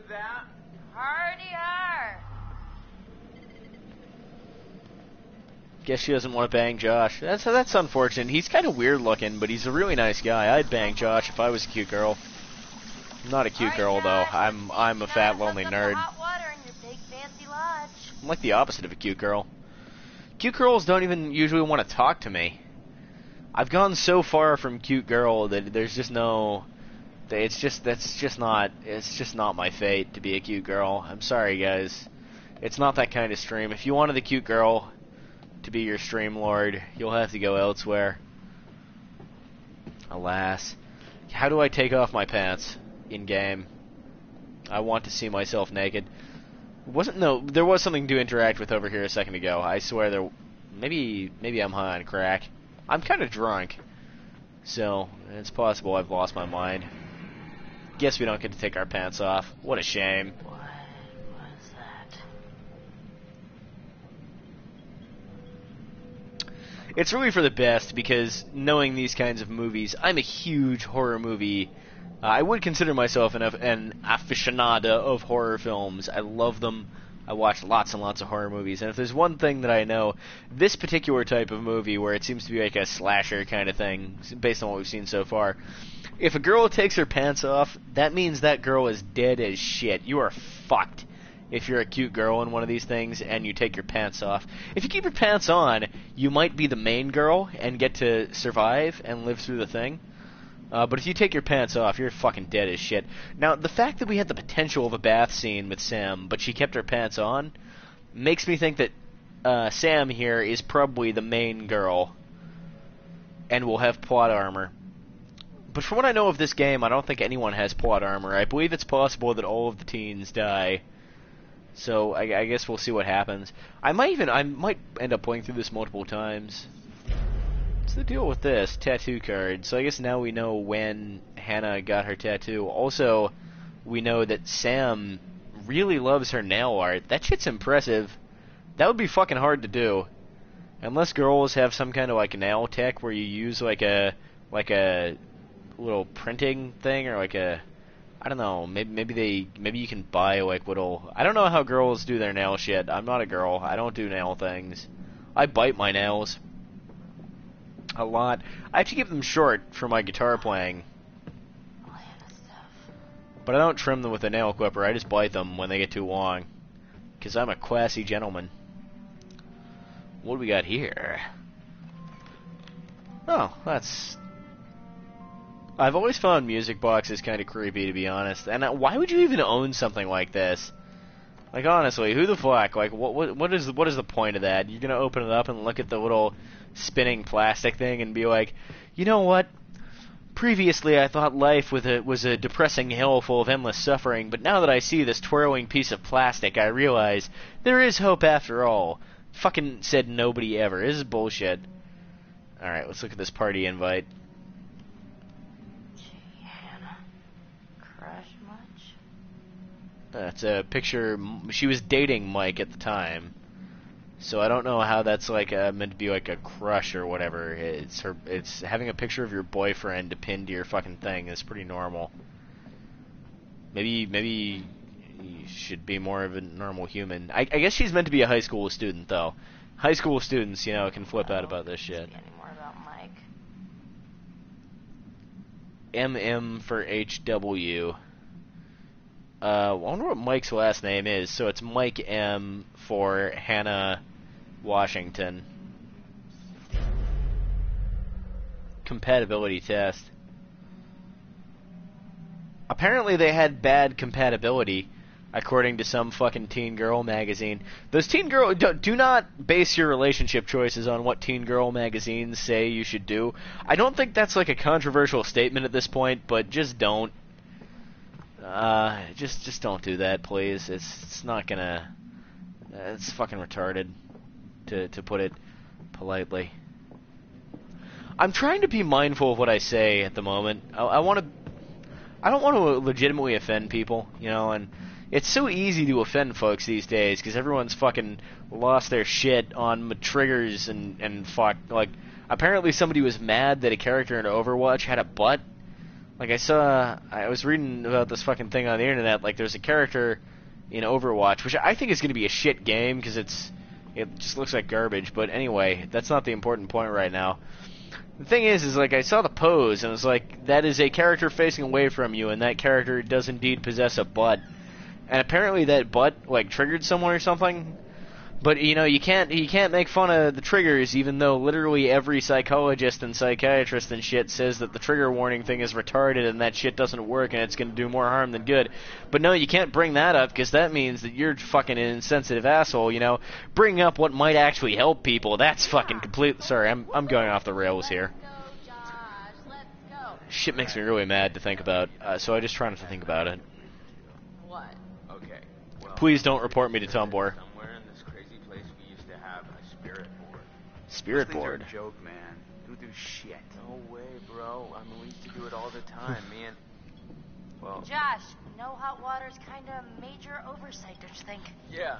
that. Hardy har. Guess she doesn't want to bang Josh. That's unfortunate. He's kind of weird looking, but he's a really nice guy. I'd bang Josh if I was a cute girl. I'm not a cute girl though. I'm a fat lonely nerd. Hot water in your big fancy lodge. I'm like the opposite of a cute girl. Cute girls don't even usually want to talk to me. I've gone so far from cute girl that there's just no. It's just not my fate to be a cute girl. I'm sorry, guys. It's not that kind of stream. If you wanted the cute girl to be your stream lord, you'll have to go elsewhere. Alas. How do I take off my pants in game? I want to see myself naked. There was something to interact with over here a second ago. I swear there. Maybe I'm high on crack. I'm kind of drunk, so it's possible I've lost my mind. Guess we don't get to take our pants off. What a shame. What was that? It's really for the best because knowing these kinds of movies, I'm a huge horror movie. I would consider myself an aficionado of horror films. I love them. I watch lots and lots of horror movies, and if there's one thing that I know, this particular type of movie where it seems to be like a slasher kind of thing, based on what we've seen so far, if a girl takes her pants off, that means that girl is dead as shit. You are fucked if you're a cute girl in one of these things and you take your pants off. If you keep your pants on, you might be the main girl and get to survive and live through the thing. But if you take your pants off, you're fucking dead as shit. Now, the fact that we had the potential of a bath scene with Sam, but she kept her pants on, makes me think that Sam here is probably the main girl and will have plot armor. But from what I know of this game, I don't think anyone has plot armor. I believe it's possible that all of the teens die. So I guess we'll see what happens. I might end up playing through this multiple times. What's the deal with this tattoo card? So I guess now we know when Hannah got her tattoo. Also, we know that Sam really loves her nail art. That shit's impressive. That would be fucking hard to do. Unless girls have some kind of like nail tech where you use like a little printing thing or like a, I don't know, maybe you can buy like little, I don't know how girls do their nail shit. I'm not a girl. I don't do nail things. I bite my nails a lot. I have to keep them short for my guitar playing. But I don't trim them with a nail clipper. I just bite them when they get too long. Because I'm a classy gentleman. What do we got here? Oh, that's... I've always found music boxes kind of creepy, to be honest. And why would you even own something like this? Like, honestly, who the fuck? Like, what is the point of that? You're gonna open it up and look at the little spinning plastic thing and be like, you know what? Previously, I thought life was a depressing hell full of endless suffering, but now that I see this twirling piece of plastic, I realize there is hope after all. Fucking said nobody ever. This is bullshit. Alright, let's look at this party invite. Gee, Hannah. Crush much? That's a picture. She was dating Mike at the time. So I don't know how that's like meant to be like a crush or whatever. It's having a picture of your boyfriend pinned to your fucking thing is pretty normal. Maybe you should be more of a normal human. I guess she's meant to be a high school student though. High school students, can flip out about this shit. Any more about Mike? MM for HW. I wonder what Mike's last name is. So it's Mike M for Hannah Washington. Compatibility test. Apparently they had bad compatibility, according to some fucking teen girl magazine. Those teen girl do not base your relationship choices on what teen girl magazines say you should do. I don't think that's like a controversial statement at this point, but just don't. Just don't do that, please. It's not gonna. It's fucking retarded, to put it politely. I'm trying to be mindful of what I say at the moment. I don't want to legitimately offend people, and it's so easy to offend folks these days because everyone's fucking lost their shit on triggers and fuck. Like, apparently somebody was mad that a character in Overwatch had a butt. Like, I was reading about this fucking thing on the internet, like, there's a character in Overwatch, which I think is going to be a shit game, because it just looks like garbage, but anyway, that's not the important point right now. The thing is, like, I saw the pose, and it was like, that is a character facing away from you, and that character does indeed possess a butt. And apparently that butt, like, triggered someone or something. But, you know, you can't make fun of the triggers, even though literally every psychologist and psychiatrist and shit says that the trigger warning thing is retarded and that shit doesn't work and it's going to do more harm than good. But no, you can't bring that up, because that means that you're fucking an insensitive asshole, you know. Bring up what might actually help people, that's fucking complete... Sorry, I'm going off the rails here. Shit makes me really mad to think about, so I just try not to think about it. What? Okay. Well, Please don't report me to Tumblr. Somewhere in this crazy place we used to have a spirit board. Spirit Those things are board? a joke, man. They don't do shit. No way, bro. I mean, we used to do it all the time, me and... Well... Josh, no hot water's kind of major oversight, don't you think? Yeah.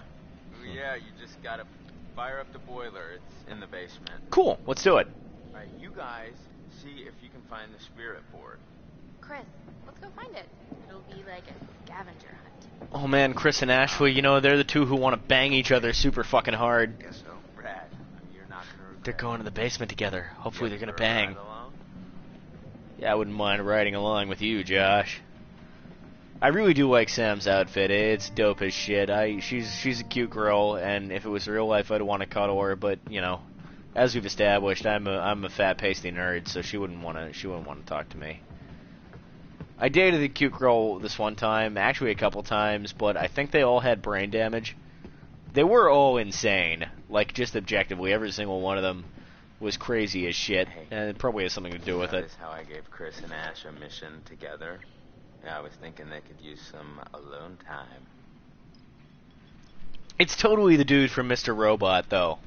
Yeah, you just gotta fire up the boiler. It's in the basement. Cool, let's do it. Alright, you guys see if you can find the spirit board. Chris, let's go find it. It'll be like a scavenger hunt. Oh man, Chris and Ashley, you know, they're the two who want to bang each other super fucking hard. Guess so. Brad, you're not gonna regret They're going to the basement together. Hopefully they're gonna it. bang. Ride along? Yeah, I wouldn't mind riding along with you, Josh. I really do like Sam's outfit. It's dope as shit. She's a cute girl, and if it was real life, I'd want to cuddle her. But you know, as we've established, I'm a fat pasty nerd, so she wouldn't want to talk to me. I dated a cute girl this one time, actually a couple times, but I think they all had brain damage. They were all insane, like just objectively, every single one of them was crazy as shit, and it probably has something to do with it. Notice how I gave Chris and Ash a mission together? Yeah, I was thinking they could use some alone time. It's totally the dude from Mr. Robot, though.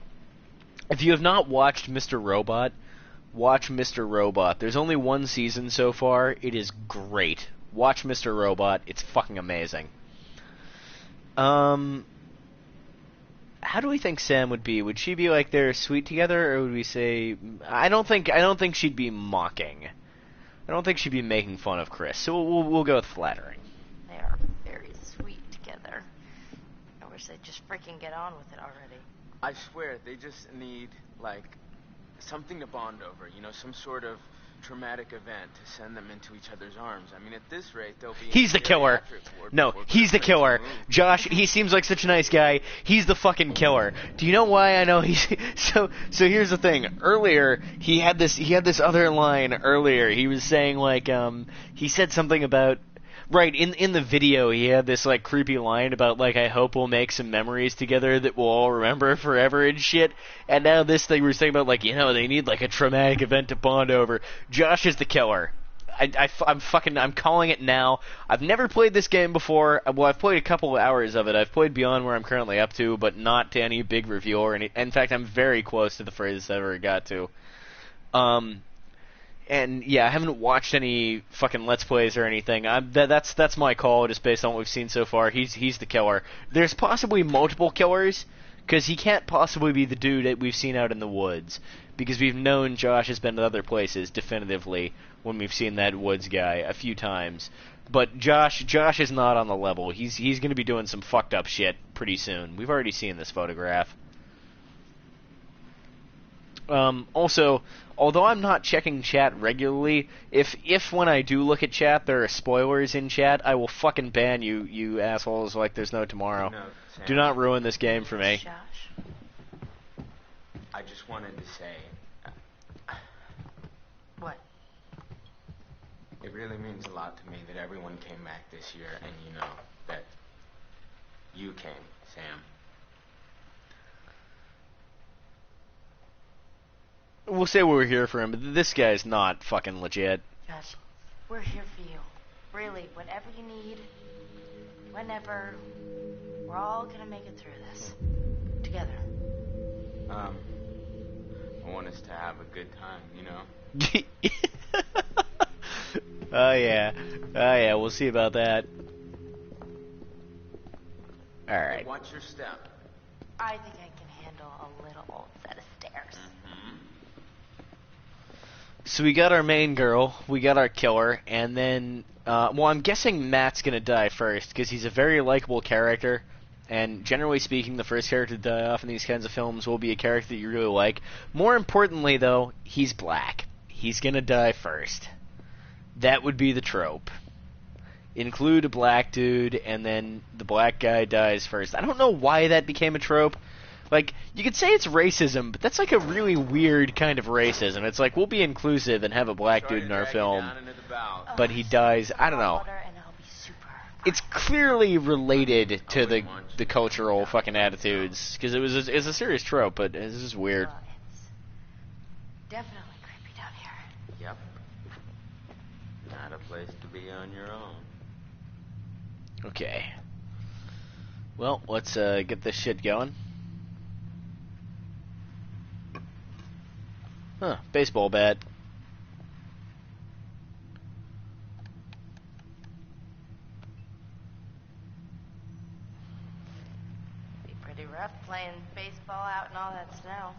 If you have not watched Mr. Robot, watch Mr. Robot. There's only one season so far. It is great. Watch Mr. Robot. It's fucking amazing. How do we think Sam would be? Would she be like they're sweet together, or would we say... I don't think she'd be mocking. I don't think she'd be making fun of Chris. So we'll go with flattering. They are very sweet together. I wish they'd just freaking get on with it already. I swear, they just need, like, something to bond over, you know, some sort of traumatic event to send them into each other's arms. I mean, at this rate, they'll be... He's the killer. No, he's the killer. Josh, he seems like such a nice guy. He's the fucking killer. Do you know why I know he's... So here's the thing. Earlier, he had this other line earlier. He was saying, like, he said something about... Right, in the video, he had this, like, creepy line about, like, I hope we'll make some memories together that we'll all remember forever and shit. And now this thing we're saying about, like, you know, they need, like, a traumatic event to bond over. Josh is the killer. I'm calling it now. I've never played this game before. Well, I've played a couple of hours of it. I've played beyond where I'm currently up to, but not to any big review or any... In fact, I'm very close to the furthest I ever got to. And yeah, I haven't watched any fucking Let's Plays or anything. That's my call, just based on what we've seen so far. He's the killer. There's possibly multiple killers, because he can't possibly be the dude that we've seen out in the woods, because we've known Josh has been to other places definitively when we've seen that woods guy a few times. But Josh is not on the level. He's going to be doing some fucked up shit pretty soon. We've already seen this photograph. Also, although I'm not checking chat regularly, if when I do look at chat there are spoilers in chat, I will fucking ban you assholes like there's no tomorrow. No, Sam, do not ruin this game for me. Josh? I just wanted to say... What? It really means a lot to me that everyone came back this year, and you know that you came, Sam. We'll say we were here for him, but this guy's not fucking legit. Josh, we're here for you. Really, whatever you need, whenever, we're all gonna make it through this. Together. I want us to have a good time, you know? Oh yeah, we'll see about that. Alright. Watch your step. I think I can handle a little set of stairs. So we got our main girl, we got our killer, and then, well, I'm guessing Matt's gonna die first, because he's a very likable character, and generally speaking, the first character to die off in these kinds of films will be a character that you really like. More importantly, though, he's black. He's gonna die first. That would be the trope. Include a black dude, and then the black guy dies first. I don't know why that became a trope. Like, you could say it's racism, but that's like a really weird kind of racism. It's like, we'll be inclusive and have a black dude in our film, but he dies, I don't know. It's clearly related to the cultural fucking attitudes, because it's a serious trope, but it's just weird. Definitely creepy down here. Yep. Not a place to be on your own. Okay. Well, let's get this shit going. Huh, baseball bat. Be pretty rough playing baseball out in all that snow.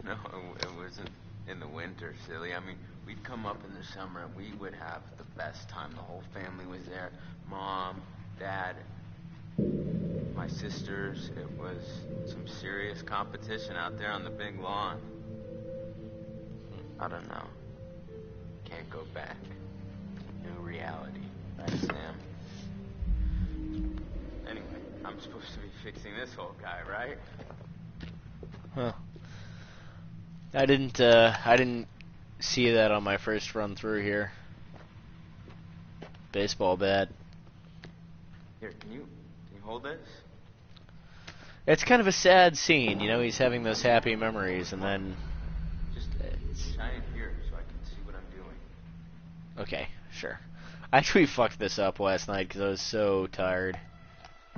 No, it wasn't in the winter, silly. I mean, we'd come up in the summer and we would have the best time. The whole family was there. Mom, Dad, my sisters. It was some serious competition out there on the big lawn. I don't know. Can't go back. New reality. Right, Sam? Anyway, I'm supposed to be fixing this whole guy, right? Huh. I didn't see that on my first run through here. Baseball bat. Here, can you hold this? It's kind of a sad scene, you know, he's having those happy memories, and then... Just shine it here so I can see what I'm doing. Okay, sure. I actually fucked this up last night because I was so tired.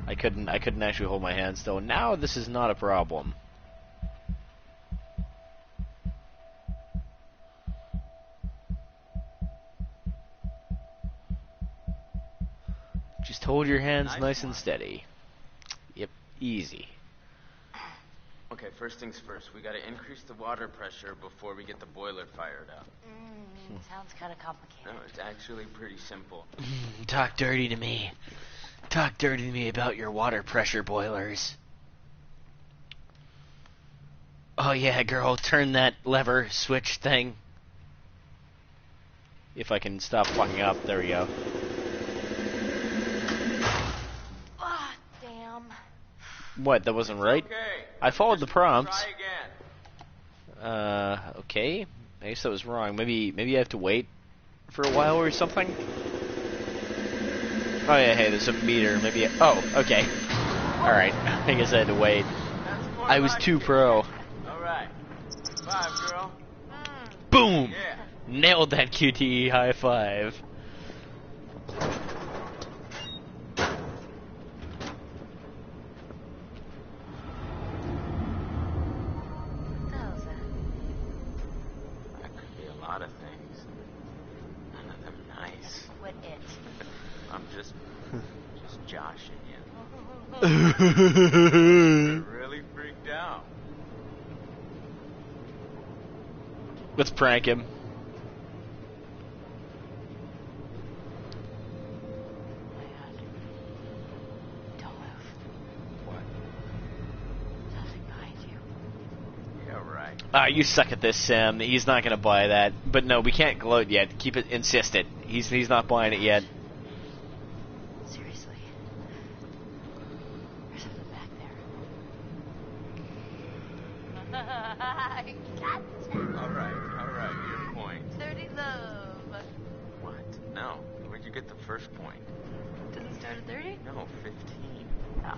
I couldn't actually hold my hand still. Now this is not a problem. Just hold your hands nice and steady. Yep, easy. Okay, first things first. We gotta increase the water pressure before we get the boiler fired up. Sounds kind of complicated. No, it's actually pretty simple. Talk dirty to me. Talk dirty to me about your water pressure boilers. Oh yeah, girl, turn that lever switch thing. If I can stop fucking up, there we go. Ah, damn. What, that wasn't right? Okay. I followed the prompts. Try again. Okay. I guess that was wrong. Maybe I have to wait for a while or something? Oh yeah, hey, there's a meter. Maybe oh, okay. Alright, I guess I had to wait. I was too pro. Alright. 5, girl. Boom! Yeah. Nailed that QTE high five. Really freaked out. Let's prank him. Don't move. What? Nothing behind you. Yeah, right. Ah, you suck at this, Sam. He's not gonna buy that. But no, we can't gloat yet. Keep it, insist it. He's not buying it yet. Seriously. There's something back there. Alright, your point. 30 love. What? No. Where'd you get the first point? Doesn't start at 30? No, 15. Oh.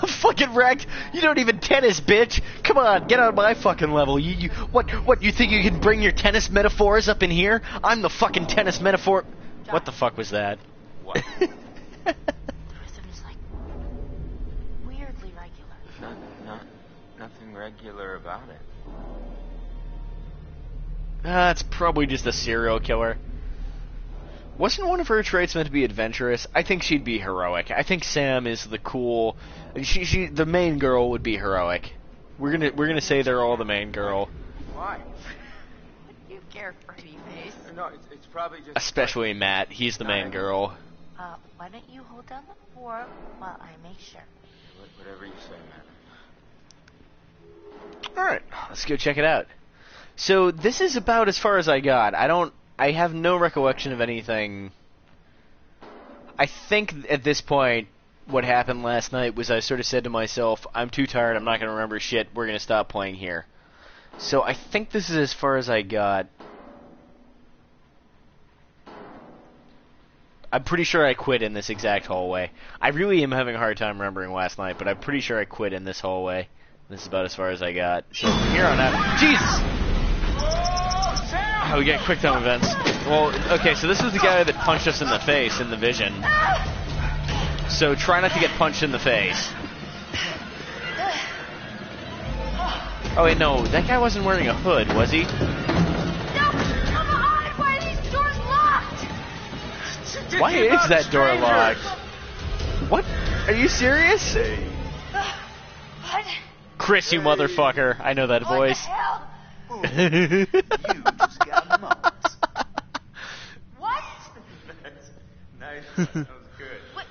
Fucking wrecked. You don't even tennis, bitch. Come on, get out of my fucking level. What, you think you can bring your tennis metaphors up in here? I'm the fucking tennis metaphor. John. What the fuck was that? What? Rhythm's like weirdly regular. Nothing regular about it. It's probably just a serial killer. Wasn't one of her traits meant to be adventurous? I think she'd be heroic. I think Sam is the cool. The main girl would be heroic. We're gonna say they're all the main girl. Why? You new character, pretty face. No, it's probably just... Especially Matt. He's the main girl. Why don't you hold down the fort while I make sure? Whatever you say, man. Alright, let's go check it out. So, this is about as far as I got. I have no recollection of anything. I think at this point, what happened last night was I sort of said to myself, I'm too tired, I'm not going to remember shit, we're going to stop playing here. So I think this is as far as I got. I'm pretty sure I quit in this exact hallway. I really am having a hard time remembering last night, but I'm pretty sure I quit in this hallway. This is about as far as I got. So from here on out... Jesus! Oh, we get quick time events. Well, okay, so this is the guy that punched us in the face in the vision. So try not to get punched in the face. Oh wait, no, that guy wasn't wearing a hood, was he? No! Come on! Why are these doors locked? Why is that door locked? What? Are you serious? What? Chris, you motherfucker. I know that voice. What the hell? You just got mumps. What? Nice. That was good. But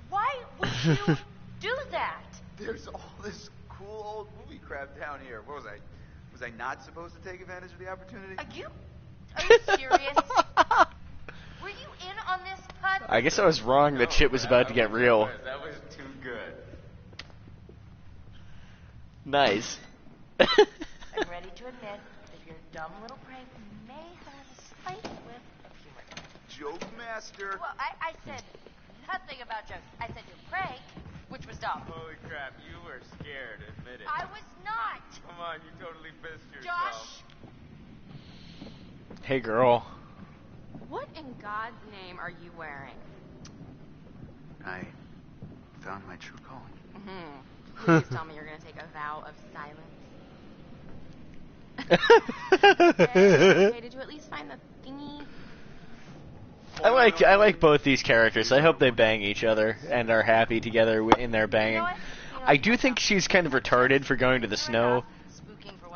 why would you do that? There's all this cool old movie crap down here. What was I? Was I not supposed to take advantage of the opportunity? Are you serious? Were you in on this, Pud? I guess I was wrong that shit was about to get real. That was too good. Nice. I'm ready to admit that your dumb little prank may have a slight whiff of humor. Joke master. Well, I said nothing about jokes. I said your prank, which was dumb. Holy crap, you were scared, admit it. I was not. Come on, you totally pissed yourself. Josh. Hey, girl. What in God's name are you wearing? I found my true calling. Please tell me you're going to take a vow of silence. Okay, did you at least find the thingy? I like both these characters. I hope they bang each other and are happy together in their banging. I do think she's kind of retarded for going to the snow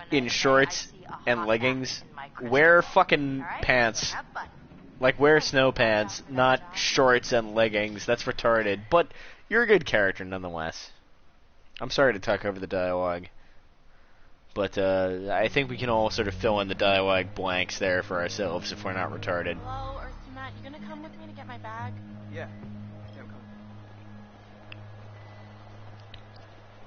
in shorts and leggings. Wear fucking pants. Like, wear snow pants, not shorts and leggings. That's retarded. But you're a good character nonetheless. I'm sorry to talk over the dialogue. But I think we can all sort of fill in the dialogue blanks there for ourselves if we're not retarded. Hello, Earthy Matt, you going to come with me to get my bag? Yeah. I'm coming.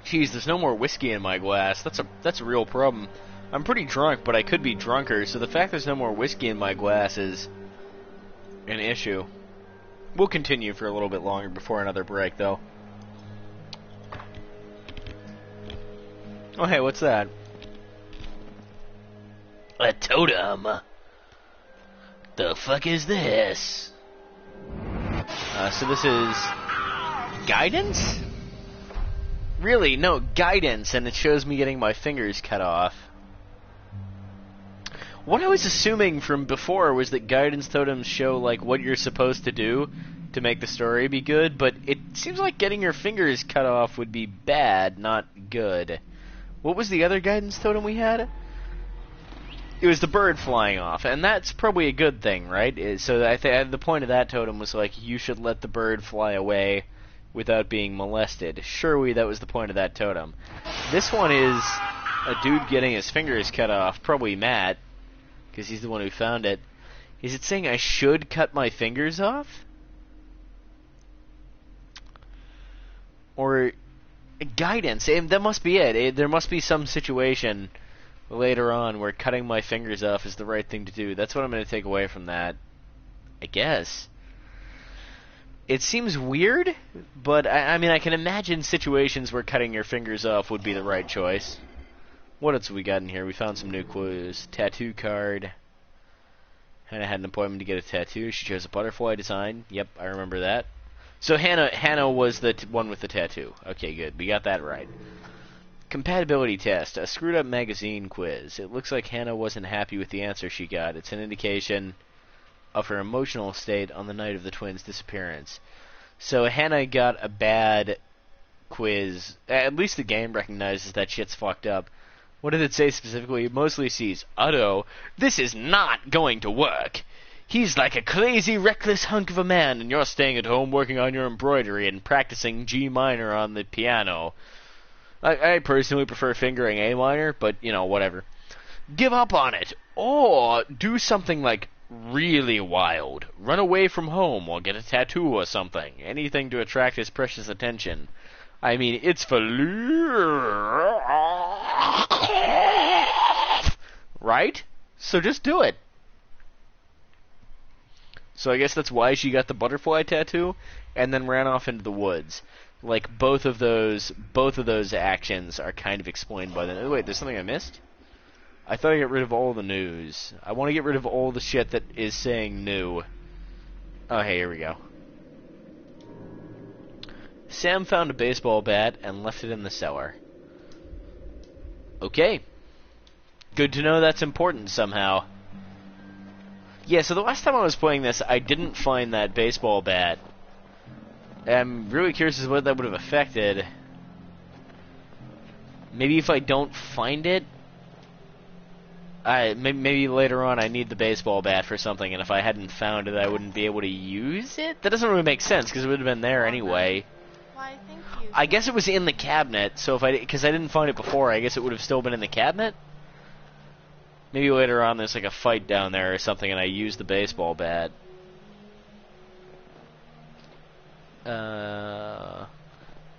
Jeez, there's no more whiskey in my glass. That's a real problem. I'm pretty drunk, but I could be drunker, so the fact there's no more whiskey in my glass is an issue. We'll continue for a little bit longer before another break, though. Oh, hey, what's that? A totem. The fuck is this? So this is guidance? Really? No, guidance, and it shows me getting my fingers cut off. What I was assuming from before was that guidance totems show, like, what you're supposed to do to make the story be good, but it seems like getting your fingers cut off would be bad, not good. What was the other guidance totem we had? It was the bird flying off, and that's probably a good thing, right? So the point of that totem was, like, you should let the bird fly away without being molested. Surely that was the point of that totem. This one is a dude getting his fingers cut off, probably Matt, because he's the one who found it. Is it saying I should cut my fingers off? Or guidance? That must be it. There must be some situation later on where cutting my fingers off is the right thing to do. That's what I'm going to take away from that, I guess. It seems weird, but I mean, I can imagine situations where cutting your fingers off would be the right choice. What else have we got in here? We found some new clues. Tattoo card. Hannah had an appointment to get a tattoo. She chose a butterfly design. Yep, I remember that. So Hannah was the one with the tattoo. Okay, good. We got that right. Compatibility test. A screwed up magazine quiz. It looks like Hannah wasn't happy with the answer she got. It's an indication of her emotional state on the night of the twins' disappearance. So Hannah got a bad quiz. At least the game recognizes that shit's fucked up. What did it say specifically? It mostly sees, Otto, this is not going to work. He's like a crazy, reckless hunk of a man, and you're staying at home working on your embroidery and practicing G minor on the piano. I personally prefer fingering A minor, but, you know, whatever. Give up on it, or do something like really wild. Run away from home, or get a tattoo or something. Anything to attract his precious attention. I mean, it's for right? So just do it. So I guess that's why she got the butterfly tattoo, and then ran off into the woods. Like, both of those actions are kind of explained by the... Wait, there's something I missed? I thought I got rid of all the news. I want to get rid of all the shit that is saying new. Oh, hey, here we go. Sam found a baseball bat and left it in the cellar. Okay. Good to know that's important somehow. Yeah, so the last time I was playing this, I didn't find that baseball bat. I'm really curious as to what that would have affected. Maybe if I don't find it, maybe later on I need the baseball bat for something, and if I hadn't found it, I wouldn't be able to use it? That doesn't really make sense, because it would have been there anyway. Why, thank you. I guess it was in the cabinet, so because I didn't find it before, I guess it would have still been in the cabinet? Maybe later on there's like a fight down there or something, and I use the baseball bat.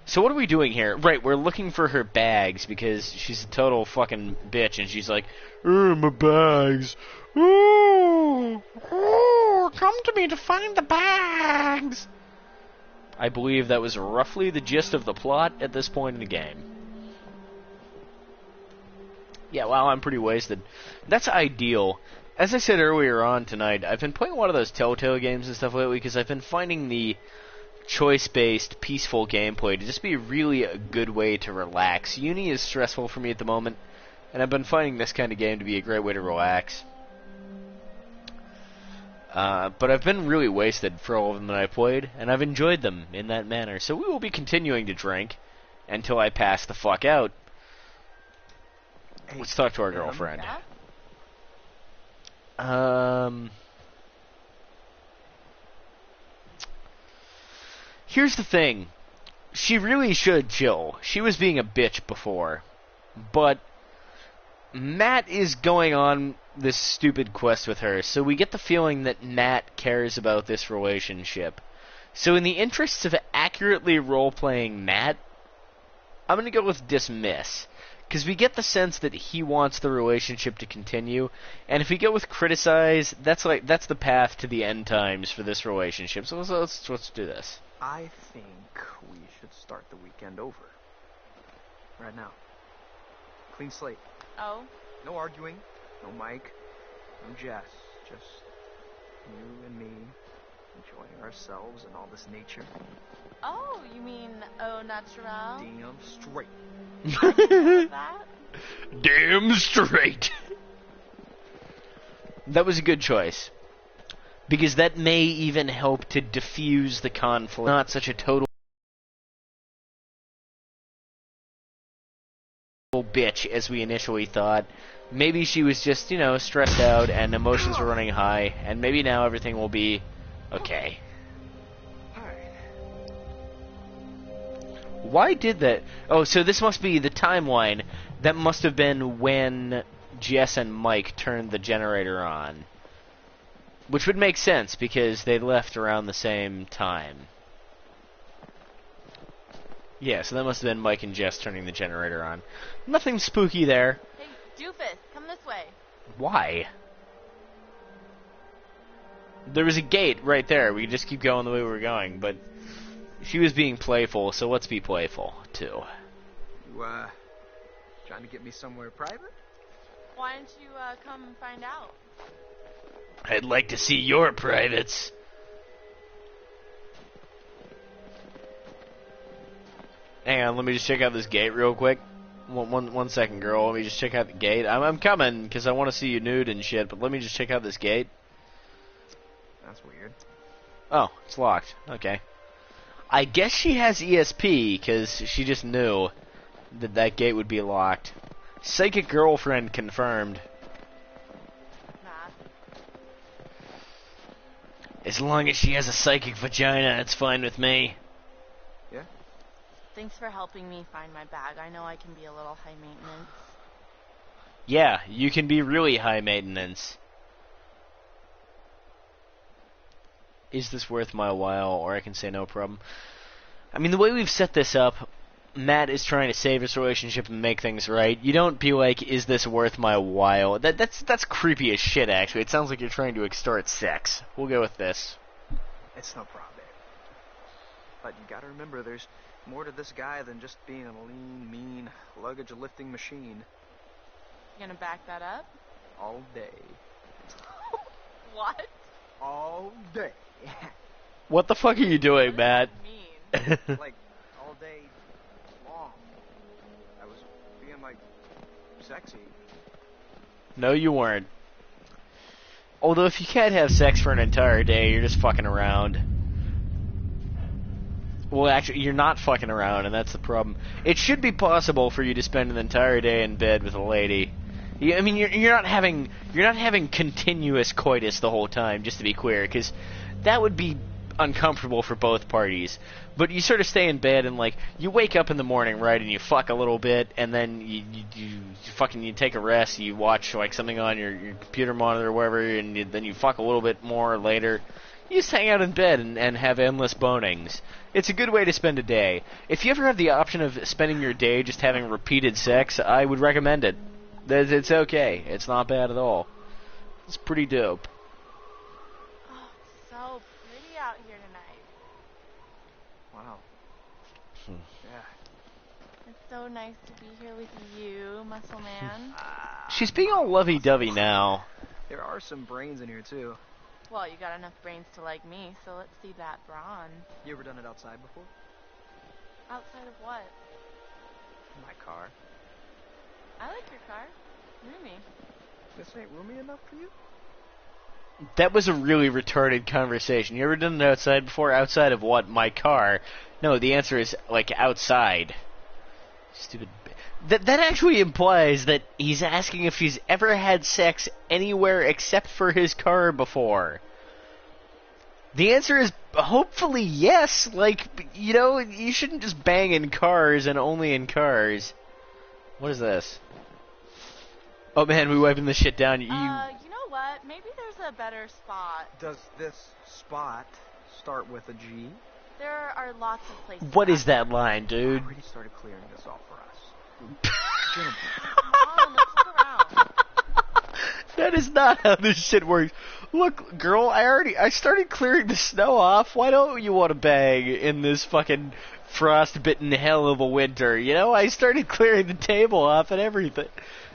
So what are we doing here? Right, we're looking for her bags, because she's a total fucking bitch, and she's like, my bags. Ooh, come to me to find the bags. I believe that was roughly the gist of the plot at this point in the game. Yeah, well, I'm pretty wasted. That's ideal. As I said earlier on tonight, I've been playing a lot of those Telltale games and stuff lately, because I've been finding the choice-based, peaceful gameplay to just be really a good way to relax. Uni is stressful for me at the moment, and I've been finding this kind of game to be a great way to relax. But I've been really wasted for all of them that I played, and I've enjoyed them in that manner. So we will be continuing to drink until I pass the fuck out. Let's talk to our girlfriend. Here's the thing. She really should chill. She was being a bitch before. But Matt is going on this stupid quest with her, so we get the feeling that Matt cares about this relationship. So in the interests of accurately role-playing Matt, I'm going to go with dismiss. Because we get the sense that he wants the relationship to continue, and if we go with criticize, that's the path to the end times for this relationship. So let's do this. I think we should start the weekend over. Right now. Clean slate. Oh? No arguing, no Mike, no Jess. Just you and me enjoying ourselves and all this nature. Oh, you mean au naturel? Damn straight. I didn't know that. Damn straight. That was a good choice. Because that may even help to diffuse the conflict. Not such a total bitch as we initially thought. Maybe she was just, stressed out and emotions were running high, and maybe now everything will be okay. Why did that? Oh, so this must be the timeline. That must have been when Jess and Mike turned the generator on. Which would make sense, because they left around the same time. Yeah, so that must have been Mike and Jess turning the generator on. Nothing spooky there. Hey, Doofus, come this way. Why? There was a gate right there. We could just keep going the way we were going, but she was being playful, so let's be playful, too. You, trying to get me somewhere private? Why don't you, come and find out? I'd like to see your privates. Hang on, let me just check out this gate real quick. One second, girl. Let me just check out the gate. I'm coming, because I want to see you nude and shit, but let me just check out this gate. That's weird. Oh, it's locked. Okay. I guess she has ESP, because she just knew that gate would be locked. Psychic girlfriend confirmed. Nah. As long as she has a psychic vagina, it's fine with me. Yeah? Thanks for helping me find my bag. I know I can be a little high maintenance. Yeah, you can be really high maintenance. Is this worth my while? Or I can say no problem. I mean, the way we've set this up, Matt is trying to save his relationship and make things right. You don't be like, is this worth my while? That's creepy as shit, actually. It sounds like you're trying to extort sex. We'll go with this. It's no problem. But you gotta remember, there's more to this guy than just being a lean, mean, luggage-lifting machine. You gonna back that up? All day. What? All day. What the fuck are you doing, Matt? Like, all day long. I was being, like, sexy. No, you weren't. Although, if you can't have sex for an entire day, you're just fucking around. Well, actually, you're not fucking around, and that's the problem. It should be possible for you to spend an entire day in bed with a lady. I mean, you're not having continuous coitus the whole time, just to be clear, because that would be uncomfortable for both parties. But you sort of stay in bed and, like, you wake up in the morning, right, and you fuck a little bit, and then you take a rest, you watch, like, something on your computer monitor or wherever, and then you fuck a little bit more later. You just hang out in bed and have endless bonings. It's a good way to spend a day. If you ever have the option of spending your day just having repeated sex, I would recommend it. It's okay. It's not bad at all. It's pretty dope. Oh, it's so pretty out here tonight. Wow. Yeah. It's so nice to be here with you, Muscle Man. She's being all lovey-dovey now. There are some brains in here, too. Well, you got enough brains to like me, so let's see that brawn. You ever done it outside before? Outside of what? My car. I like your car. Roomy. This ain't roomy enough for you? That was a really retarded conversation. You ever done it outside before? Outside of what? My car? No, the answer is, like, outside. Stupid. That actually implies that he's asking if he's ever had sex anywhere except for his car before. The answer is hopefully yes. Like, you know, you shouldn't just bang in cars and only in cars. What is this? Oh man, we wiping this shit down. You know what? Maybe there's a better spot. Does this spot start with a G? There are lots of places. What is that line, dude? I already started clearing this off for us. Come on, let's look around. That is not how this shit works. Look, girl, I started clearing the snow off. Why don't you want to bang in this fucking frostbitten hell of a winter? You know, I started clearing the table off and everything.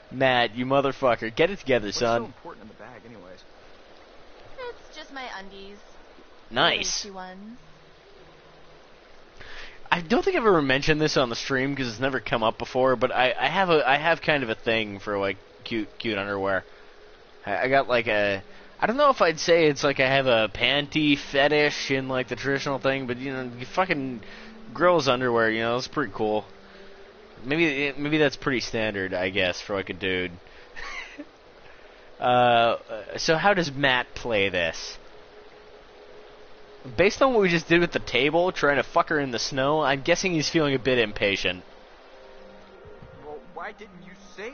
Matt, you motherfucker, get it together, son. What's so important in the bag, anyways? It's just my undies. Nice. Ones. I don't think I've ever mentioned this on the stream because it's never come up before, but I have kind of a thing for like cute underwear. I got like I don't know if I'd say it's like I have a panty fetish in like the traditional thing, but you know, fucking girls' underwear, you know, it's pretty cool. Maybe that's pretty standard, I guess, for like a dude. So how does Matt play this? Based on what we just did with the table, trying to fuck her in the snow, I'm guessing he's feeling a bit impatient. Well, why didn't you say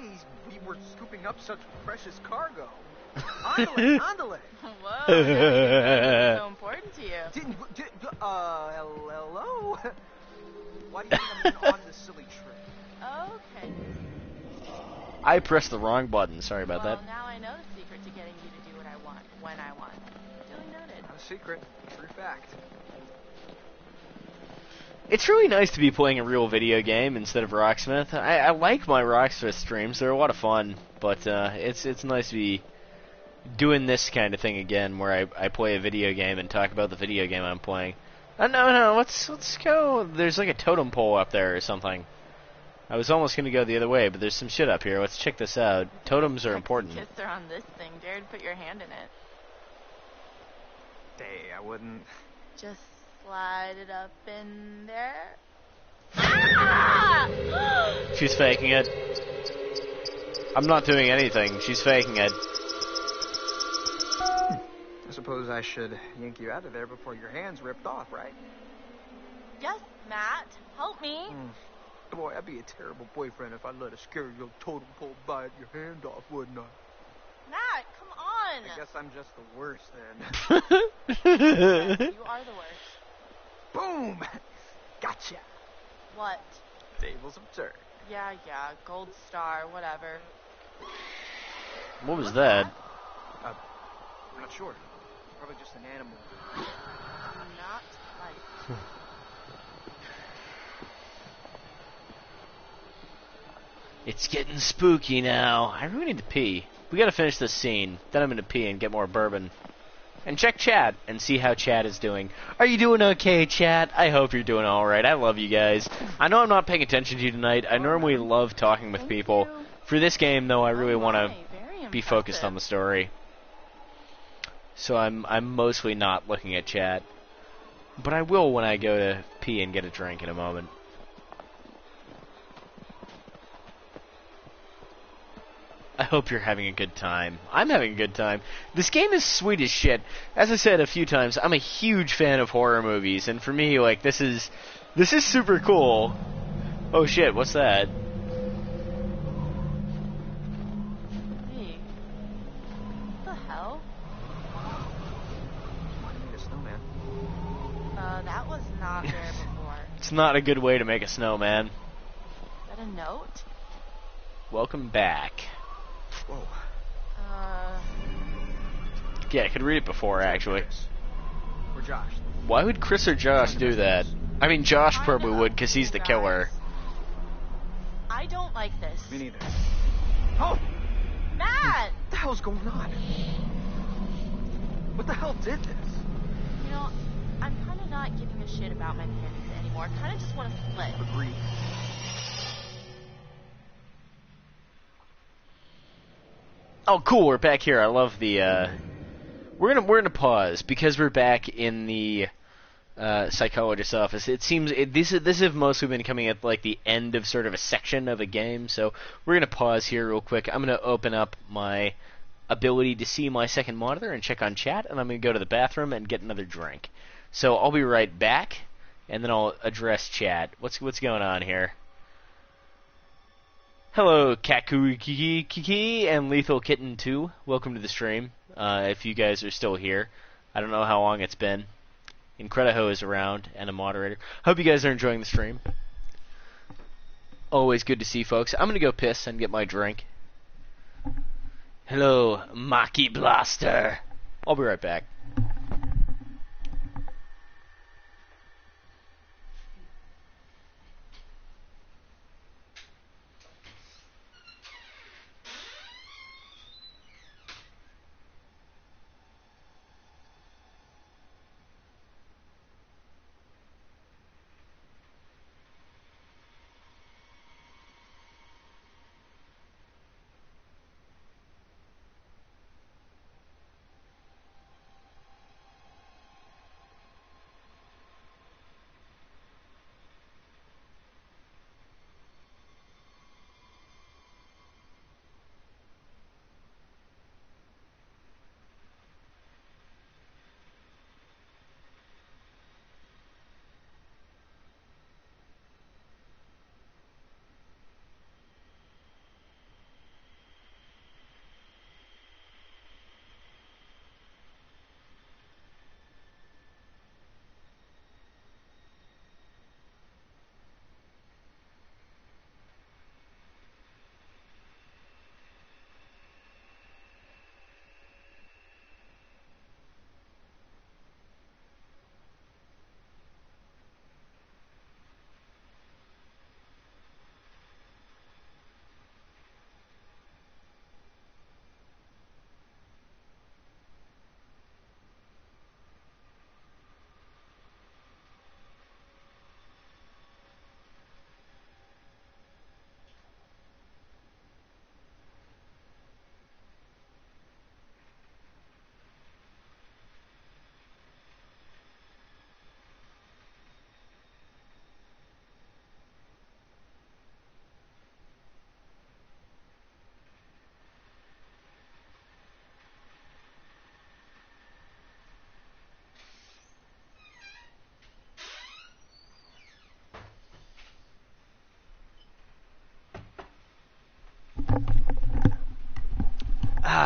we were scooping up such precious cargo? Andale! Whoa, that's so important to you. Hello? Why do you think I'm on this silly trip? Okay. I pressed the wrong button, sorry about that. Well, now I know the secret to getting you to do what I want, when I want. Duly noted. Not a secret. True fact. It's really nice to be playing a real video game instead of Rocksmith. I like my Rocksmith streams; they're a lot of fun. But it's nice to be doing this kind of thing again, where I play a video game and talk about the video game I'm playing. No, let's go. There's like a totem pole up there or something. I was almost gonna go the other way, but there's some shit up here. Let's check this out. Totems are important. Kiss her on this thing. Dare to put your hand in it. Hey, I wouldn't. Just slide it up in there. Ah! She's faking it. I'm not doing anything. She's faking it. I suppose I should yank you out of there before your hand's ripped off, right? Yes, Matt. Help me. Boy, I'd be a terrible boyfriend if I let a scary little totem pole bite your hand off, wouldn't I? Matt, come on. I guess I'm just the worst then. Yes, you are the worst. Boom! Gotcha. What? Tables have turned. Yeah, gold star, whatever. What was that? I'm not sure. Probably just an animal. Not like. It's getting spooky now. I really need to pee. We gotta finish this scene. Then I'm gonna pee and get more bourbon. And check chat and see how chat is doing. Are you doing okay, chat? I hope you're doing alright. I love you guys. I know I'm not paying attention to you tonight. I normally love talking with people. For this game, though, I really want to be focused on the story. So I'm mostly not looking at chat. But I will when I go to pee and get a drink in a moment. I hope you're having a good time. I'm having a good time. This game is sweet as shit. As I said a few times, I'm a huge fan of horror movies, and for me, like, this is super cool. Oh shit, what's that? Hey. What the hell? I made a snowman. That was not there before. It's not a good way to make a snowman. Is that a note? Welcome back. Whoa. Yeah, I could read it before, actually. Or Josh. Why would Chris or Josh do that? I mean, Josh probably would, because he's the killer. I don't like this. Me neither. Oh! Matt! What the hell's going on? What the hell did this? You know, I'm kind of not giving a shit about my panties anymore. I kind of just want to split. Agreed. Oh, cool! We're back here. I love the. We're gonna pause because we're back in the psychologist's office. It seems this have mostly been coming at like the end of sort of a section of a game. So we're gonna pause here real quick. I'm gonna open up my ability to see my second monitor and check on chat, and I'm gonna go to the bathroom and get another drink. So I'll be right back, and then I'll address chat. What's going on here? Hello, Kiki and Lethal Kitten 2. Welcome to the stream. If you guys are still here, I don't know how long it's been. Incrediho is around and a moderator. Hope you guys are enjoying the stream. Always good to see folks. I'm gonna go piss and get my drink. Hello, Maki Blaster. I'll be right back.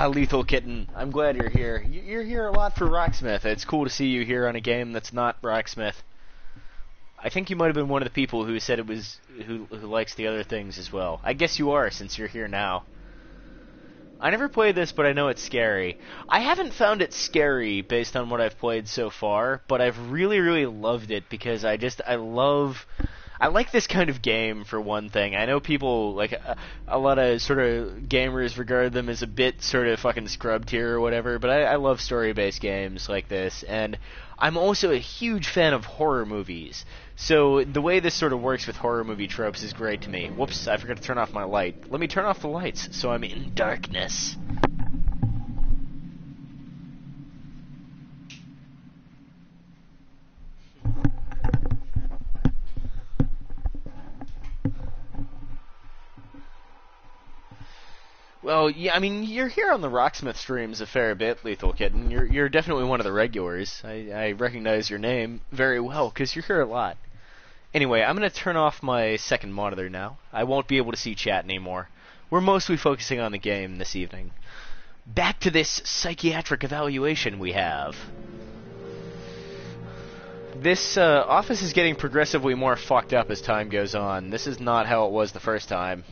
Lethal Kitten, I'm glad you're here. You're here a lot for Rocksmith. It's cool to see you here on a game that's not Rocksmith. I think you might have been one of the people who said it was who likes the other things as well. I guess you are, since you're here now. I never played this, but I know it's scary. I haven't found it scary based on what I've played so far, but I've really, really loved it because I like this kind of game, for one thing. I know people, like, a lot of sort of gamers regard them as a bit sort of fucking scrub tier or whatever, but I love story-based games like this, and I'm also a huge fan of horror movies. So the way this sort of works with horror movie tropes is great to me. Whoops, I forgot to turn off my light. Let me turn off the lights so I'm in darkness. Well, yeah, I mean, you're here on the Rocksmith streams a fair bit, Lethal Kitten. You're definitely one of the regulars. I recognize your name very well, because you're here a lot. Anyway, I'm going to turn off my second monitor now. I won't be able to see chat anymore. We're mostly focusing on the game this evening. Back to this psychiatric evaluation we have. This office is getting progressively more fucked up as time goes on. This is not how it was the first time.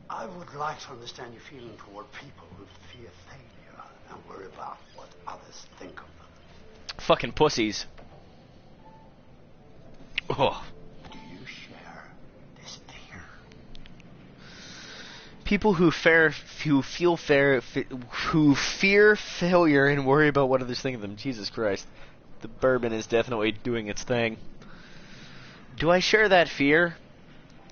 I would like to understand your feeling toward people who fear failure and worry about what others think of them. Fucking pussies. Oh. Do you share this fear? People who fear failure and worry about what others think of them. Jesus Christ. The bourbon is definitely doing its thing. Do I share that fear?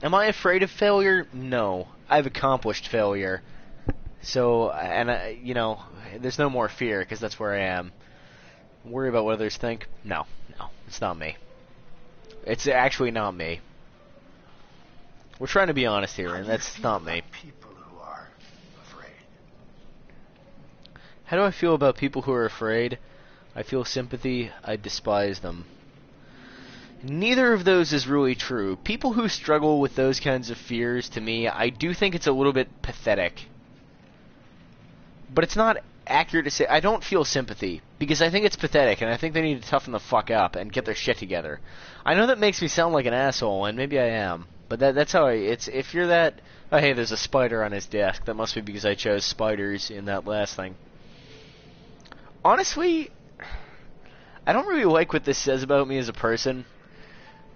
Am I afraid of failure? No. I've accomplished failure. So, and you know, there's no more fear, because that's where I am. Worry about what others think? No, it's not me. It's actually not me. We're trying to be honest here, and that's not me. People who are afraid. How do I feel about people who are afraid? I feel sympathy. I despise them. Neither of those is really true. People who struggle with those kinds of fears, to me, I do think it's a little bit pathetic. But it's not accurate to say. I don't feel sympathy, because I think it's pathetic, and I think they need to toughen the fuck up and get their shit together. I know that makes me sound like an asshole, and maybe I am, but that's how if you're that... Oh, hey, there's a spider on his desk. That must be because I chose spiders in that last thing. Honestly, I don't really like what this says about me as a person.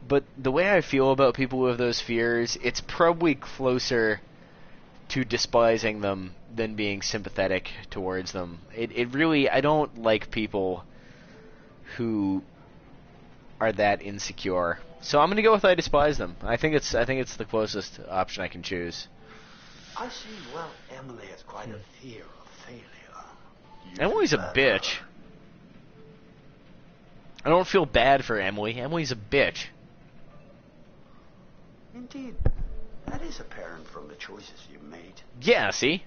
But the way I feel about people who have those fears, it's probably closer to despising them than being sympathetic towards them. It really, I don't like people who are that insecure. So I'm going to go with I despise them. I think it's the closest option I can choose. I see. Well, Emily has quite a fear of failure. Emily's a bitch. I don't feel bad for Emily. Emily's a bitch. Indeed, that is apparent from the choices you made. Yeah, see?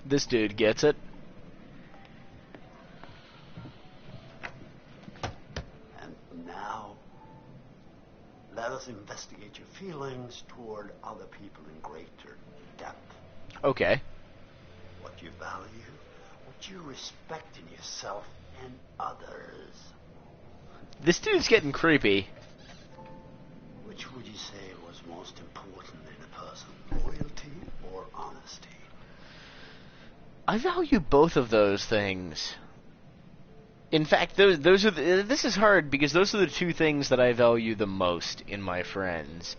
This dude gets it. And now, let us investigate your feelings toward other people in greater depth. Okay. What you value, what you respect in yourself and others. This dude's getting creepy. Which would you say was most important in a person, loyalty or honesty? I value both of those things. In fact, those are this is hard because those are the two things that I value the most in my friends.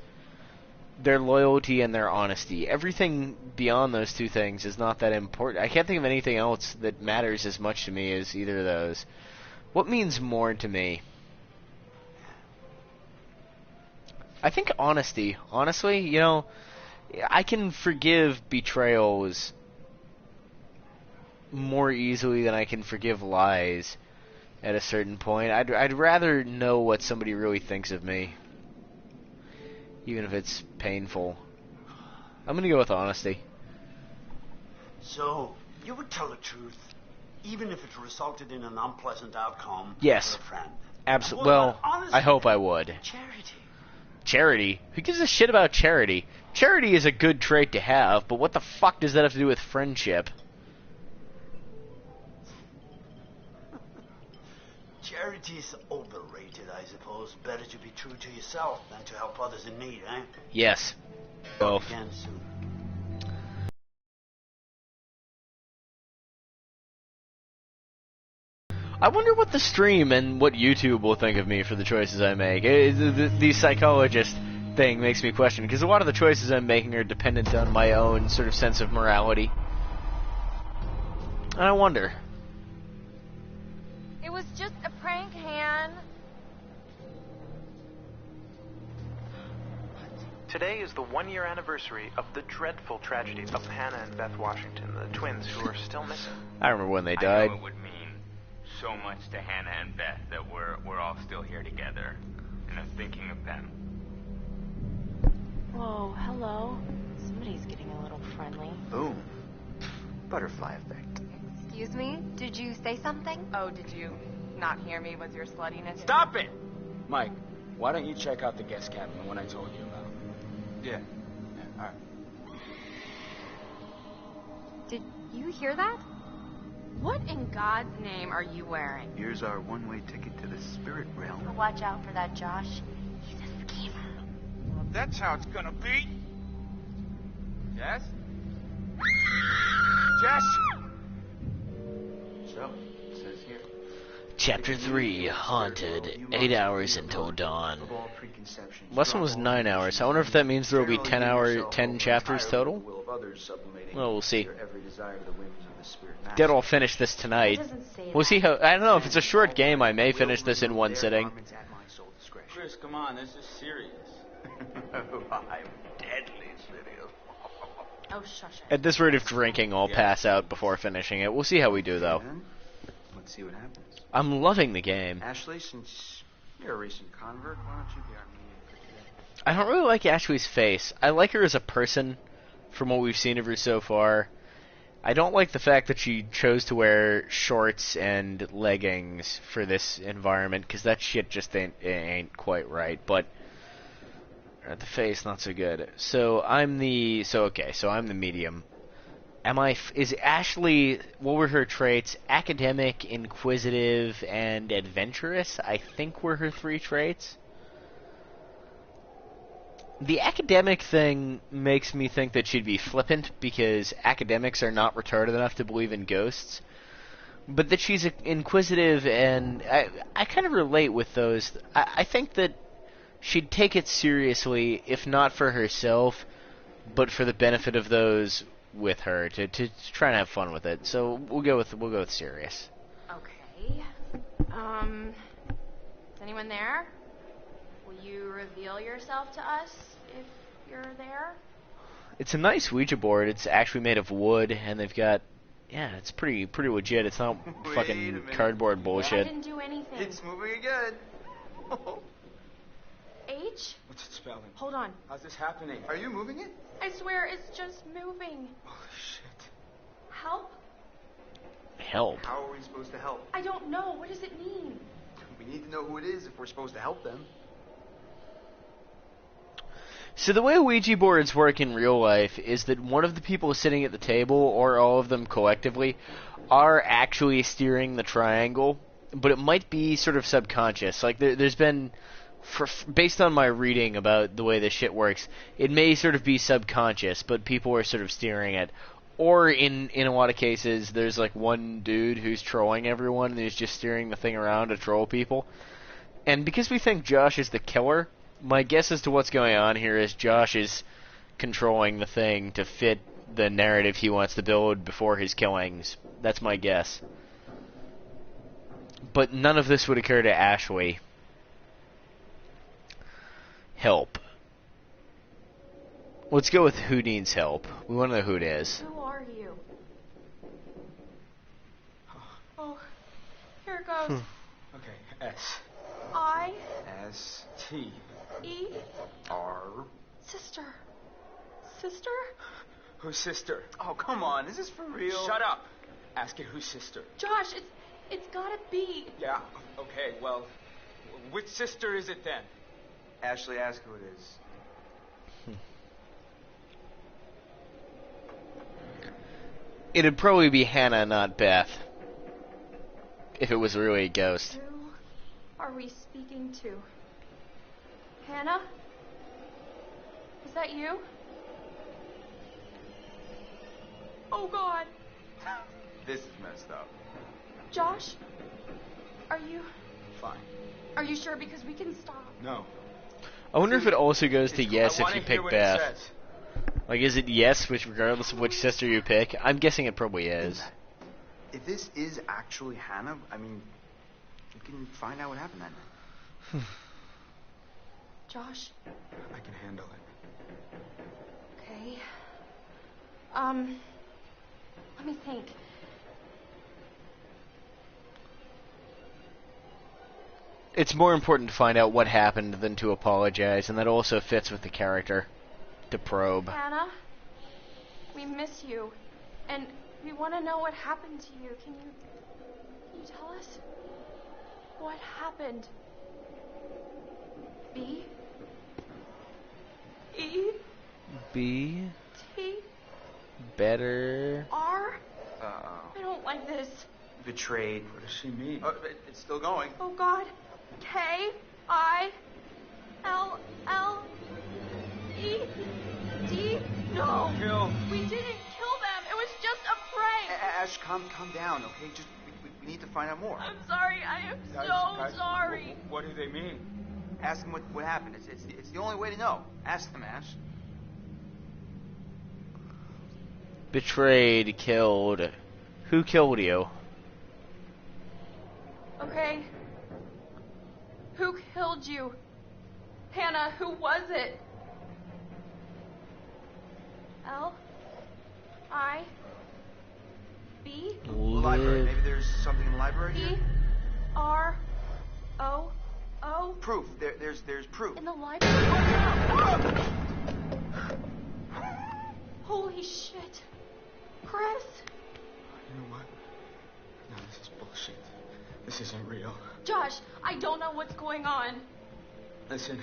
Their loyalty and their honesty. Everything beyond those two things is not that important. I can't think of anything else that matters as much to me as either of those. What means more to me? I think honesty. Honestly, you know, I can forgive betrayals more easily than I can forgive lies at a certain point. I'd rather know what somebody really thinks of me, even if it's painful. I'm gonna go with honesty. So, you would tell the truth even if it resulted in an unpleasant outcome Yes. for a friend. Absolutely. Well, honestly, I hope I would. Charity. Charity? Who gives a shit about charity? Charity is a good trait to have, but what the fuck does that have to do with friendship? Charity's overrated, I suppose. Better to be true to yourself than to help others in need, eh? Yes. Both. Again soon. I wonder what the stream and what YouTube will think of me for the choices I make. The psychologist thing makes me question, because a lot of the choices I'm making are dependent on my own sort of sense of morality. And I wonder. It was just a prank, Han. Today is the one-year anniversary of the dreadful tragedy of Hannah and Beth Washington, the twins who are still missing. I remember when they I died. know it would mean so much to Hannah and Beth that we're all still here together, and I'm thinking of them. Whoa, hello. Somebody's getting a little friendly. Boom. Butterfly effect. Excuse me? Did you say something? Oh, did you not hear me with your sluttiness? Stop it! Mike, why don't you check out the guest cabin, the one I told you about? Yeah. Yeah, alright. Did you hear that? What in God's name are you wearing? Here's our one-way ticket to the spirit realm. Watch out for that Josh. He's a schemer. Well, that's how it's gonna be. Jess? Jess? So, it says here. Chapter 3, Haunted. 8 hours until dawn. Of all preconceptions, Last one was 9 hours. I wonder if that means there will be 10 chapters total? Well, we'll see. I'll finish this tonight. We'll see how. I don't know, if it's a short game, I may finish this in one sitting. Chris, come on, this is serious. I'm deadly serious. Oh, shush. At this rate of drinking, I'll pass out before finishing it. We'll see how we do, though. Let's see what happens. I'm loving the game. Ashley, since you're a recent convert, why don't you be our mediator for today? I don't really like Ashley's face. I like her as a person, from what we've seen of her so far. I don't like the fact that she chose to wear shorts and leggings for this environment, because that shit just ain't quite right. But the face, not so good. So I'm the medium. Is Ashley, what were her traits? Academic, inquisitive, and adventurous, I think were her 3 traits. The academic thing makes me think that she'd be flippant, because academics are not retarded enough to believe in ghosts. But that she's inquisitive, and I kind of relate with those. I think that she'd take it seriously, if not for herself, but for the benefit of those with her, to try and have fun with it. So we'll go with serious. Okay. Is anyone there? Will you reveal yourself to us if you're there? It's a nice Ouija board. It's actually made of wood, and they've got, it's pretty legit. It's not fucking cardboard bullshit. I didn't do anything. It's moving again. H? What's it spelling? Hold on. How's this happening? Are you moving it? I swear it's just moving. Holy shit. Help? Help? How are we supposed to help? I don't know. What does it mean? We need to know who it is if we're supposed to help them. So the way Ouija boards work in real life is that one of the people sitting at the table, or all of them collectively, are actually steering the triangle, but it might be sort of subconscious. Like there's been, based on my reading about the way this shit works, it may sort of be subconscious, but people are sort of steering it. Or in a lot of cases, there's like one dude who's trolling everyone and he's just steering the thing around to troll people. And because we think Josh is the killer, my guess as to what's going on here is Josh is controlling the thing to fit the narrative he wants to build before his killings. That's my guess. But none of this would occur to Ashley. Help. Let's go with who needs help. We want to know who it is. Who are you? Oh, here it goes. Okay, S. I. S. T. E. R. Sister. Sister? Who's sister? Oh, come on. Is this for real? Shut up. Ask her whose sister. Josh, it's gotta be. Yeah, okay, well, which sister is it then? Ashley, ask who it is. It'd probably be Hannah, not Beth. If it was really a ghost. Who are we speaking to? Hannah? Is that you? Oh God. This is messed up. Josh? Are you... Fine. Are you sure? Because we can stop. No. I wonder if it also goes to It's yes cool. I if you wanna hear pick what Beth. it says. Like, is it yes, which regardless of which sister you pick? I'm guessing it probably is. If this is actually Hannah, I mean, we can find out what happened that night. Josh? I can handle it. Okay. Let me think. It's more important to find out what happened than to apologize, and that also fits with the character. To probe. Hannah, we miss you, and we want to know what happened to you. Can you tell us what happened? B E B. T Better. R. Uh-oh. I don't like this. Betrayed. What does she mean? It's still going. Oh God. K I L L E D. No. Kill. We didn't kill them. It was just a prank. Ash, calm down, okay? Just we need to find out more. I'm sorry. I am Guys, sorry. What do they mean? Ask them what happened. It's the only way to know. Ask them, Ash. Betrayed, killed. Who killed you? Okay. Who killed you? Hannah, who was it? L I B Library. Maybe there's something in the library E here? R O O. Proof. There's proof. In the library. Oh, no. Holy shit. Chris. You know what? No, this is bullshit. This isn't real. Josh, I don't know what's going on. Listen,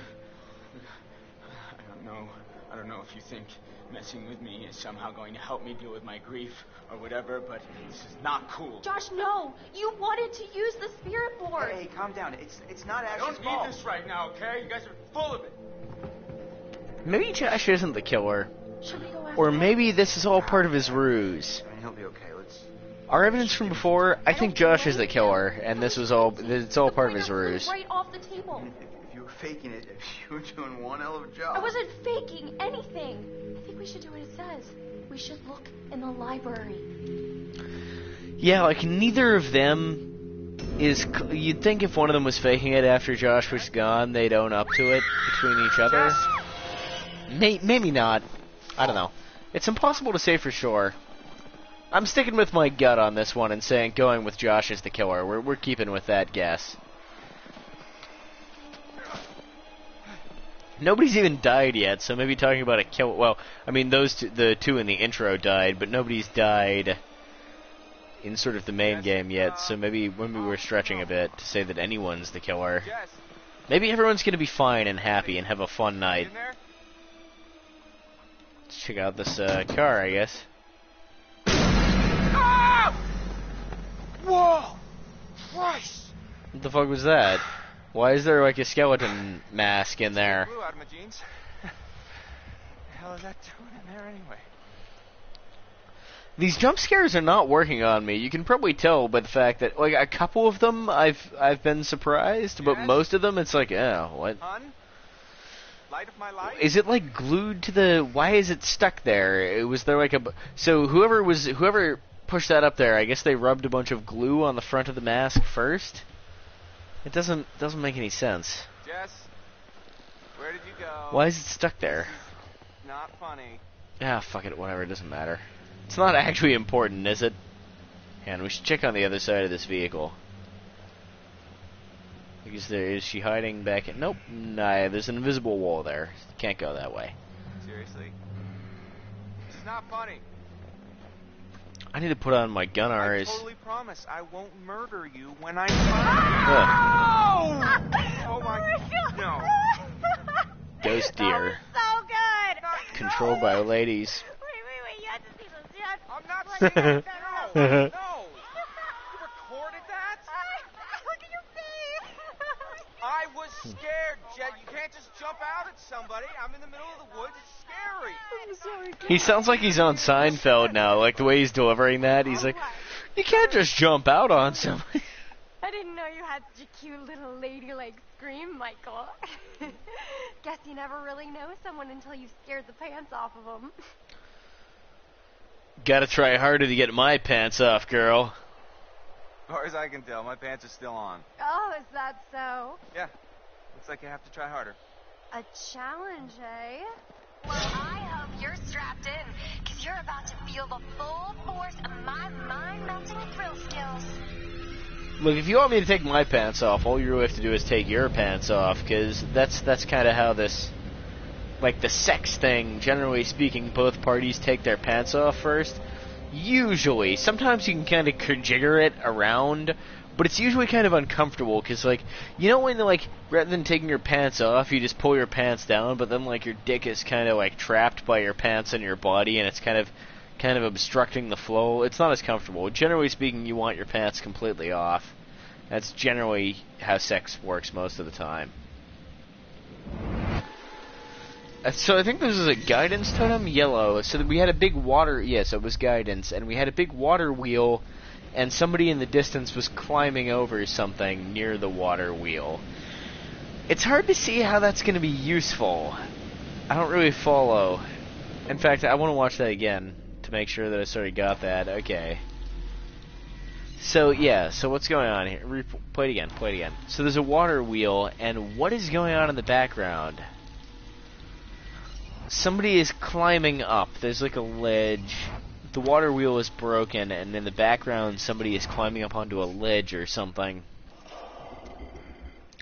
I don't know if you think messing with me is somehow going to help me deal with my grief or whatever, but this is not cool. Josh, no. You wanted to use the spirit board. Hey, calm down. It's not I Ash's don't fault. need this right now, okay? You guys are full of it. Maybe Josh isn't the killer. Should we go after Or him? maybe this is all part of his ruse. I mean, he'll be okay. Let's. Our evidence from before, I think Josh is the killer, and this was all, it's all part of his ruse. Right off the table. If you were faking it, you were doing one hell of a job. I wasn't faking anything. I think we should do what it says. We should look in the library. Yeah, like neither of them is. You'd think if one of them was faking it after Josh was gone, they'd own up to it between each other. Maybe not. I don't know. It's impossible to say for sure. I'm sticking with my gut on this one and saying going with Josh as the killer. We're keeping with that guess. Nobody's even died yet, so maybe talking about a kill. Well, I mean, the two in the intro died, but nobody's died in sort of the main game yet. So maybe when we were stretching a bit to say that anyone's the killer, maybe everyone's gonna be fine and happy and have a fun night. Let's check out this car, I guess. Whoa! Christ! What the fuck was that? Why is there like a skeleton mask in there? Glue out of my jeans. The hell is that doing in there anyway? These jump scares are not working on me. You can probably tell by the fact that like a couple of them I've been surprised, but most of them it's like, oh, what? Hun? Light of my life? Is it like glued to the? Why is it stuck there? Was there like a? So whoever pushed that up there, I guess they rubbed a bunch of glue on the front of the mask first. It doesn't make any sense. Jess, where did you go? Why is it stuck there? Not funny. Ah, fuck it, whatever, it doesn't matter. It's not actually important, is it? And we should check on the other side of this vehicle. Is she hiding back in... Nope, nah, there's an invisible wall there. Can't go that way. Seriously? This is not funny. I need to put on my gun I arms. totally promise I won't murder you when I Ugh. Oh my no. Ghost deer. So good. Controlled by ladies. Wait, you have to see this. You have to... I'm not saying that. No. No. You recorded that? Look at your face. I was scared, Jet. You can't just jump out at somebody. I'm in the middle of the woods. It's scary. I'm sorry. He sounds like he's on Seinfeld now, like the way he's delivering that. He's like, you can't just jump out on somebody. I didn't know you had such a cute little ladylike scream, Michael. Guess you never really know someone until you've scared the pants off of them. Gotta try harder to get my pants off, girl. As far as I can tell, my pants are still on. Oh, is that so? Yeah. Looks like you have to try harder. A challenge, eh? Well, I hope you're strapped in, because you're about to feel the full force of my mind-melting thrill skills. Look, if you want me to take my pants off, all you really have to do is take your pants off, because that's kind of how this, like the sex thing, generally speaking, both parties take their pants off first. Usually. Sometimes you can kind of jigger it around, but it's usually kind of uncomfortable, because, like, you know when, like, rather than taking your pants off, you just pull your pants down, but then, like, your dick is kind of, like, trapped by your pants and your body, and it's kind of obstructing the flow. It's not as comfortable. Generally speaking, you want your pants completely off. That's generally how sex works most of the time. So I think this is a guidance totem, yellow. So we had a big water, yes, it was guidance, and we had a big water wheel, and somebody in the distance was climbing over something near the water wheel. It's hard to see how that's going to be useful. I don't really follow. In fact, I want to watch that again to make sure that I sort of got that. Okay. So, yeah, so what's going on here? Play it again. So there's a water wheel, and what is going on in the background? Somebody is climbing up. There's like a ledge. The water wheel is broken, and in the background somebody is climbing up onto a ledge or something.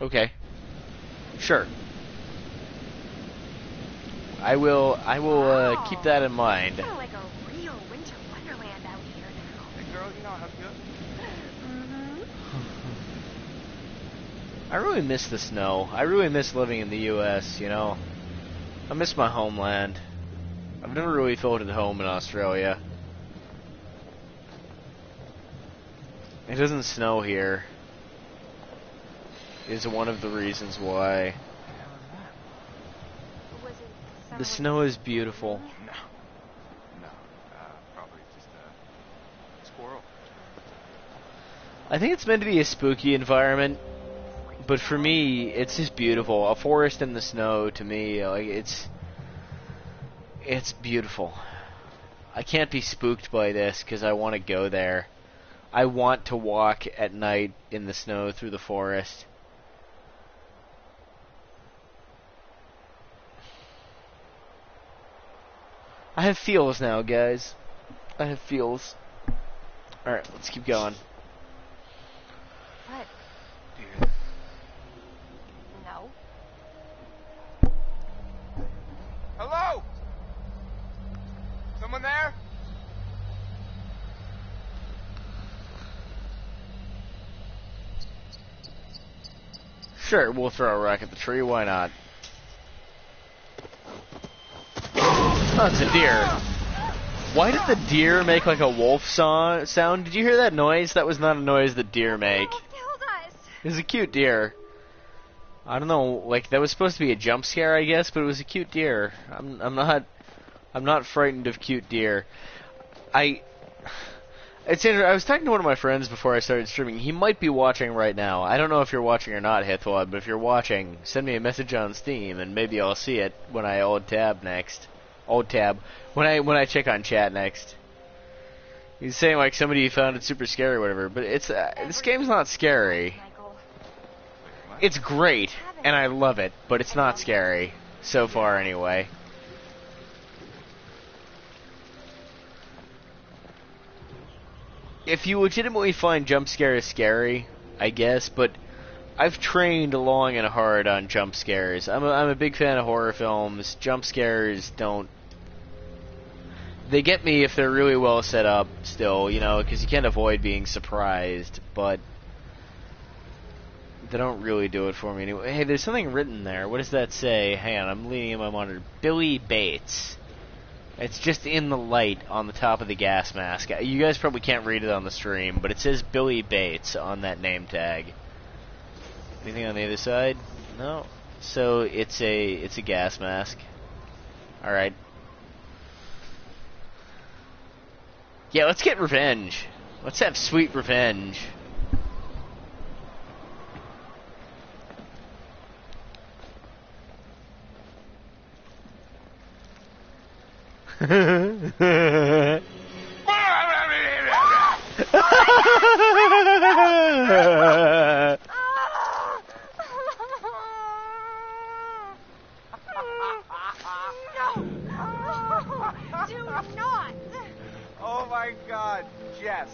Okay. Sure. I will keep that in mind. Kind of like a real winter wonderland out here now. Hey, girl, you know how good? I really miss the snow. I really miss living in the U.S., you know. I miss my homeland. I've never really felt at home in Australia. It doesn't snow here. Is one of the reasons why. The snow is beautiful. No, probably just a squirrel. I think it's meant to be a spooky environment, but for me, it's just beautiful. A forest in the snow, to me, like it's beautiful. I can't be spooked by this because I want to go there. I want to walk at night in the snow through the forest. I have feels now, guys. I have feels. Alright, let's keep going. What? No. Hello? Someone there? Sure, we'll throw a rock at the tree, why not? Oh, it's a deer. Why did the deer make like a wolf sound? Did you hear that noise? That was not a noise that deer make. It was a cute deer. I don't know, like that was supposed to be a jump scare, I guess, but it was a cute deer. I'm not frightened of cute deer. It's interesting. I was talking to one of my friends before I started streaming. He might be watching right now. I don't know if you're watching or not, Hithwad, but if you're watching, send me a message on Steam, and maybe I'll see it when I alt tab next. When I check on chat next. He's saying like somebody found it super scary or whatever, but it's this game's not scary. It's great, and I love it, but it's not scary so far anyway. If you legitimately find jump scares scary, I guess, but I've trained long and hard on jump scares. I'm a big fan of horror films. Jump scares don't They get me if they're really well set up still, you know, because you can't avoid being surprised, but they don't really do it for me anyway. Hey, there's something written there. What does that say? Hang on, I'm leaning in my monitor. Billy Bates. It's just in the light on the top of the gas mask. You guys probably can't read it on the stream, but it says Billy Bates on that name tag. Anything on the other side? No. So it's a gas mask. All right. Yeah, let's get revenge. Let's have sweet revenge. Do not! Oh my God, Jess.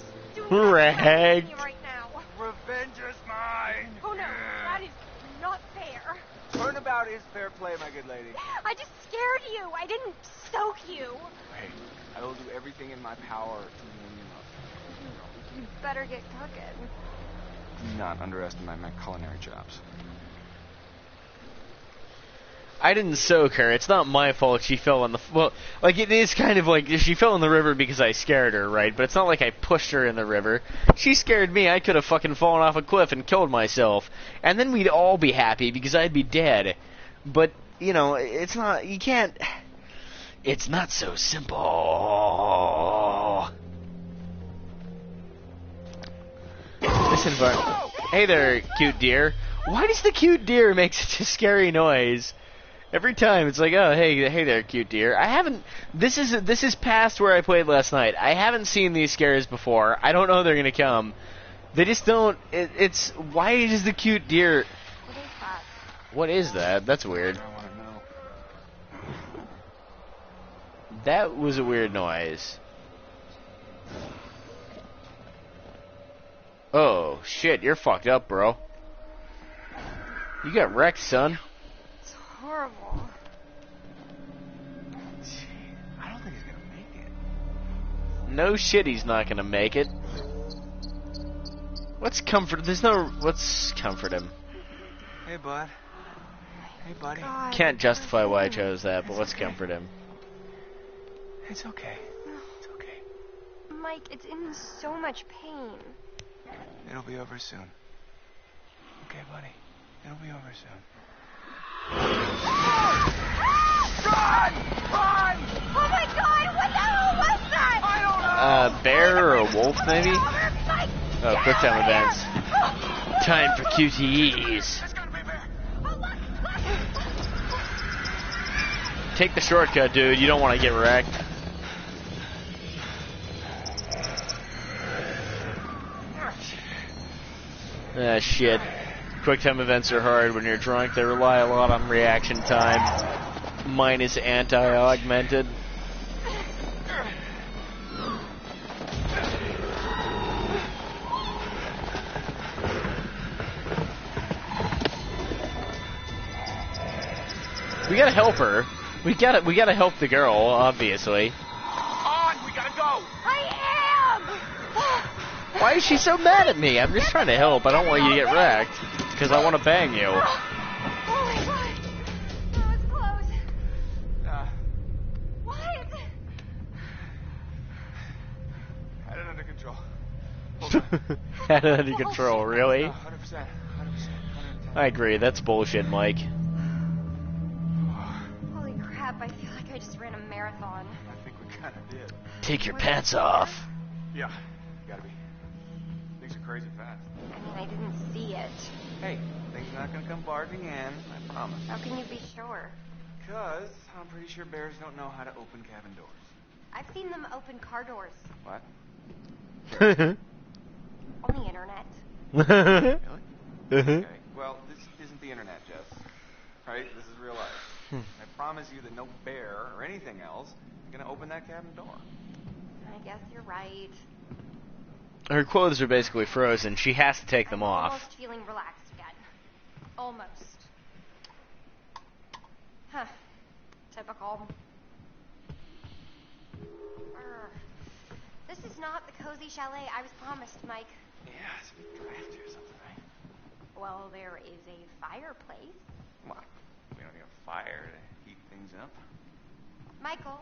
Rag. Right now. Revenge is mine. Oh no, that is not fair. Turnabout is fair play, my good lady. I just scared you. I didn't soak you. Hey, I will do everything in my power to warm you up. You better get cooking. Do not underestimate my culinary chops. I didn't soak her. It's not my fault she fell in the... Well, like, it is kind of like she fell in the river because I scared her, right? But it's not like I pushed her in the river. She scared me. I could have fucking fallen off a cliff and killed myself. And then we'd all be happy because I'd be dead. But, you know, it's not... You can't... It's not so simple. This environment... Hey there, cute deer. Why does the cute deer make such a scary noise? Every time it's like, oh, hey there, cute deer. I haven't. This is past where I played last night. I haven't seen these scares before. I don't know they're gonna come. They just don't. It's why is the cute deer? What is that? What is that? That's weird. I want to know. That was a weird noise. Oh shit, you're fucked up, bro. You got wrecked, son. It's horrible. I don't think he's gonna make it. No shit, he's not gonna make it. Let's comfort him. Hey, bud. Hey, buddy. God, Can't justify why I chose that, but let's comfort him. It's okay. It's okay. Mike, it's in so much pain. It'll be over soon. Okay, buddy. It'll be over soon. Run! Run! Oh my God! What the hell was that? I don't know. Bear or a wolf, maybe? Mike, Oh, quick time events. Time for QTEs. It's gonna be a bear. Take the shortcut, dude. You don't want to get wrecked. Ah, shit. QuickTime events are hard when you're drunk. They rely a lot on reaction time. Minus anti-augmented. We gotta help her. We gotta help the girl, obviously. On! We gotta go! I am! Why is she so mad at me? I'm just trying to help. I don't want you to get wrecked. Because I want to bang you. Oh my God! That was close. What? Had it under control. Had it under control, really? 100%. 100%. I agree. That's bullshit, Mike. Holy crap, I feel like I just ran a marathon. I think we kind of did. Take your pants off. Yeah, gotta be. Things are crazy fast. I mean, I didn't see it. Hey, things are not gonna come barging in, I promise. How can you be sure? Because I'm pretty sure bears don't know how to open cabin doors. I've seen them open car doors What? on the internet. Really? Okay. Well, this isn't the internet, Jess. Right? This is real life. I promise you that no bear or anything else is gonna open that cabin door. I guess you're right. Her clothes are basically frozen. She has to take them I'm off. almost feeling relaxed again. Almost. Huh. Typical. This is not the cozy chalet I was promised, Mike. Yeah, it's drafty or something, right? Well, there is a fireplace. Well, we don't need a fire to heat things up. Michael,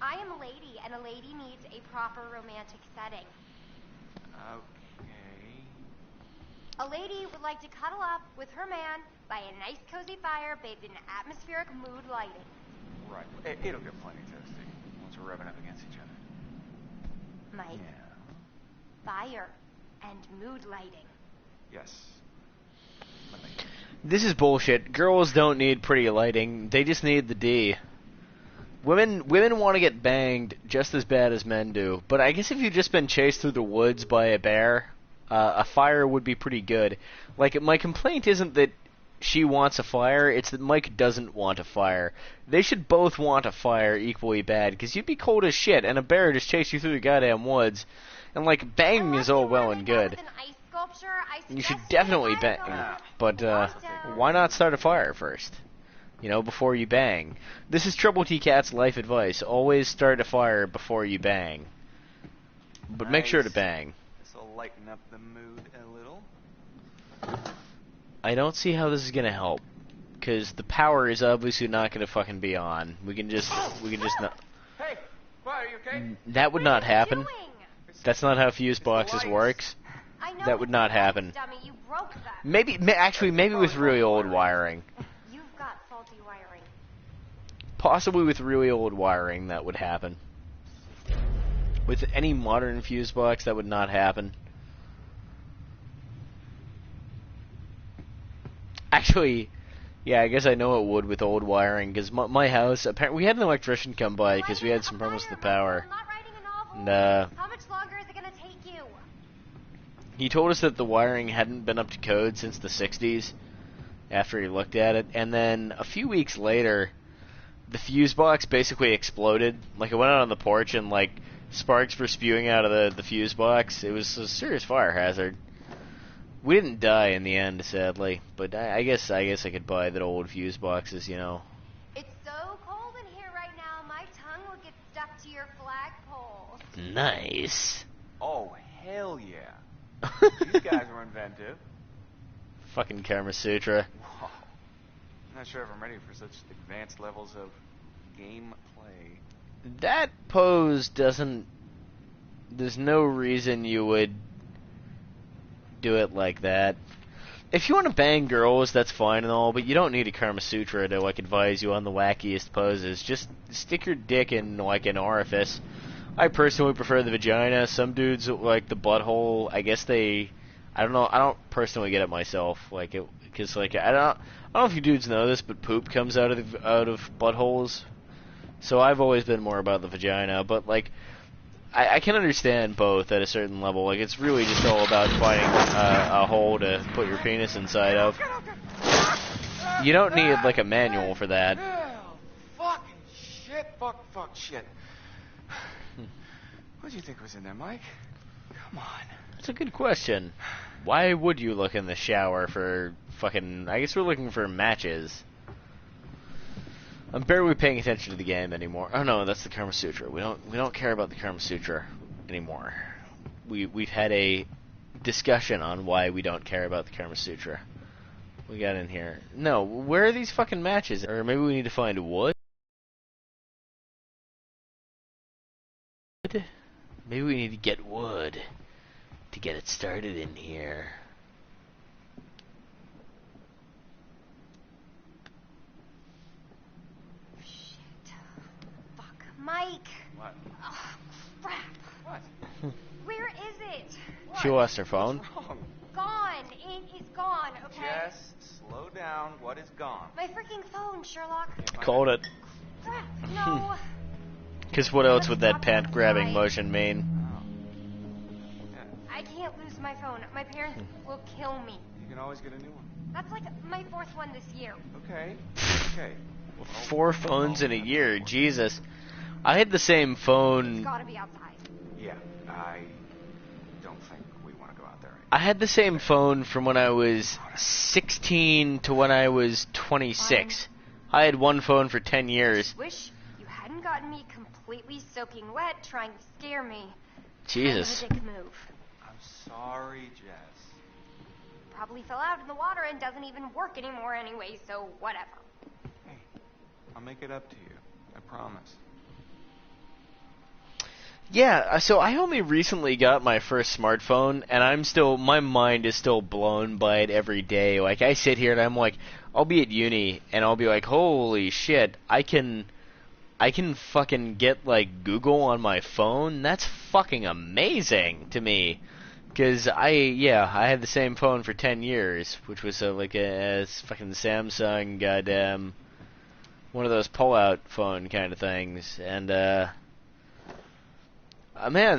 I am a lady, and a lady needs a proper romantic setting. Okay. A lady would like to cuddle up with her man by a nice cozy fire bathed in atmospheric mood lighting. Right. It'll get plenty toasty once we're rubbing up against each other. Mike, Yeah. fire and mood lighting. Yes. This is bullshit. Girls don't need pretty lighting. They just need the D. Women want to get banged just as bad as men do. But I guess if you've just been chased through the woods by a bear, a fire would be pretty good. Like, my complaint isn't that she wants a fire, it's that Mike doesn't want a fire. They should both want a fire equally bad, because you'd be cold as shit, and a bear just chased you through the goddamn woods. And, like, banging is all well and good. You should definitely bang, but why not start a fire first? You know, before you bang. This is Trouble T Cat's life advice. Always start a fire before you bang. But make sure to bang. This will lighten up the mood a little. I don't see how this is gonna help, because the power is obviously not gonna fucking be on. We can just not. Hey, what, are you okay? That would not happen. That's not how fuse boxes works. That would not happen. Maybe with really old wiring. You've got faulty wiring. Possibly with really old wiring, that would happen. With any modern fuse box, that would not happen. Actually, yeah, I guess I know it would with old wiring, because my house, apparently, we had an electrician come by because we had some problems with the power. And, How much longer is it going to take you? he told us that the wiring hadn't been up to code since the 60s, after he looked at it, and then a few weeks later, the fuse box basically exploded. Like, it went out on the porch, and, like, sparks were spewing out of the fuse box. It was a serious fire hazard. We didn't die in the end, sadly, but I guess I could buy that old fuse boxes, you know. It's so cold in here right now, my tongue will get stuck to your flagpole. Nice. Oh, hell yeah. These guys were inventive. Fucking Kama Sutra. Whoa. I'm not sure if I'm ready for such advanced levels of gameplay. That pose doesn't... There's no reason you would do it like that. If you want to bang girls, that's fine and all, but you don't need a Kama Sutra to, like, advise you on the wackiest poses. Just stick your dick in, like, an orifice. I personally prefer the vagina. Some dudes like the butthole. I guess I don't know. I don't personally get it myself. Like, because, like, I don't know if you dudes know this, but poop comes out of buttholes. So I've always been more about the vagina, but, like, I can understand both at a certain level. Like, it's really just all about finding a hole to put your penis inside of. You don't need, like, a manual for that. Fucking shit. Fuck shit. What do you think was in there, Mike? Come on. That's a good question. Why would you look in the shower for fucking... I guess we're looking for matches. I'm barely paying attention to the game anymore. Oh no, that's the Kama Sutra. We don't care about the Kama Sutra anymore. We've had a discussion on why we don't care about the Kama Sutra. We got in here. No, where are these fucking matches? Or maybe we need to find wood? Maybe we need to get wood to get it started in here. Mike! What? Oh, crap. What? Where is it? She lost her phone. What's wrong? Gone. It is gone, okay? Just slow down. What is gone? My freaking phone, Sherlock. Called it. Crap. No. Because what else would that pant-grabbing motion mean? I can't lose my phone. My parents will kill me. You can always get a new one. That's like my 4th one this year. Okay. 4 phones in a year, Jesus. I had the same phone. It's gotta be outside. Yeah, I don't think we want to go out there. I had the same phone from when I was 16 to when I was 26. I had one phone for 10 years. Wish you hadn't gotten me completely completely soaking wet trying to scare me. Jesus. Kind of a dick move. I'm sorry, Jess. Probably fell out in the water and doesn't even work anymore anyway, so whatever. Hey, I'll make it up to you. I promise. Yeah, so I only recently got my first smartphone, and my mind is still blown by it every day. Like, I sit here and I'm like, I'll be at uni, and I'll be like, holy shit, I can fucking get, like, Google on my phone? That's fucking amazing to me. Because I had the same phone for 10 years, which was like a fucking Samsung goddamn one of those pull-out phone kind of things. And, man,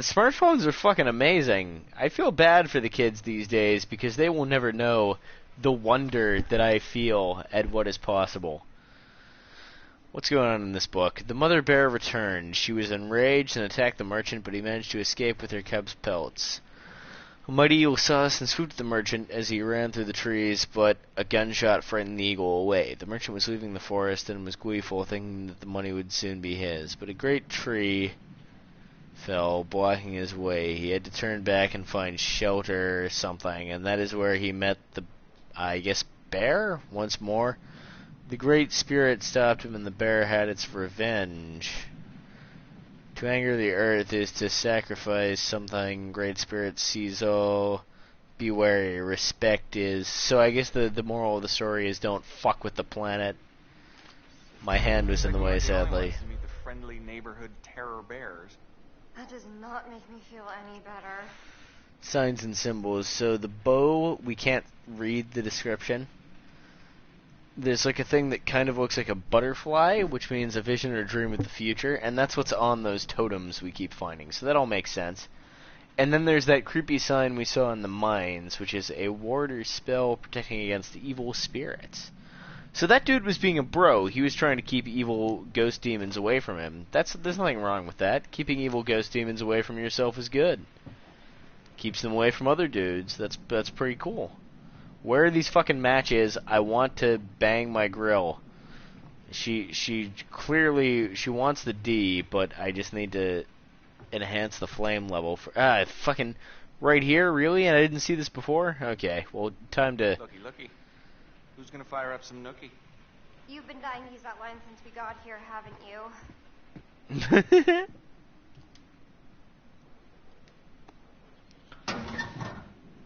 smartphones are fucking amazing. I feel bad for the kids these days because they will never know the wonder that I feel at what is possible. What's going on in this book? The mother bear returned. She was enraged and attacked the merchant, but he managed to escape with her cub's pelts. A mighty eagle saw us and swooped the merchant as he ran through the trees, but a gunshot frightened the eagle away. The merchant was leaving the forest and was gleeful, thinking that the money would soon be his. But a great tree fell, blocking his way. He had to turn back and find shelter or something, and that is where he met the, bear once more. The Great Spirit stopped him, and the bear had its revenge. To anger the earth is to sacrifice something. Great Spirit sees all. Be wary. Respect is... So I guess the moral of the story is don't fuck with the planet. My hand was in the way, sadly. To meet the friendly neighborhood terror bears. That does not make me feel any better. Signs and symbols. So the bow, we can't read the description. There's like a thing that kind of looks like a butterfly, which means a vision or dream of the future, and that's what's on those totems we keep finding. So that all makes sense. And then there's that creepy sign we saw in the mines, which is a ward or spell protecting against evil spirits. So that dude was being a bro. He was trying to keep evil ghost demons away from him. There's nothing wrong with that. Keeping evil ghost demons away from yourself is good. Keeps them away from other dudes. That's pretty cool. Where are these fucking matches? I want to bang my grill. She clearly wants the D, but I just need to enhance the flame level for fucking right here, really? And I didn't see this before? Okay, well, time to Looky. Who's gonna fire up some nookie? You've been dying to use that line since we got here, haven't you?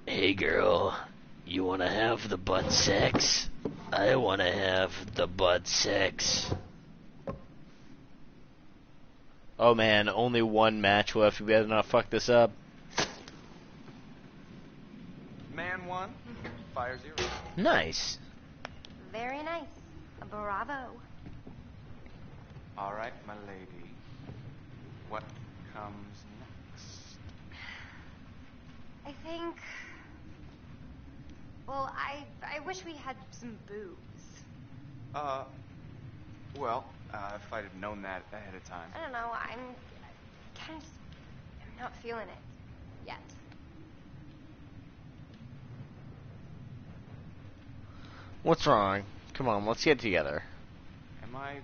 Hey girl, you wanna have the butt sex? I wanna have the butt sex. Oh man, only one match left. We better not fuck this up. Man 1, fire 0. Nice. Very nice. Bravo. All right, my lady. What comes next? I think... Well, I wish we had some booze. Well, if I'd have known that ahead of time. I don't know, I'm not feeling it yet. What's wrong? Come on, let's get together. Am I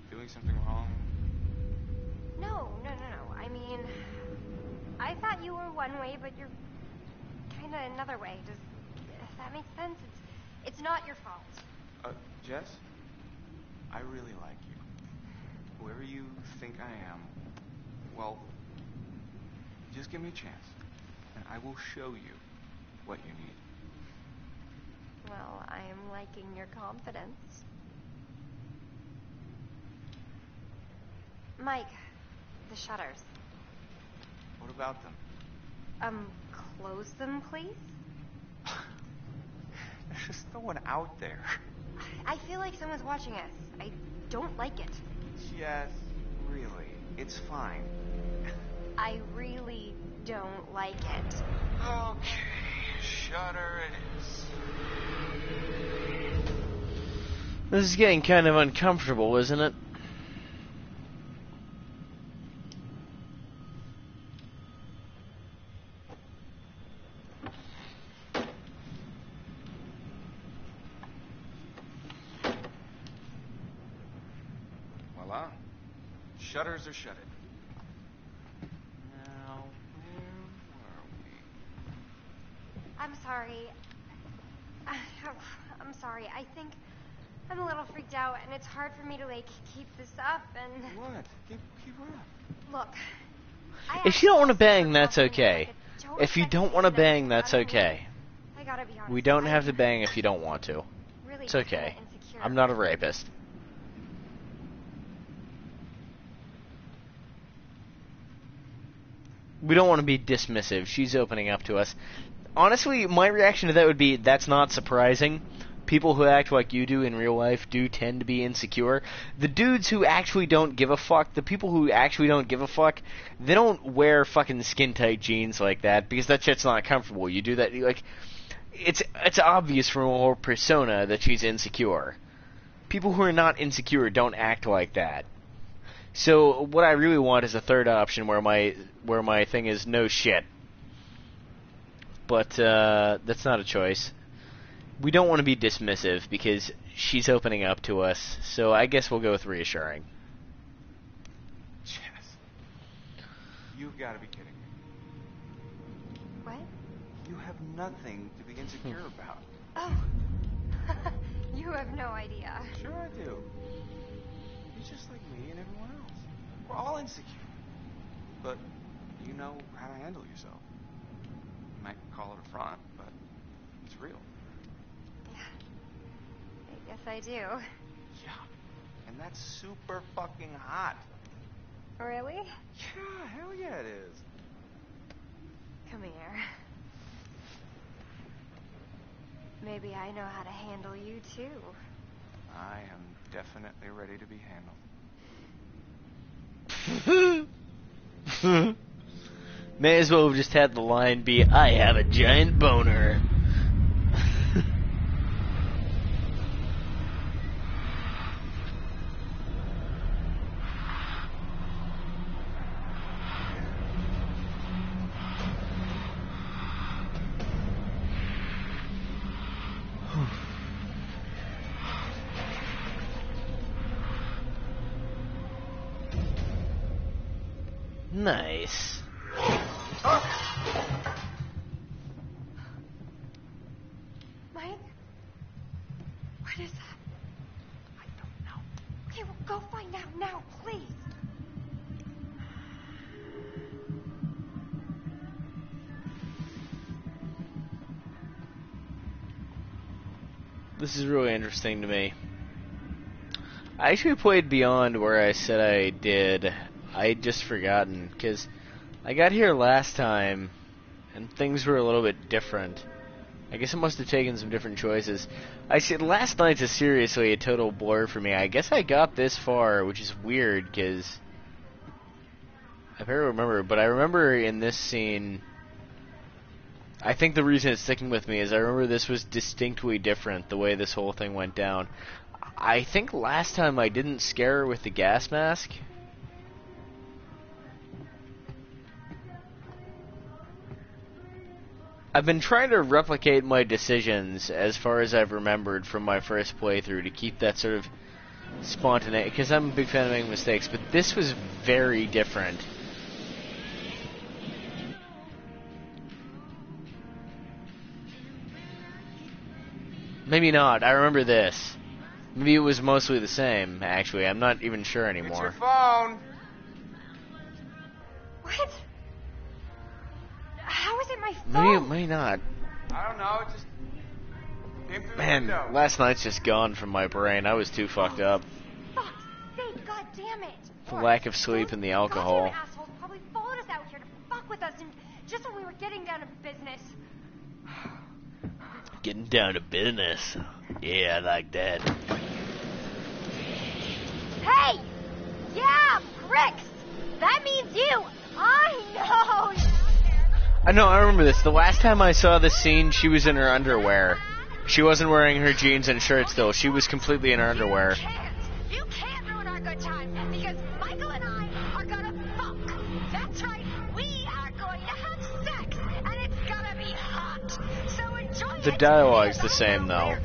doing something wrong? No. I mean, I thought you were one way, but you're kind of another way. Does that make sense? It's not your fault. Jess, I really like you. Whoever you think I am, well, just give me a chance, and I will show you what you need. Well, I am liking your confidence. Mike, the shutters. What about them? Close them, please? There's just no one out there. I feel like someone's watching us. I don't like it. Jess, really, it's fine. I really don't like it. Okay, shutter it is. This is getting kind of uncomfortable, isn't it? Shutters are shuttered. Now, where were we? I'm sorry. I'm sorry. I think I'm a little freaked out, and it's hard for me to, like, keep this up, and... What? Keep what up? Look. If you don't want to bang, that's okay. If you don't want to bang, that's okay. I gotta be honest. We don't have to bang if you don't want to. Really It's okay. kinda insecure. I'm not a rapist. We don't want to be dismissive. She's opening up to us. Honestly, my reaction to that would be, that's not surprising. People who act like you do in real life do tend to be insecure. The dudes who actually don't give a fuck, the people who actually don't give a fuck, they don't wear fucking skin-tight jeans like that, because that shit's not comfortable. You do that, like, it's obvious from her persona that she's insecure. People who are not insecure don't act like that. So what I really want is a third option where my thing is no shit. But that's not a choice. We don't want to be dismissive because she's opening up to us. So I guess we'll go with reassuring. Jess, you've got to be kidding me. What? You have nothing to be insecure about. Oh. You have no idea. Sure I do. You're just like me and everyone else. We're all insecure. But you know how to handle yourself. You might call it a front, but it's real. Yeah. I guess I do. Yeah. And that's super fucking hot. Really? Yeah, hell yeah it is. Come here. Maybe I know how to handle you, too. I am definitely ready to be handled. May as well have just had the line be, I have a giant boner. Nice. Mike? What is that? I don't know. Okay, well, go find out now, please. This is really interesting to me. I actually played beyond where I said I did. I'd just forgotten, because I got here last time, and things were a little bit different. I guess I must have taken some different choices. I said last night's is seriously a total blur for me. I guess I got this far, which is weird, because I barely remember, but I remember in this scene, I think the reason it's sticking with me is I remember this was distinctly different, the way this whole thing went down. I think last time I didn't scare her with the gas mask. I've been trying to replicate my decisions as far as I've remembered from my first playthrough to keep that sort of spontaneity, because I'm a big fan of making mistakes, but this was very different. Maybe not. I remember this. Maybe it was mostly the same, actually. I'm not even sure anymore. It's your phone! What? How is it my phone? Maybe not. I don't know, it just came through the Man, window. last night's just gone from my brain. I was too fucked up. Fuck's sake, god damn it! The lack of sleep and the alcohol. Goddamn assholes probably followed us out here to fuck with us, and just when we were getting down to business. Getting down to business. Yeah, I like that. Hey! Yeah, pricks! That means you! I know! I know, I remember this. The last time I saw this scene, she was in her underwear. She wasn't wearing her jeans and shirt still. She was completely in her underwear. You can't ruin our good time, because Michael and I are gonna fuck. That's right, we are going to have sex, and it's gonna be hot. So enjoy The dialogue's the same, though.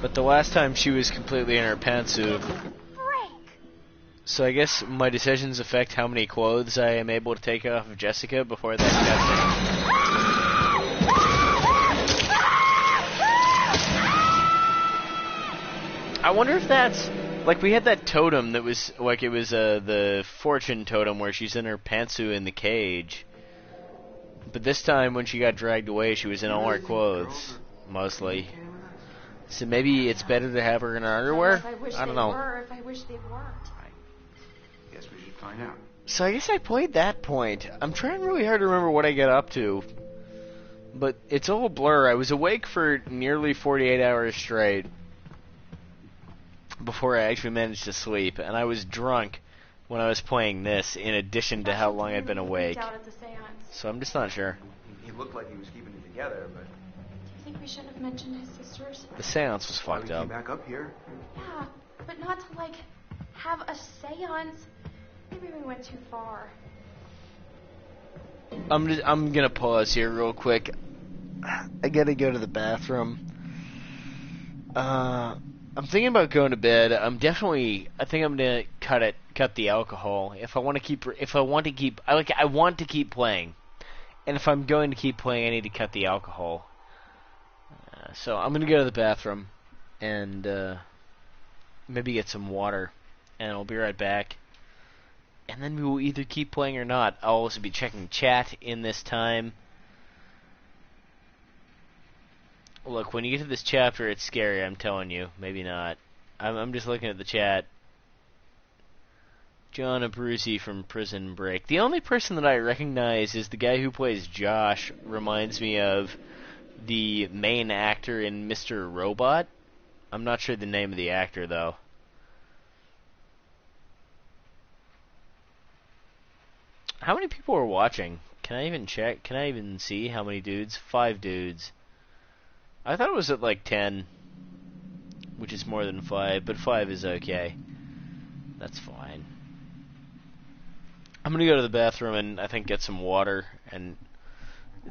But the last time she was completely in her pantsuit. So I guess my decisions affect how many clothes I am able to take off of Jessica before that happens. I wonder if that's like we had that totem that was like it was the fortune totem where she's in her pantsuit in the cage. But this time when she got dragged away, she was in all her clothes mostly. So maybe it's better to have her in her underwear? I don't know. If I wish they weren't. Guess we should find out. So I guess I played that point. I'm trying really hard to remember what I got up to. But it's all a blur. I was awake for nearly 48 hours straight before I actually managed to sleep. And I was drunk when I was playing this, in addition to how long I'd been awake. So I'm just not sure. He looked like he was keeping it together, but... Do you think we should have mentioned his sisters? The seance was fucked up. Back up here. Yeah, but not to, like, have a seance. Maybe we went too far. I'm gonna pause here real quick. I gotta go to the bathroom. I'm thinking about going to bed. I think I'm gonna cut the alcohol. I want to keep playing. And if I'm going to keep playing, I need to cut the alcohol. So I'm gonna go to the bathroom and maybe get some water, and I'll be right back. And then we will either keep playing or not. I'll also be checking chat in this time. Look, when you get to this chapter, it's scary, I'm telling you. Maybe not. I'm just looking at the chat. John Abruzzi from Prison Break. The only person that I recognize is the guy who plays Josh. Reminds me of the main actor in Mr. Robot. I'm not sure the name of the actor, though. How many people are watching? Can I even check? Can I even see how many dudes? 5 dudes. I thought it was at like 10, which is more than 5, but 5 is okay. That's fine. I'm gonna go to the bathroom and I think get some water, and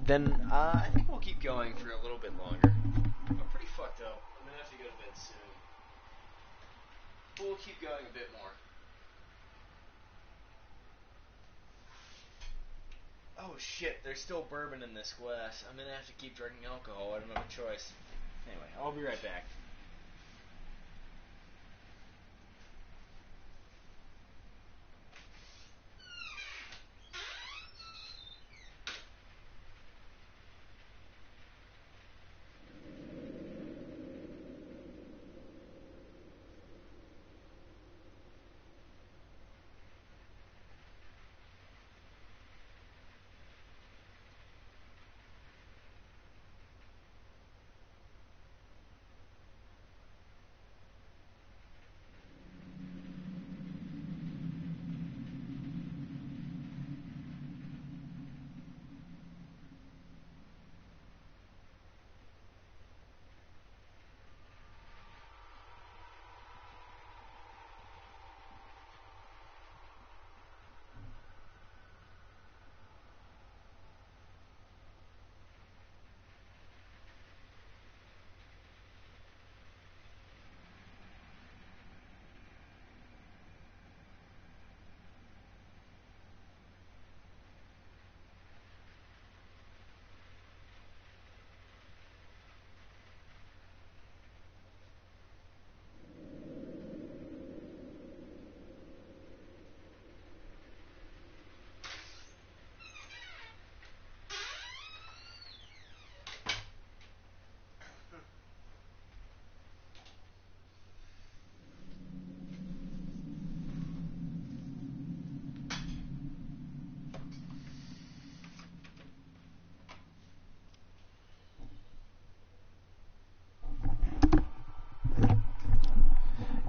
then I think we'll keep going for a little bit longer. I'm pretty fucked up. I'm gonna have to go to bed soon. But we'll keep going a bit more. Oh shit, there's still bourbon in this glass. I'm gonna have to keep drinking alcohol. I don't have a choice. Anyway, I'll be right back.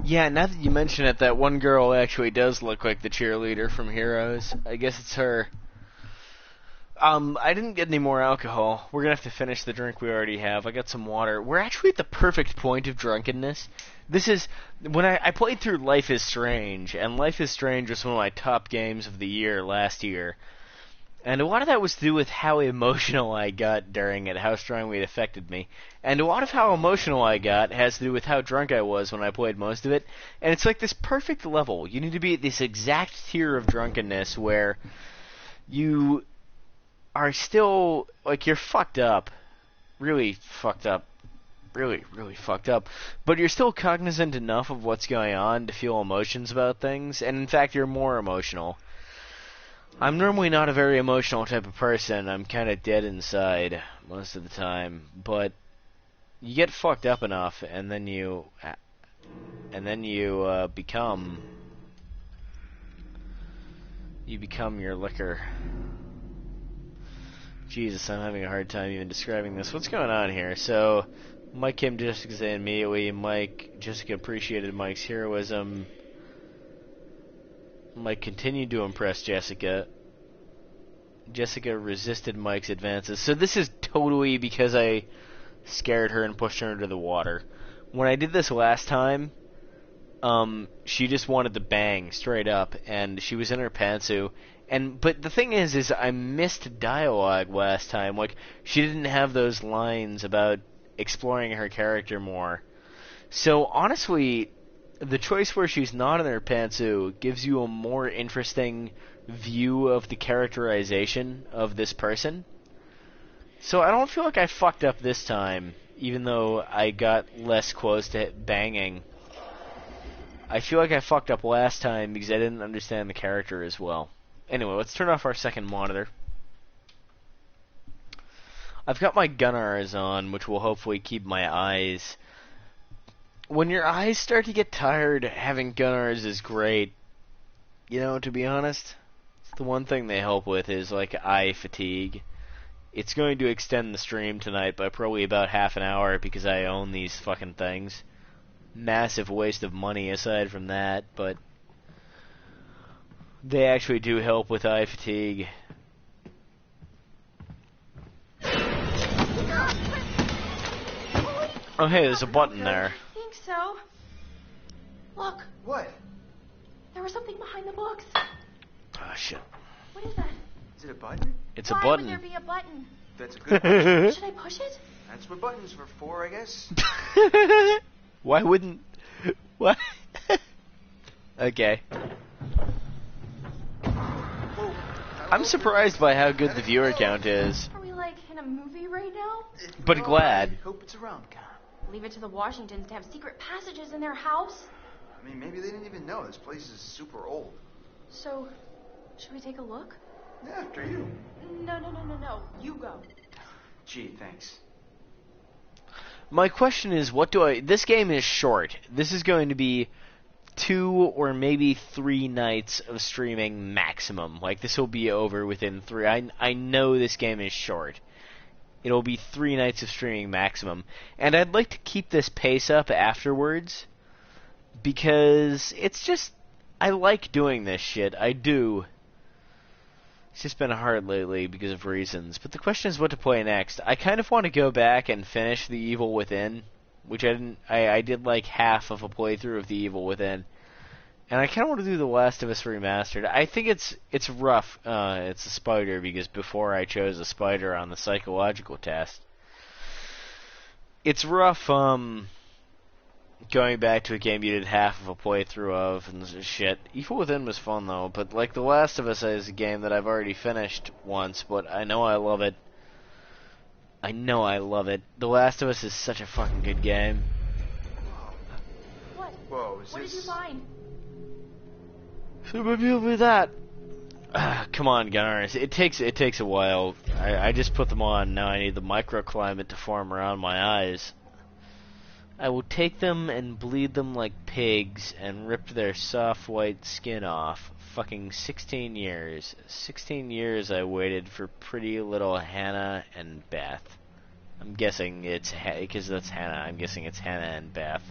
Yeah, now that you mention it, that one girl actually does look like the cheerleader from Heroes. I guess it's her. I didn't get any more alcohol. We're gonna have to finish the drink we already have. I got some water. We're actually at the perfect point of drunkenness. This is when I played through Life is Strange, and Life is Strange was one of my top games of the year last year. And a lot of that was to do with how emotional I got during it, how strongly it affected me. And a lot of how emotional I got has to do with how drunk I was when I played most of it. And it's like this perfect level. You need to be at this exact tier of drunkenness where you are still, like, you're fucked up. Really fucked up. Really, really fucked up. But you're still cognizant enough of what's going on to feel emotions about things. And in fact, you're more emotional. I'm normally not a very emotional type of person. I'm kind of dead inside most of the time. But you get fucked up enough, and then you become your liquor. Jesus, I'm having a hard time even describing this. What's going on here? So, Mike came to Jessica's aid immediately. Jessica appreciated Mike's heroism. Mike continued to impress Jessica. Jessica resisted Mike's advances. So this is totally because I scared her and pushed her into the water. When I did this last time, she just wanted to bang straight up, and she was in her pantsuit. But the thing is I missed dialogue last time. Like, she didn't have those lines about exploring her character more. So honestly, the choice where she's not in her pantsuit gives you a more interesting view of the characterization of this person. So I don't feel like I fucked up this time, even though I got less close to banging. I feel like I fucked up last time because I didn't understand the character as well. Anyway, let's turn off our second monitor. I've got my Gunnars on, which will hopefully keep my eyes. When your eyes start to get tired, having Gunnars is great. You know, to be honest, it's the one thing they help with is, like, eye fatigue. It's going to extend the stream tonight by probably about half an hour because I own these fucking things. Massive waste of money aside from that, but they actually do help with eye fatigue. Oh, hey, there's a button there. I think so. Look. What? There was something behind the books. Oh, shit. What is that? Is it a button? It's a Why button. would there be a button? That's a good button. Should I push it? That's what buttons are for, I guess. Why wouldn't... What? Okay. I'm surprised by how good the viewer count is. Are we, like, in a movie right now? But glad. I hope it's a rom-com. Leave it to the Washingtons to have secret passages in their house? I mean, maybe they didn't even know. This place is super old. So, should we take a look? Yeah, after you. No. You go. Gee, thanks. My question is, this game is short. This is going to be 2 or maybe 3 nights of streaming maximum. Like, this will be over within 3. I know this game is short. It'll be 3 nights of streaming maximum. And I'd like to keep this pace up afterwards, because it's just, I like doing this shit. I do. It's just been hard lately because of reasons. But the question is what to play next. I kind of want to go back and finish The Evil Within, which I didn't. I did like half of a playthrough of The Evil Within, and I kind of want to do The Last of Us Remastered. I think it's rough. It's a spider because before I chose a spider on the psychological test. It's rough. Going back to a game you did half of a playthrough of and shit. Evil Within was fun though, but like The Last of Us is a game that I've already finished once, but I know I love it. The Last of Us is such a fucking good game. What? Whoa, What did you find? So maybe it'll be that. Come on, Gunnars. It takes a while. I just put them on. Now I need the microclimate to form around my eyes. I will take them and bleed them like pigs and rip their soft white skin off. Fucking 16 years. 16 years I waited for pretty little Hannah and Beth. I'm guessing it's because that's Hannah. I'm guessing it's Hannah and Beth.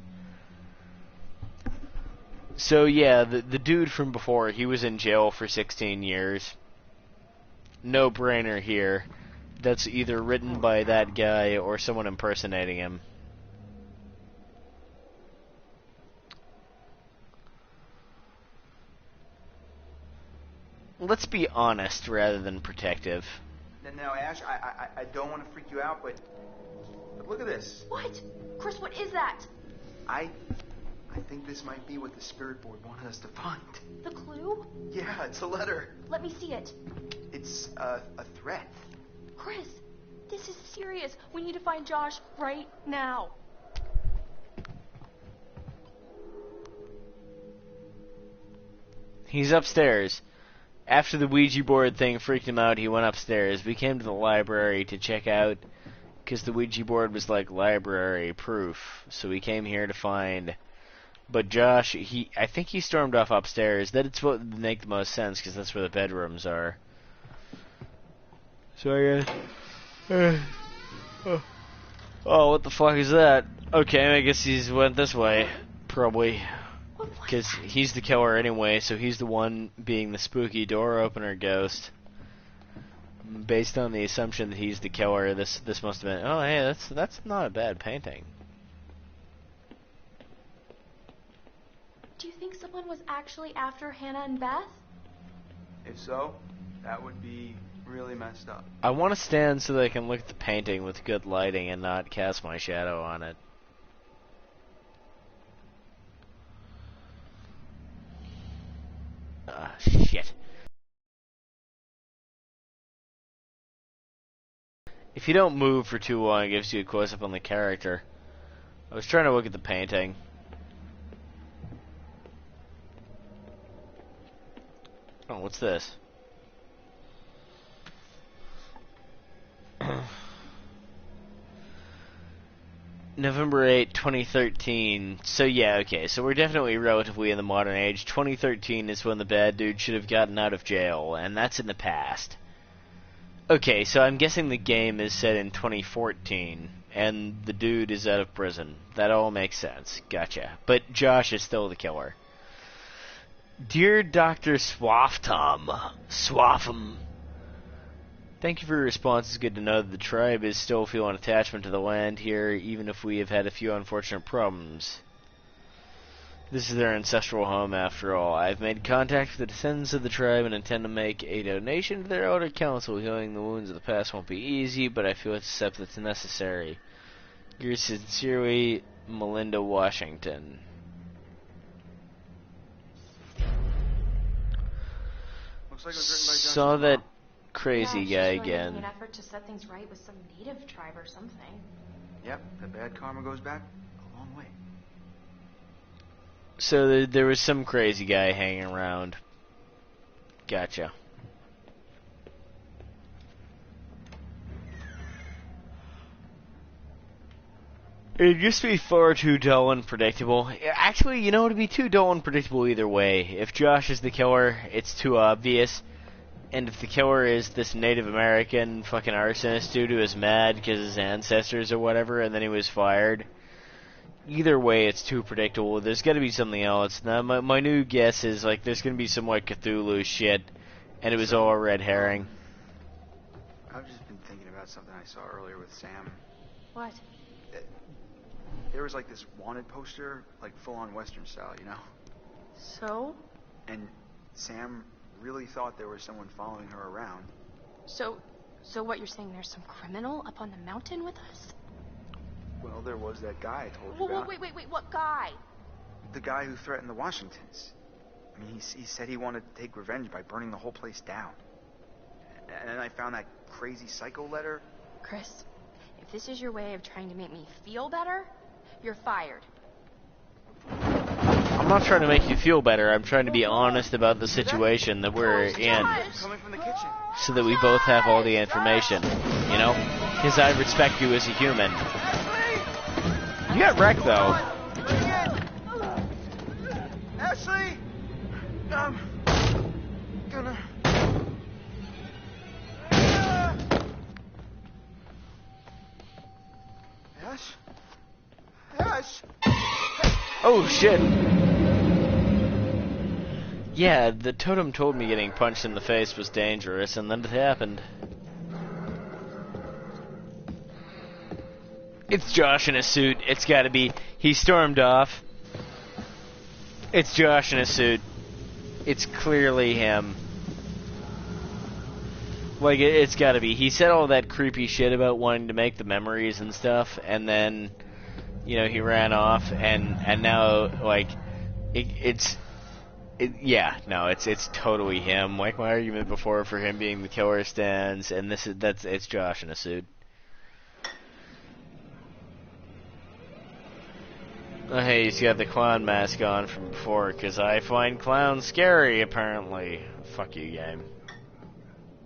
So yeah, the dude from before, he was in jail for 16 years. No brainer here. That's either written by that guy or someone impersonating him. let's be honest rather than protective. Now, Ash, I don't want to freak you out, but look at this. What? Chris, what is that? I think this might be what the spirit board wanted us to find. The clue? Yeah, it's a letter. Let me see it. It's a threat. Chris, this is serious. We need to find Josh right now. He's upstairs. After the Ouija board thing freaked him out, he went upstairs. We came to the library to check out, because the Ouija board was like library proof. So we came here to find... But Josh, I think he stormed off upstairs. That's what would make the most sense, because that's where the bedrooms are. So I guess... Oh, what the fuck is that? Okay, I guess he's went this way. Probably. Because he's the killer anyway, so he's the one being the spooky door opener ghost. Based on the assumption that he's the killer, this must have been... Oh, hey, that's not a bad painting. Do you think someone was actually after Hannah and Beth? If so, that would be really messed up. I want to stand so that I can look at the painting with good lighting and not cast my shadow on it. Shit. If you don't move for too long, it gives you a close-up on the character. I was trying to look at the painting. Oh, what's this? November 8, 2013. So yeah, okay, so we're definitely relatively in the modern age. 2013 is when the bad dude should have gotten out of jail, and that's in the past. Okay, so I'm guessing the game is set in 2014, and the dude is out of prison. That all makes sense. Gotcha. But Josh is still the killer. Dear Dr. Swaffham, thank you for your response. It's good to know that the tribe is still feeling attachment to the land here, even if we have had a few unfortunate problems. This is their ancestral home, after all. I've made contact with the descendants of the tribe and intend to make a donation to their elder council. Healing the wounds of the past won't be easy, but I feel it's a step that's necessary. Yours sincerely, Melinda Washington. Looks like it was written by Josh. Saw that crazy guy really again. making an effort to set things right with some native tribe or something. Yep, the bad karma goes back a long way. So there was some crazy guy hanging around. Gotcha. It used to be far too dull and predictable. Actually, you know, it'd be too dull and predictable either way. If Josh is the killer, it's too obvious. And if the killer is this Native American fucking arsonist dude who is mad because his ancestors or whatever, and then he was fired, either way, it's too predictable. There's got to be something else. Now, my new guess is, like, there's going to be some, like, Cthulhu shit, and it was all a red herring. I've just been thinking about something I saw earlier with Sam. What? There was, like, this wanted poster, like, full-on Western style, you know? So? And Sam really thought there was someone following her around. So what you're saying, there's some criminal up on the mountain with us? Well, there was that guy I told you about. Wait, what guy? The guy who threatened the Washingtons. I mean, he said he wanted to take revenge by burning the whole place down. And then I found that crazy psycho letter. Chris, if this is your way of trying to make me feel better, you're fired. I'm not trying to make you feel better. I'm trying to be honest about the situation that we're in, Coming from the kitchen. so that we both have all the information, you know? Because I respect you as a human. You got wrecked, though. Ashley! I'm gonna... Ash? Ash! Oh, shit. Yeah, the totem told me getting punched in the face was dangerous, and then it happened. It's Josh in a suit. It's gotta be. He stormed off. It's Josh in a suit. It's clearly him. Like, it's gotta be. He said all that creepy shit about wanting to make the memories and stuff, and then, you know, he ran off, and now, like, it's totally him. Like, my argument before for him being the killer stands, and it's Josh in a suit. Oh, hey, he's got the clown mask on from before, because I find clowns scary, apparently. Fuck you, game.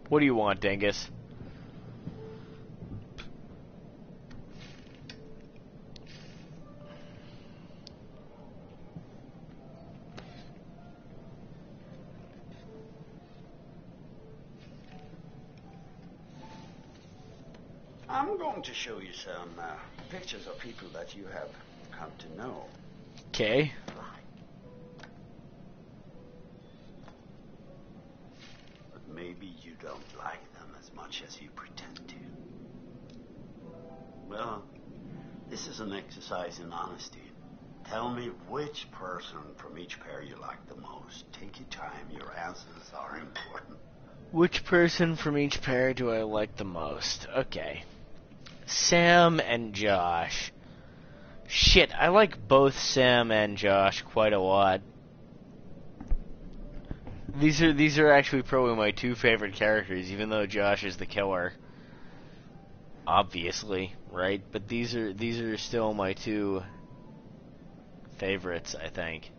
What do you want, Dingus? I'm going to show you some pictures of people that you have come to know. Okay. But maybe you don't like them as much as you pretend to. Well, this is an exercise in honesty. Tell me which person from each pair you like the most. Take your time. Your answers are important. Which person from each pair do I like the most? Okay. Sam and Josh. Shit, I like both Sam and Josh quite a lot. These are actually probably my two favorite characters, even though Josh is the killer. Obviously, right? But these are still my two favorites, I think.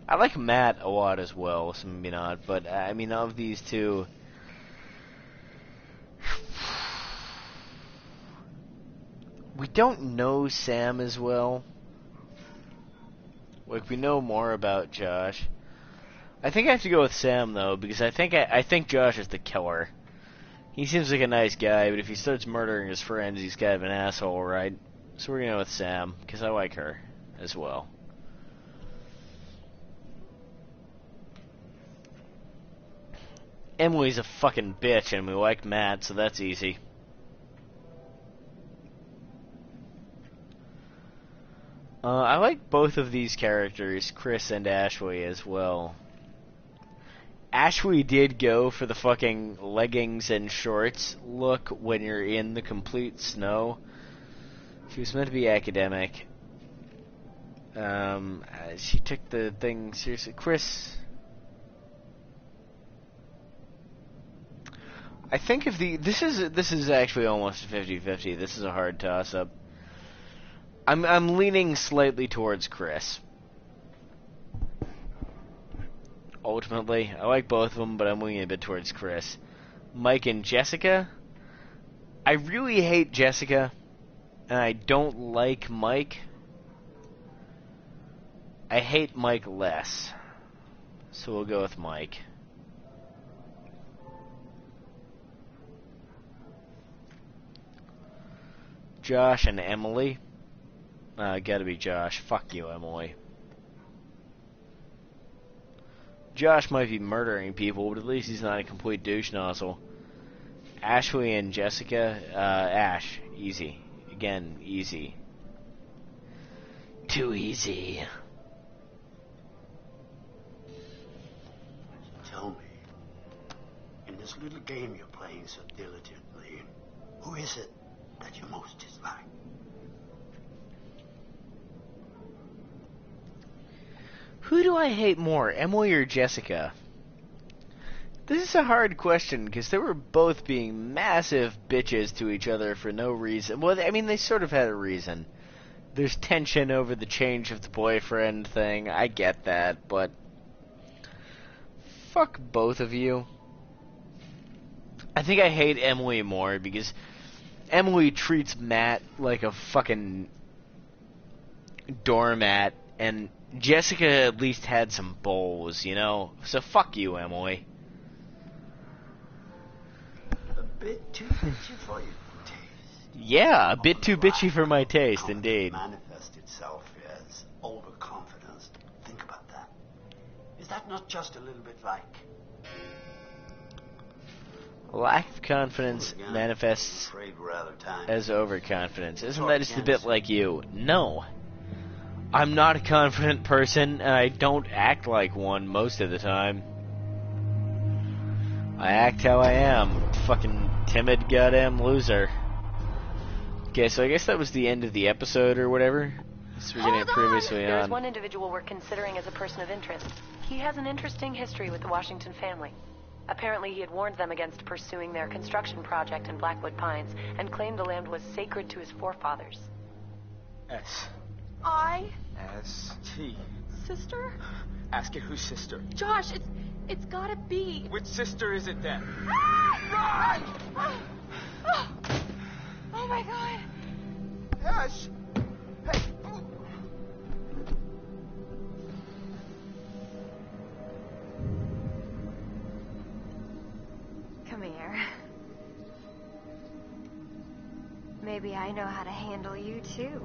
I like Matt a lot as well, so maybe not, but I mean, of these two, we don't know Sam as well. Like, we know more about Josh. I think I have to go with Sam, though, because I think Josh is the killer. He seems like a nice guy, but if he starts murdering his friends, he's kind of an asshole, right? So we're going to go with Sam, because I like her as well. Emily's a fucking bitch, and we like Matt, so that's easy. I like both of these characters, Chris and Ashley, as well. Ashley did go for the fucking leggings and shorts look when you're in the complete snow. She was meant to be academic. She took the thing seriously. Chris, I think if this is actually almost 50-50. This is a hard toss-up. I'm leaning slightly towards Chris. Ultimately, I like both of them, but I'm leaning a bit towards Chris. Mike and Jessica. I really hate Jessica, and I don't like Mike. I hate Mike less, so we'll go with Mike. Josh and Emily. Gotta be Josh. Fuck you, Emily. Josh might be murdering people, but at least he's not a complete douche nozzle. Ashley and Jessica. Ash. Easy. Again, easy. Too easy. Tell me, in this little game you're playing so diligently, who is it that you most dislike? Who do I hate more, Emily or Jessica? This is a hard question, because they were both being massive bitches to each other for no reason. Well, I mean, they sort of had a reason. There's tension over the change of the boyfriend thing. I get that, but fuck both of you. I think I hate Emily more, because Emily treats Matt like a fucking doormat, and Jessica at least had some balls, you know? So fuck you, Emily. A bit too bitchy for your taste. Yeah, a bit too bitchy for my taste, indeed. Manifest itself as overconfidence. Think about that. Is that not just a little bit like... Lack of confidence manifests as overconfidence. Isn't that just a bit like you? No. I'm not a confident person, and I don't act like one most of the time. I act how I am. Fucking timid goddamn loser. Okay, so I guess that was the end of the episode or whatever. So we're getting previously There's on. one individual we're considering as a person of interest. He has an interesting history with the Washington family. Apparently he had warned them against pursuing their construction project in Blackwood Pines and claimed the land was sacred to his forefathers. S. S-T. Sister? Ask it whose sister. Josh, it's gotta be. Which sister is it then? Run! Oh my god. Ash! Hey! Come here. Maybe I know how to handle you too.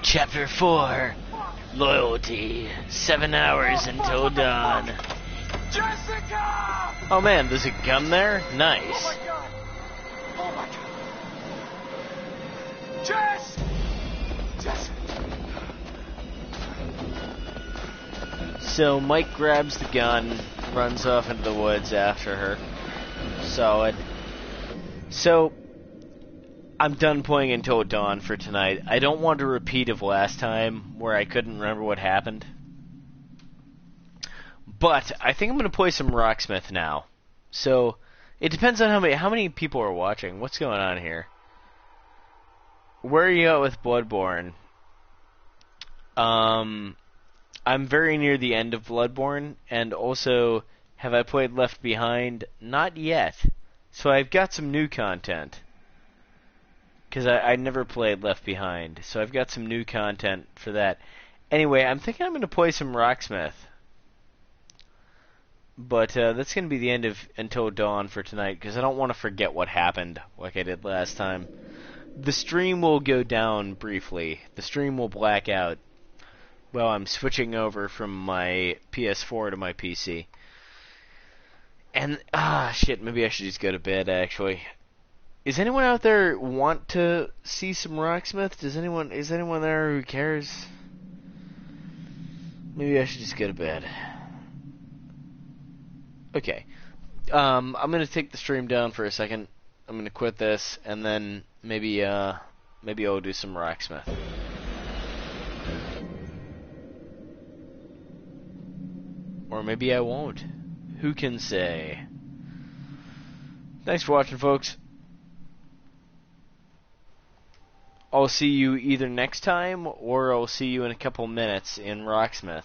Chapter 4. Loyalty. 7 hours until dawn. Jessica! Oh man, there's a gun there? Nice. Oh my god! Oh my god! Jess! Jess! So Mike grabs the gun, runs off into the woods after her. Solid. So, I'm done playing Until Dawn for tonight. I don't want a repeat of last time where I couldn't remember what happened. But I think I'm going to play some Rocksmith now. So, it depends on how many people are watching. What's going on here? Where are you at with Bloodborne? I'm very near the end of Bloodborne, and also, have I played Left Behind? Not yet. So I've got some new content. Because I never played Left Behind, so I've got some new content for that. Anyway, I'm thinking I'm going to play some Rocksmith. But that's going to be the end of Until Dawn for tonight, because I don't want to forget what happened like I did last time. The stream will go down briefly. The stream will black out. Well, I'm switching over from my PS4 to my PC. And, shit, maybe I should just go to bed, actually. Is anyone out there want to see some Rocksmith? Is anyone there who cares? Maybe I should just go to bed. Okay. I'm gonna take the stream down for a second. I'm gonna quit this, and then maybe I'll do some Rocksmith. Or maybe I won't. Who can say? Thanks for watching, folks. I'll see you either next time, or I'll see you in a couple minutes in Rocksmith.